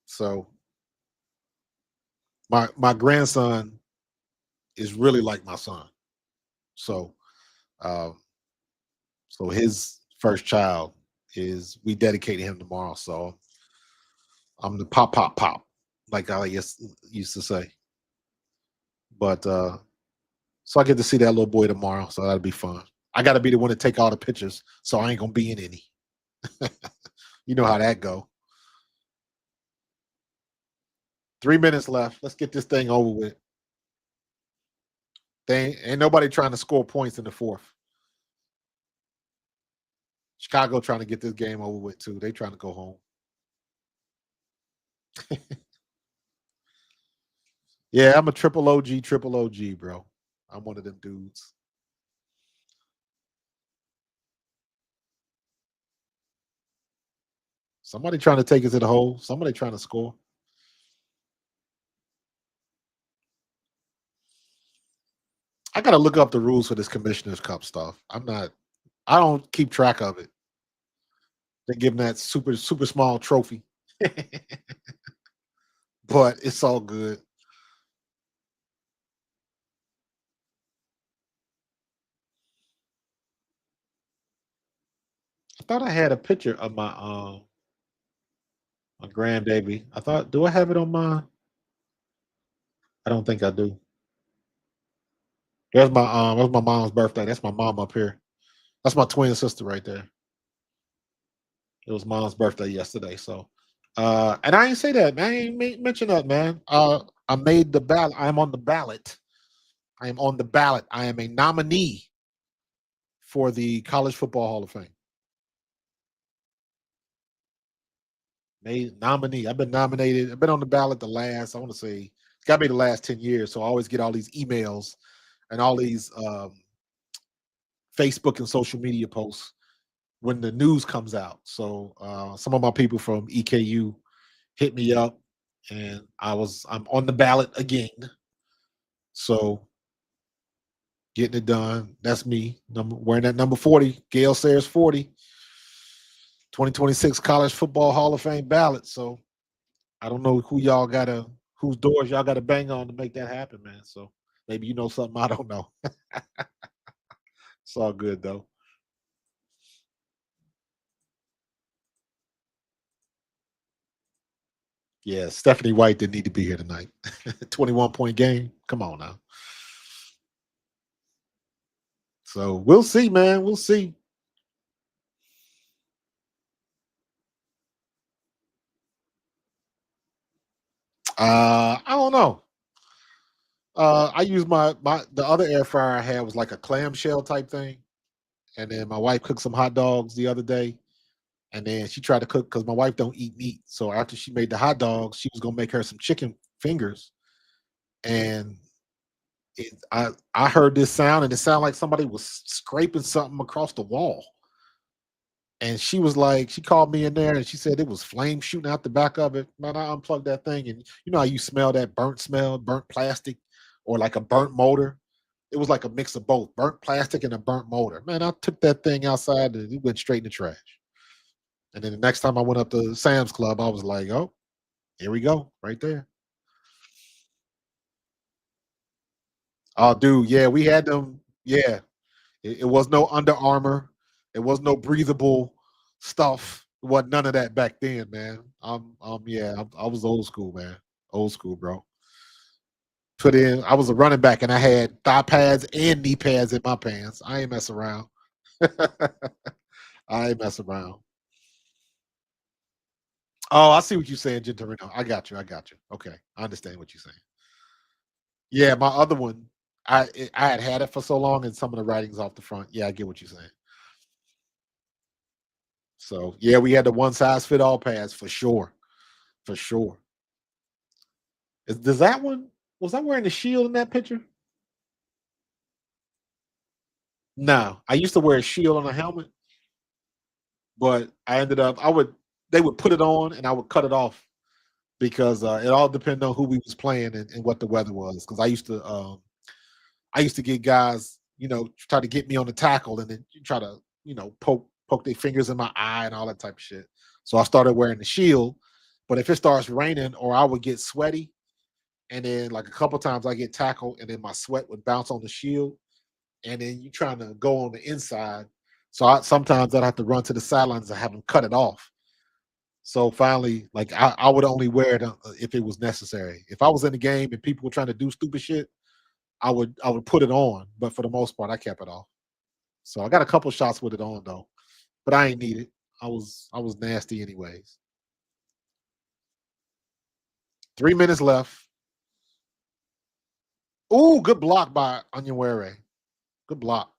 So my grandson is really like my son. So um, so his first child is we dedicated him tomorrow. So I'm the pop, like I used to say. But so I get to see that little boy tomorrow. So that'll be fun. I got to be the one to take all the pictures, so I ain't gonna be in any. You know how that go. 3 minutes left. Let's get this thing over with. They ain't nobody trying to score points in the fourth. Chicago trying to get this game over with too. They trying to go home. Yeah, I'm a triple OG, bro. I'm one of them dudes. Somebody trying to take it to the hole. Somebody trying to score. I gotta look up the rules for this Commissioner's Cup stuff. I don't keep track of it. They give them that super small trophy. But it's all good. I thought I had a picture of my grandbaby. I thought, do I have it on my? I don't think I do. That's my mom's birthday. That's my mom up here. That's my twin sister right there. It was mom's birthday yesterday. So and I ain't say that, man. I ain't mention that, man. I made the ballot. I am on the ballot. I am on the ballot. I am a nominee for the College Football Hall of Fame. Made nominee. I've been nominated. I've been on the ballot the last, I want to say, it's got to be the last 10 years. So I always get all these emails and all these Facebook and social media posts when the news comes out. So some of my people from EKU hit me up, and I'm on the ballot again. So getting it done. That's me. Wearing that number 40, Gail Sayers 40, 2026 College Football Hall of Fame ballot. So I don't know whose doors y'all gotta bang on to make that happen, man. So maybe you know something I don't know. It's all good though. Yeah, Stephanie White didn't need to be here tonight. 21-point game. Come on now. So we'll see, man. We'll see. I don't know. I use my the other air fryer I had was like a clamshell type thing. And then my wife cooked some hot dogs the other day. And then she tried to cook because my wife don't eat meat. So after she made the hot dogs, she was gonna make her some chicken fingers. And I heard this sound, and it sounded like somebody was scraping something across the wall. And she was like, she called me in there and she said it was flame shooting out the back of it. Man, I unplugged that thing, and you know how you smell that burnt smell, burnt plastic, or like a burnt motor. It was like a mix of both, burnt plastic and a burnt motor. Man, I took that thing outside and it went straight in the trash. And then the next time I went up to Sam's Club, I was like, oh, here we go, right there. Oh, dude, yeah, we had them. Yeah, it was no Under Armour. It was no breathable stuff. It wasn't none of that back then, man. Yeah, I was old school, man. Old school, bro. I was a running back and I had thigh pads and knee pads in my pants. I ain't mess around. I ain't mess around. Oh, I see what you're saying, Gentorino. I got you. I got you. Okay. I understand what you're saying. Yeah, my other one, I had it for so long and some of the writings off the front. Yeah, I get what you're saying. So yeah, we had the one size fit all pads for sure. For sure. Does that one was I wearing the shield in that picture? No. I used to wear a shield on a helmet, but I ended up they would put it on and I would cut it off because it all depended on who we was playing and what the weather was. Because I used to get guys, try to get me on the tackle and then try to, poke their fingers in my eye and all that type of shit. So I started wearing the shield. But if it starts raining or I would get sweaty, and then like a couple times I get tackled and then my sweat would bounce on the shield, and then you trying to go on the inside. So sometimes I'd have to run to the sidelines and have them cut it off. So finally, like I would only wear it if it was necessary. If I was in the game and people were trying to do stupid shit, I would put it on. But for the most part, I kept it off. So I got a couple shots with it on though, but I ain't need it. I was nasty anyways. 3 minutes left. Ooh, good block by Onyenwere. Good block.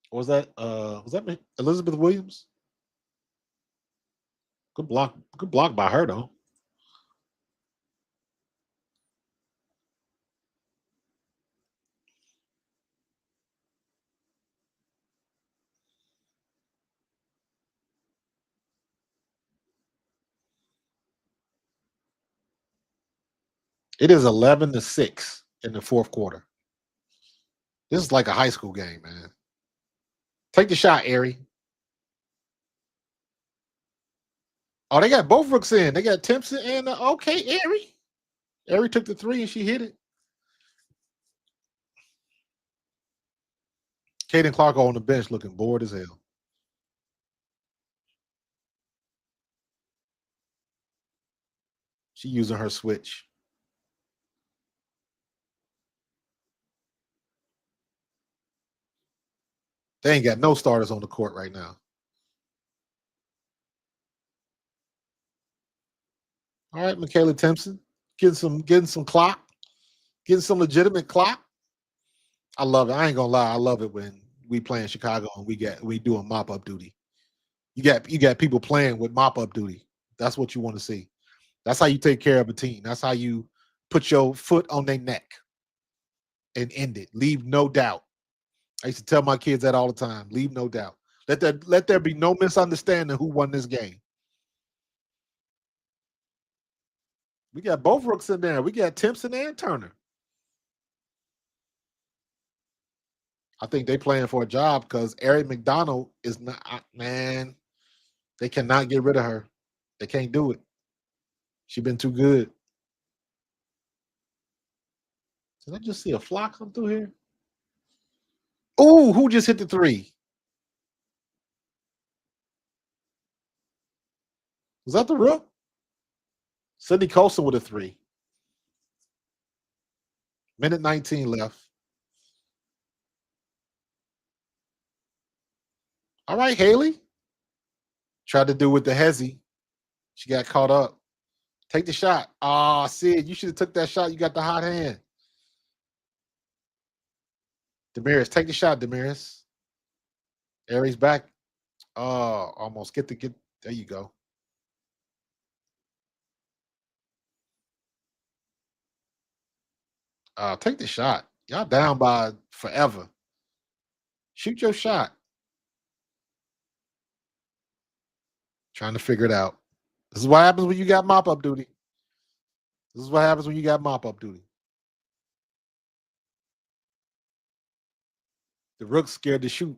Was that Elizabeth Williams? Good block. Good block by her though. It is 11-6 in the fourth quarter. This is like a high school game, man. Take the shot, Ari. Oh, they got both rooks in. They got Timpson and okay, Ari. Ari took the three and she hit it. Kaden Clark on the bench looking bored as hell. She using her switch. They ain't got no starters on the court right now. All right, Michaela Timpson, getting some clock, getting some legitimate clock. I love it. I ain't gonna lie, I love it when we play in Chicago and we doing mop up duty. You got people playing with mop up duty. That's what you want to see. That's how you take care of a team. That's how you put your foot on their neck and end it. Leave no doubt. I used to tell my kids that all the time. Leave no doubt. Let there be no misunderstanding who won this game. We got both rooks in there. We got Timpson and Turner. I think they playing for a job because Eric McDonald is not, man, they cannot get rid of her. They can't do it. She been too good. Did I just see a fly come through here? Oh, who just hit the three? Was that the rook? Sidney Colson with a three. Minute 19 left. All right, Haley. Tried to do with the hezzy. She got caught up. Take the shot. Ah, Sid, you should have took that shot. You got the hot hand. Damaris, take the shot, Damaris. Aries back. Oh, almost get. There you go. Take the shot. Y'all down by forever. Shoot your shot. Trying to figure it out. This is what happens when you got mop up duty. This is what happens when you got mop up duty. The rook's scared to shoot.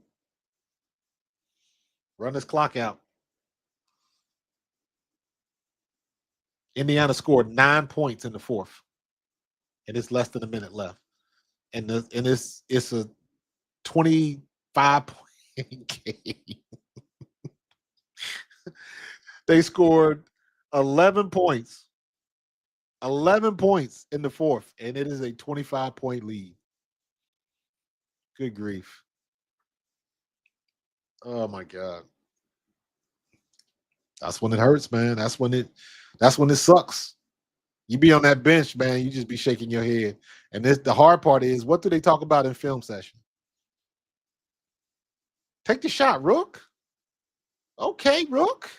Run this clock out. Indiana scored 9 points in the fourth, and it's less than a minute left. And it's a 25-point game. They scored 11 points. 11 points in the fourth, and it is a 25-point lead. Good grief. Oh my God. That's when it hurts, man. That's when it sucks. You be on that bench, man, you just be shaking your head. And the hard part is, what do they talk about in film session? Take the shot, Rook. Okay, Rook.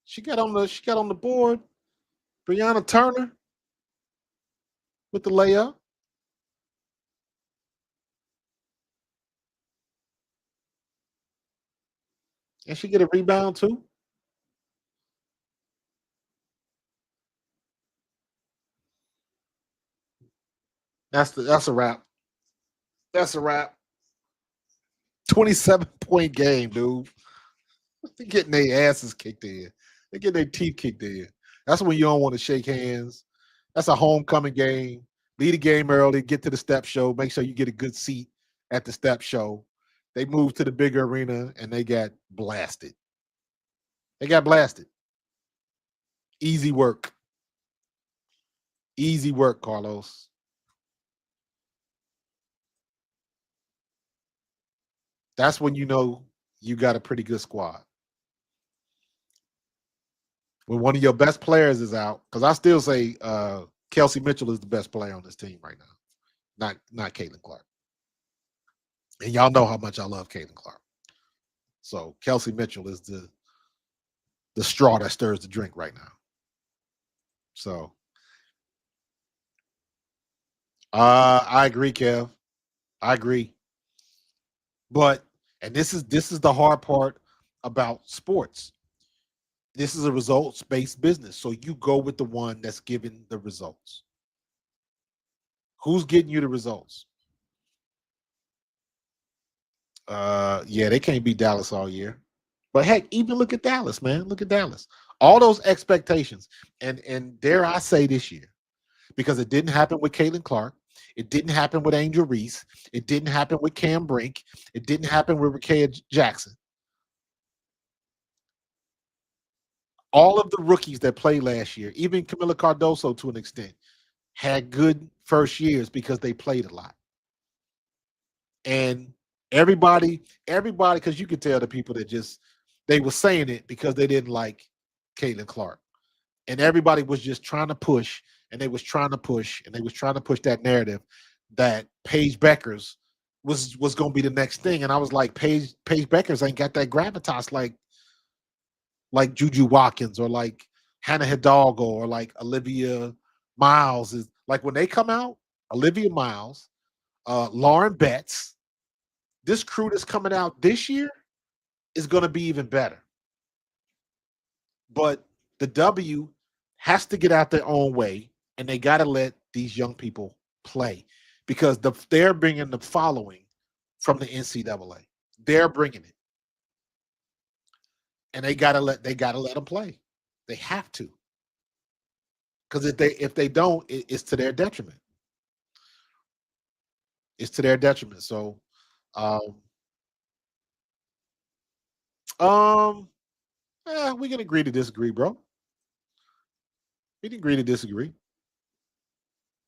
She got on the board. Brianna Turner with the layup. And she get a rebound too. That's a wrap. That's a wrap. 27-point game, dude. They're getting their asses kicked in. They're getting their teeth kicked in. That's when you don't want to shake hands. That's a homecoming game. Lead the game early, get to the step show, make sure you get a good seat at the step show. They moved to the bigger arena and they got blasted. They got blasted. Easy work. Easy work, Carlos. That's when you know you got a pretty good squad. When one of your best players is out, because I still say Kelsey Mitchell is the best player on this team right now, not Caitlin Clark. And y'all know how much I love Caitlin Clark. So Kelsey Mitchell is the straw that stirs the drink right now. So I agree, Kev. I agree. But and this is the hard part about sports. This is a results-based business. So you go with the one that's giving the results. Who's getting you the results? Yeah, they can't beat Dallas all year. But heck, even look at Dallas, man. Look at Dallas. All those expectations. And dare I say this year, because it didn't happen with Caitlin Clark. It didn't happen with Angel Reese. It didn't happen with Cam Brink. It didn't happen with Rakea Jackson. All of the rookies that played last year, even Camila Cardoso to an extent, had good first years because they played a lot. And everybody, because you could tell the people that they were saying it because they didn't like Caitlin Clark. And everybody was just trying to push, and they was trying to push, and they was trying to push that narrative that Paige Beckers was going to be the next thing. And I was like, Paige Beckers ain't got that gravitas like Juju Watkins or like Hannah Hidalgo or like Olivia Miles. Is like when they come out, Olivia Miles, Lauren Betts, this crew that's coming out this year is going to be even better. But the W has to get out their own way, and they got to let these young people play because they're bringing the following from the NCAA. They're bringing it, and they got to let them play. They have to because if they don't, it's to their detriment. It's to their detriment. So, um, um, we can agree to disagree, bro. We can agree to disagree.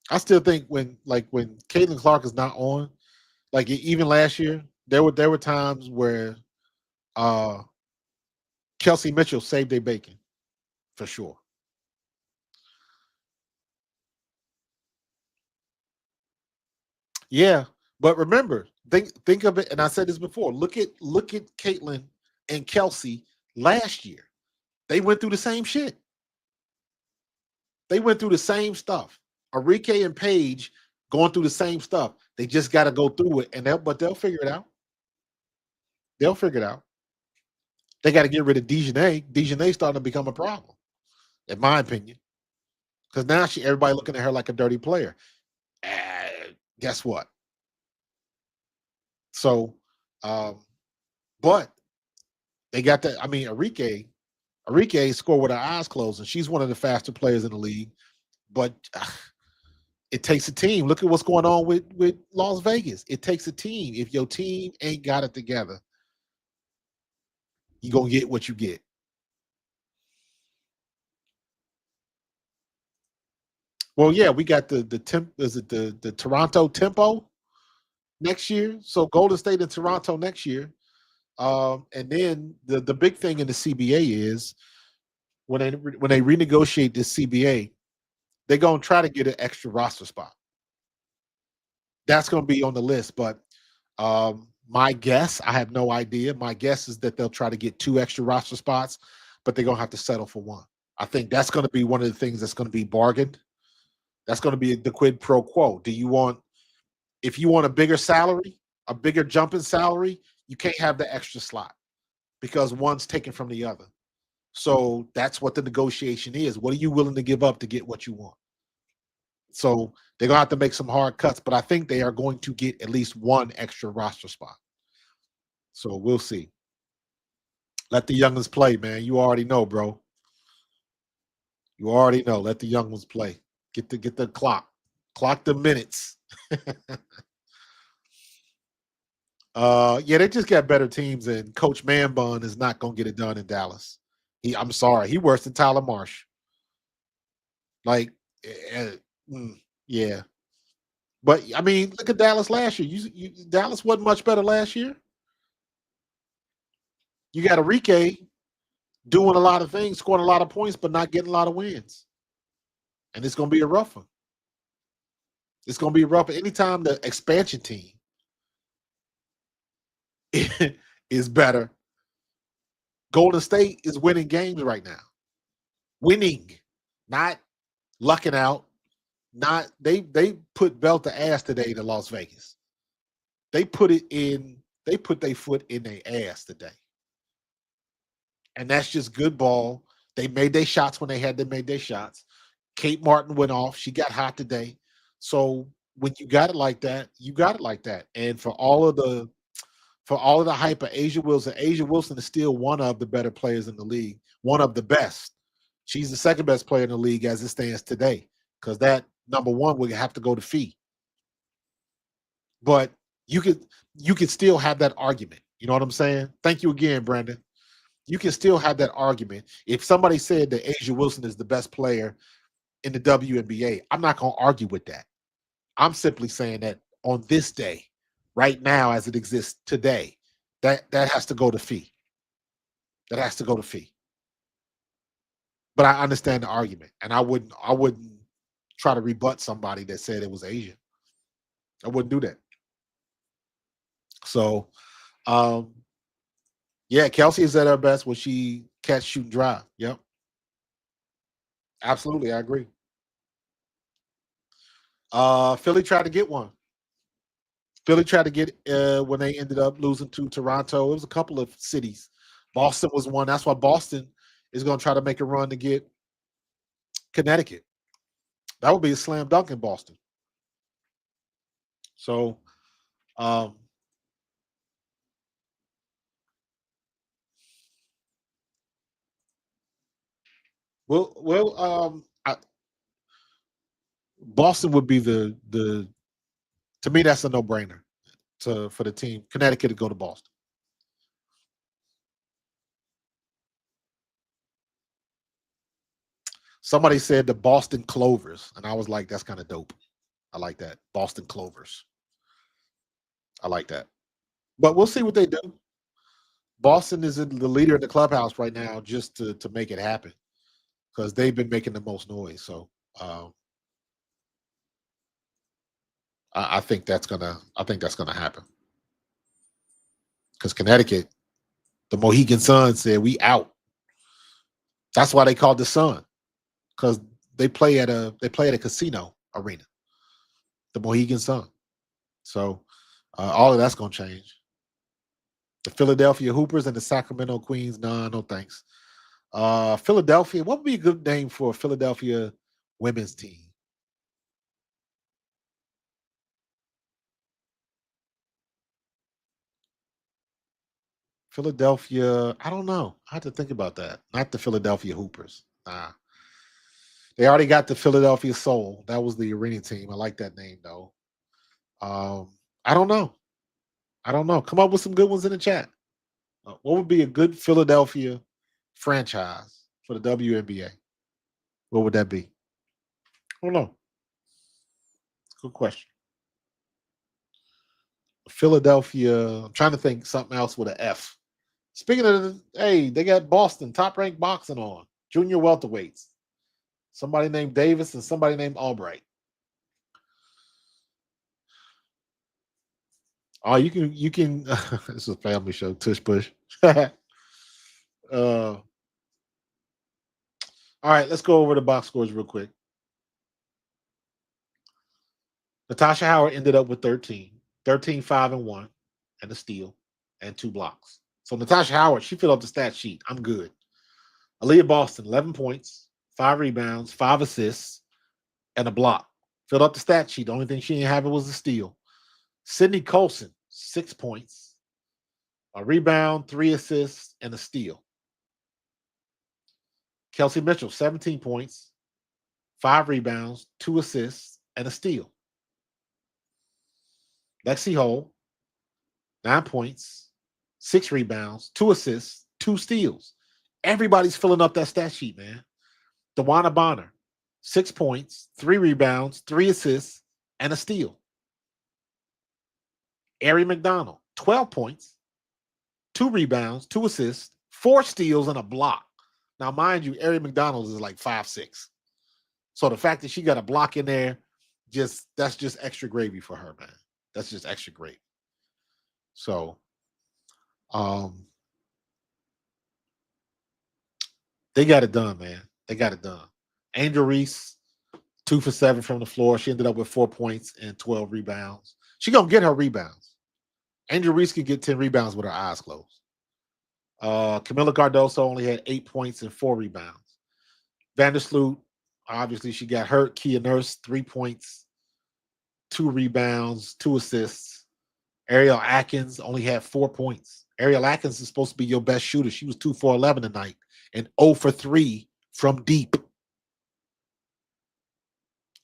I still think when Caitlin Clark is not on, like even last year, there were times where uh Kelsey Mitchell saved their bacon for sure. Yeah, but remember, think of it, and I said this before. Look at Caitlin and Kelsey last year. They went through the same shit. They went through the same stuff. Enrique and Paige going through the same stuff. They just got to go through it, and they'll figure it out. They'll figure it out. They got to get rid of Dejanay. Dejanay's starting to become a problem, in my opinion, because now everybody looking at her like a dirty player. Guess what? So, um, but they got that. I mean, Enrique scored with her eyes closed, and she's one of the faster players in the league. But it takes a team. Look at what's going on with Las Vegas. It takes a team. If your team ain't got it together, you're gonna get what you get. Well, yeah, we got the temp. Is it the Toronto Tempo next year? So Golden State and Toronto next year. And then the big thing in the CBA is when they renegotiate this CBA, they're gonna try to get an extra roster spot. That's gonna be on the list. But my guess, I have no idea. My guess is that they'll try to get two extra roster spots, but they're gonna have to settle for one. I think that's gonna be one of the things that's gonna be bargained. That's gonna be the quid pro quo. If you want a bigger salary, a bigger jump in salary, you can't have the extra slot because one's taken from the other. So that's what the negotiation is. What are you willing to give up to get what you want? So they're gonna have to make some hard cuts, but I think they are going to get at least one extra roster spot. So we'll see. Let the youngins play, man. You already know, bro. You already know. Let the young ones play. Get the clock the minutes. Yeah, they just got better teams, and Coach Manbun is not gonna get it done in Dallas. I'm sorry, he worse than Tyler Marsh. Like, eh, yeah. But I mean, look at Dallas last year. Dallas wasn't much better last year. You got Enrique doing a lot of things, scoring a lot of points, but not getting a lot of wins. And it's gonna be a rough one. It's gonna be rough. Anytime the expansion team is better, Golden State is winning games right now. Winning, not lucking out. Not they put belt to ass today to Las Vegas. They put it in. They put their foot in their ass today, and that's just good ball. They made their shots when they had to make their shots. Kate Martin went off. She got hot today. So when you got it like that, you got it like that. And for all of the hype of Asia Wilson is still one of the better players in the league, one of the best. She's the second best player in the league as it stands today, because that number one would have to go to Fee. But you could still have that argument. You know what I'm saying? Thank you again, Brandon. You can still have that argument. If somebody said that Asia Wilson is the best player in the WNBA, I'm not going to argue with that. I'm simply saying that on this day, right now, as it exists today, that has to go to Fee. That has to go to Fee. But I understand the argument, and I wouldn't try to rebut somebody that said it was Asia. I wouldn't do that. So, um, yeah, Kelsey is at her best when she catch, shoot, and drive. Yep, absolutely, I agree. Philly tried to get one. Philly tried to get when they ended up losing to Toronto. It was a couple of cities. Boston was one. That's why Boston is going to try to make a run to get Connecticut. That would be a slam dunk in Boston. So, um, Boston would be the to me that's a no brainer for the team Connecticut to go to Boston. Somebody said the Boston Clovers, and I was like, that's kind of dope. I like that. Boston Clovers. I like that. But we'll see what they do. Boston is the leader in the clubhouse right now just to make it happen because they've been making the most noise. So I think that's gonna happen because Connecticut, the Mohegan Sun said we out. That's why they called the Sun because they play at a casino arena, the Mohegan Sun. So all of that's gonna change. The Philadelphia Hoopers and the Sacramento Queens, nah, no thanks. Philadelphia, what would be a good name for a Philadelphia women's team? Philadelphia, I don't know. I have to think about that. Not the Philadelphia Hoopers. Nah. They already got the Philadelphia Soul. That was the arena team. I like that name though. I don't know. I don't know. Come up with some good ones in the chat. What would be a good Philadelphia franchise for the WNBA? What would that be? I don't know. Good question. Philadelphia. I'm trying to think something else with an F. Speaking of, hey, they got Boston top ranked boxing on junior welterweights. Somebody named Davis and somebody named Albright. Oh, you can. This is a family show. Tush push. All right, let's go over the box scores real quick. Natasha Howard ended up with 13, 5 and 1, and a steal and 2 blocks. So Natasha Howard, she filled up the stat sheet. I'm good. Aaliyah Boston, 11 points, 5 rebounds, 5 assists, and a block. Filled up the stat sheet. The only thing she didn't have it was a steal. Sydney Colson, 6 points, a rebound, 3 assists, and a steal. Kelsey Mitchell, 17 points, 5 rebounds, 2 assists, and a steal. Lexi Hole, 9 points, 6 rebounds, 2 assists, 2 steals. Everybody's filling up that stat sheet, man. DeWanna Bonner, 6 points, 3 rebounds, 3 assists, and a steal. Ari McDonald, 12 points, 2 rebounds, 2 assists, 4 steals, and a block. Now, mind you, Ari McDonald is like 5'6". So the fact that she got a block in there, that's just extra gravy for her, man. That's just extra gravy. So, they got it done, man. They got it done. Angel Reese, 2 for 7 from the floor. She ended up with 4 points and 12 rebounds. She gonna get her rebounds. Angel Reese can get 10 rebounds with her eyes closed. Camila Cardoso only had 8 points and 4 rebounds. Vandersloot, obviously, she got hurt. Kia Nurse, 3 points, 2 rebounds, 2 assists. Ariel Atkins only had 4 points. Ariel Atkins is supposed to be your best shooter. She was 2 for 11 tonight and 0 for 3 from deep.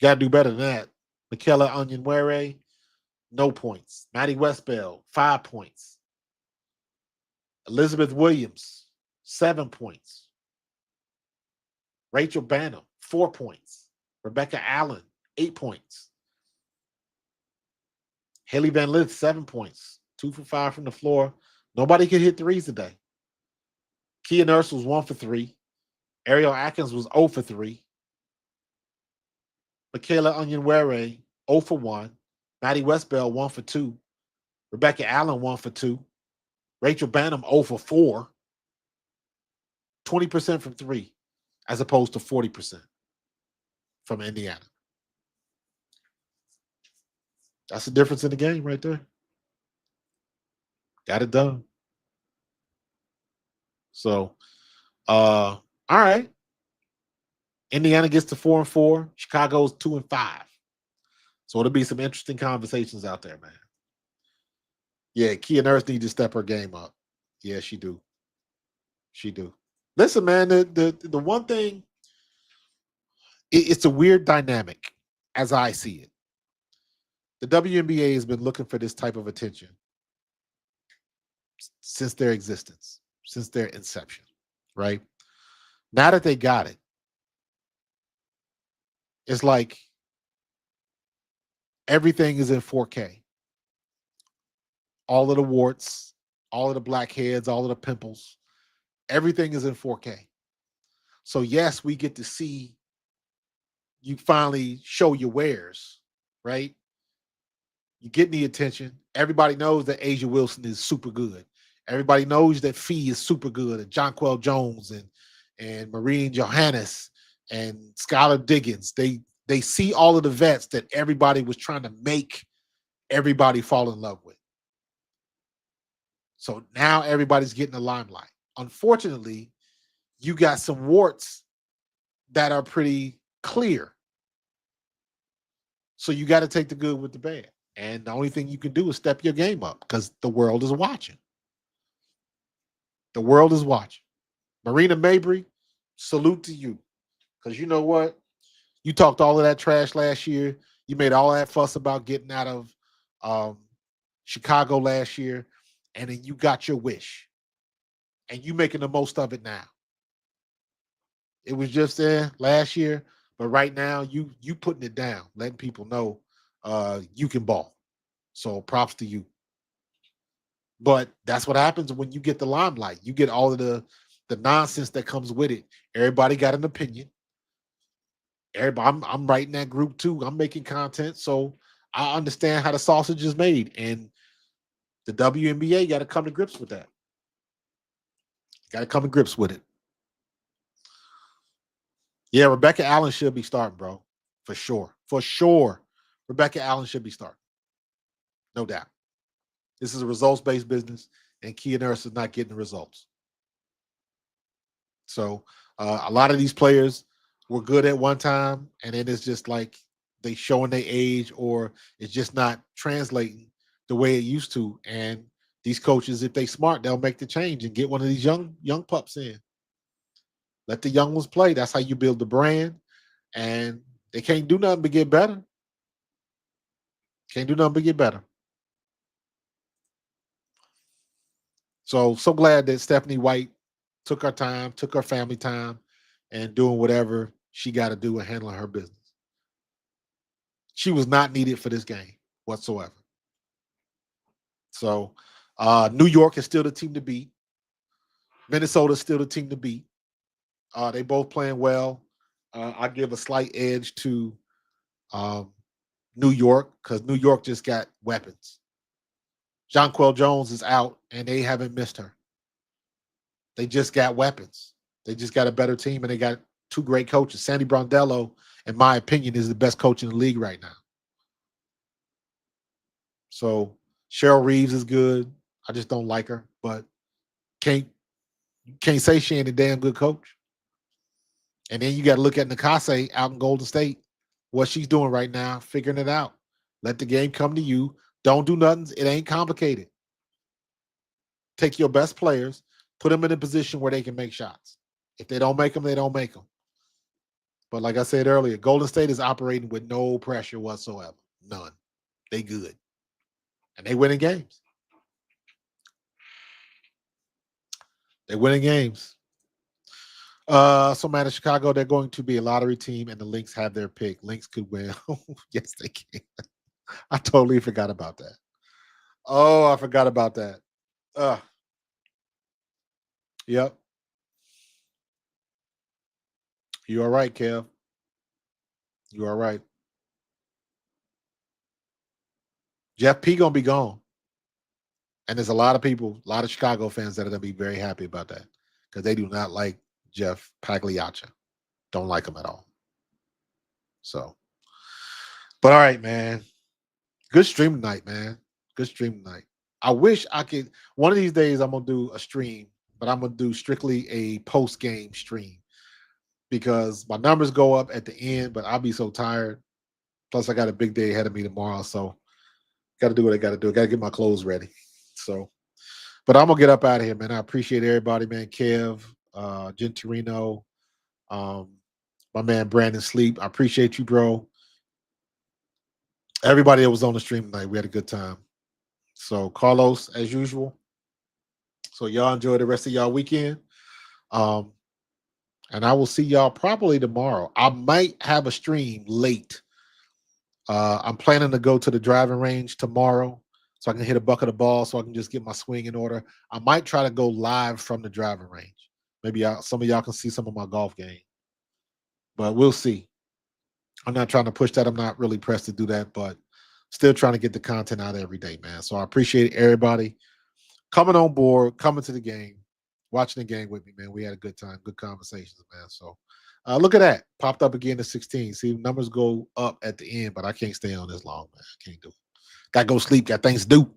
Got to do better than that. Michaela Onyenwere, no points. Maddie Westbell, 5 points. Elizabeth Williams, 7 points. Rachel Banham, 4 points. Rebecca Allen, 8 points. Haley Van Lith, 7 points. 2 for 5 from the floor. Nobody could hit threes today. Kia Nurse was 1 for 3. Ariel Atkins was 0 for 3. Michaela Onyenwere, 0 for 1. Maddie Westbell, 1 for 2. Rebecca Allen, 1 for 2. Rachel Banham, 0 for 4. 20% from 3, as opposed to 40% from Indiana. That's the difference in the game right there. Got it done. So, All right. Indiana gets to 4-4. Chicago's 2-5. So it'll be some interesting conversations out there, man. Yeah, Kia Nurse needs to step her game up. Yeah, she do. She do. Listen, man, the one thing, it's a weird dynamic as I see it. The WNBA has been looking for this type of attention since their existence, since their inception, right? Now that they got it, it's like everything is in 4K. All of the warts, all of the blackheads, all of the pimples, everything is in 4K. So yes, we get to see you finally show your wares, right? You get the attention. Everybody knows that Asia Wilson is super good. Everybody knows that Fee is super good, and Jonquel Jones and Marine Johannes and Skylar Diggins. They see all of the vets that everybody was trying to make everybody fall in love with. So now everybody's getting the limelight. Unfortunately, you got some warts that are pretty clear. So you got to take the good with the bad. And the only thing you can do is step your game up because the world is watching. The world is watching. Marina Mabry, salute to you. Because you know what? You talked all of that trash last year. You made all that fuss about getting out of um, Chicago last year. And then you got your wish. And you making the most of it now. It was just there last year. But right now, you putting it down, letting people know you can ball. So props to you. But that's what happens when you get the limelight. You get all of the nonsense that comes with it. Everybody got an opinion. Everybody, I'm writing that group too. I'm making content, so I understand how the sausage is made, and the WNBA got to come to grips with that. Got to come to grips with it. Yeah, Rebecca Allen should be starting, bro, for sure, for sure. Rebecca Allen should be starting, no doubt. This is a results-based business, and Kia Nurse is not getting the results. So a lot of these players were good at one time, and then it's just like they showing their age, or it's just not translating the way it used to. And these coaches, if they smart, they'll make the change and get one of these young pups in. Let the young ones play. That's how you build the brand. And they can't do nothing but get better. Can't do nothing but get better. So glad that Stephanie White took her time, took her family time, and doing whatever she got to do and handling her business. She was not needed for this game whatsoever. So New York is still the team to beat. Minnesota is still the team to beat. They both playing well. I give a slight edge to um, New York because New York just got weapons. Jonquel Jones is out, and they haven't missed her. They just got weapons. They just got a better team, and they got two great coaches. Sandy Brondello, in my opinion, is the best coach in the league right now. So Cheryl Reeves is good. I just don't like her, but can't say she ain't a damn good coach. And then you got to look at Nakase out in Golden State, what she's doing right now, figuring it out. Let the game come to you. Don't do nothing. It ain't complicated. Take your best players, put them in a position where they can make shots. If they don't make them, they don't make them. But like I said earlier, Golden State is operating with no pressure whatsoever. None. They good. And they winning games. They winning games. So man, in Chicago, they're going to be a lottery team, and the Lynx have their pick. Lynx could win. Yes, they can. I totally forgot about that. Oh, I forgot about that. Yep. You are right, Kev. You are right. Jeff P gonna be gone. And there's a lot of people, a lot of Chicago fans that are gonna be very happy about that because they do not like Jeff Pagliaccia. Don't like him at all. So, but all right, man. Good stream tonight, man. Good stream tonight. I wish I could. One of these days, I'm gonna do a stream, but I'm gonna do strictly a post game stream. because my numbers go up at the end, but I'll be so tired. Plus, I got a big day ahead of me tomorrow, so got to do what I got to do. I got to get my clothes ready. So, but I'm gonna get up out of here, man. I appreciate everybody, man. Kev, Gentorino, um, my man Brandon Sleep. I appreciate you, bro. Everybody that was on the stream tonight, we had a good time. So, Carlos, as usual. So, y'all enjoy the rest of y'all weekend. Um, and I will see y'all probably tomorrow. I might have a stream late. I'm planning to go to the driving range tomorrow so I can hit a bucket of balls so I can just get my swing in order. I might try to go live from the driving range. Maybe some of y'all can see some of my golf game, but we'll see. I'm not trying to push that. I'm not really pressed to do that, but still trying to get the content out every day, man. So I appreciate everybody coming on board, coming to the game, watching the game with me, man. We had a good time, good conversations, man. So look at that. Popped up again to 16. See, numbers go up at the end, but I can't stay on this long, man. I can't do it. Got to go sleep. Got things to do.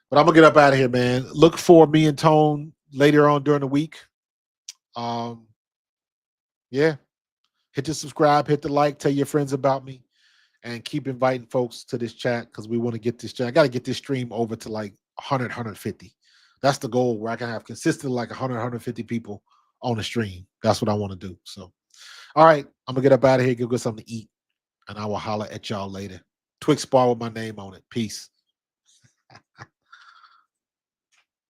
But I'm going to get up out of here, man. Look for me and Tone later on during the week. Yeah. Hit the subscribe, hit the like, tell your friends about me, and keep inviting folks to this chat because we want to get this chat. I got to get this stream over to like 100, 150. That's the goal where I can have consistently like 100, 150 people on the stream. That's what I want to do. So, all right, I'm going to get up out of here, go get something to eat, and I will holler at y'all later. Twix bar with my name on it. Peace.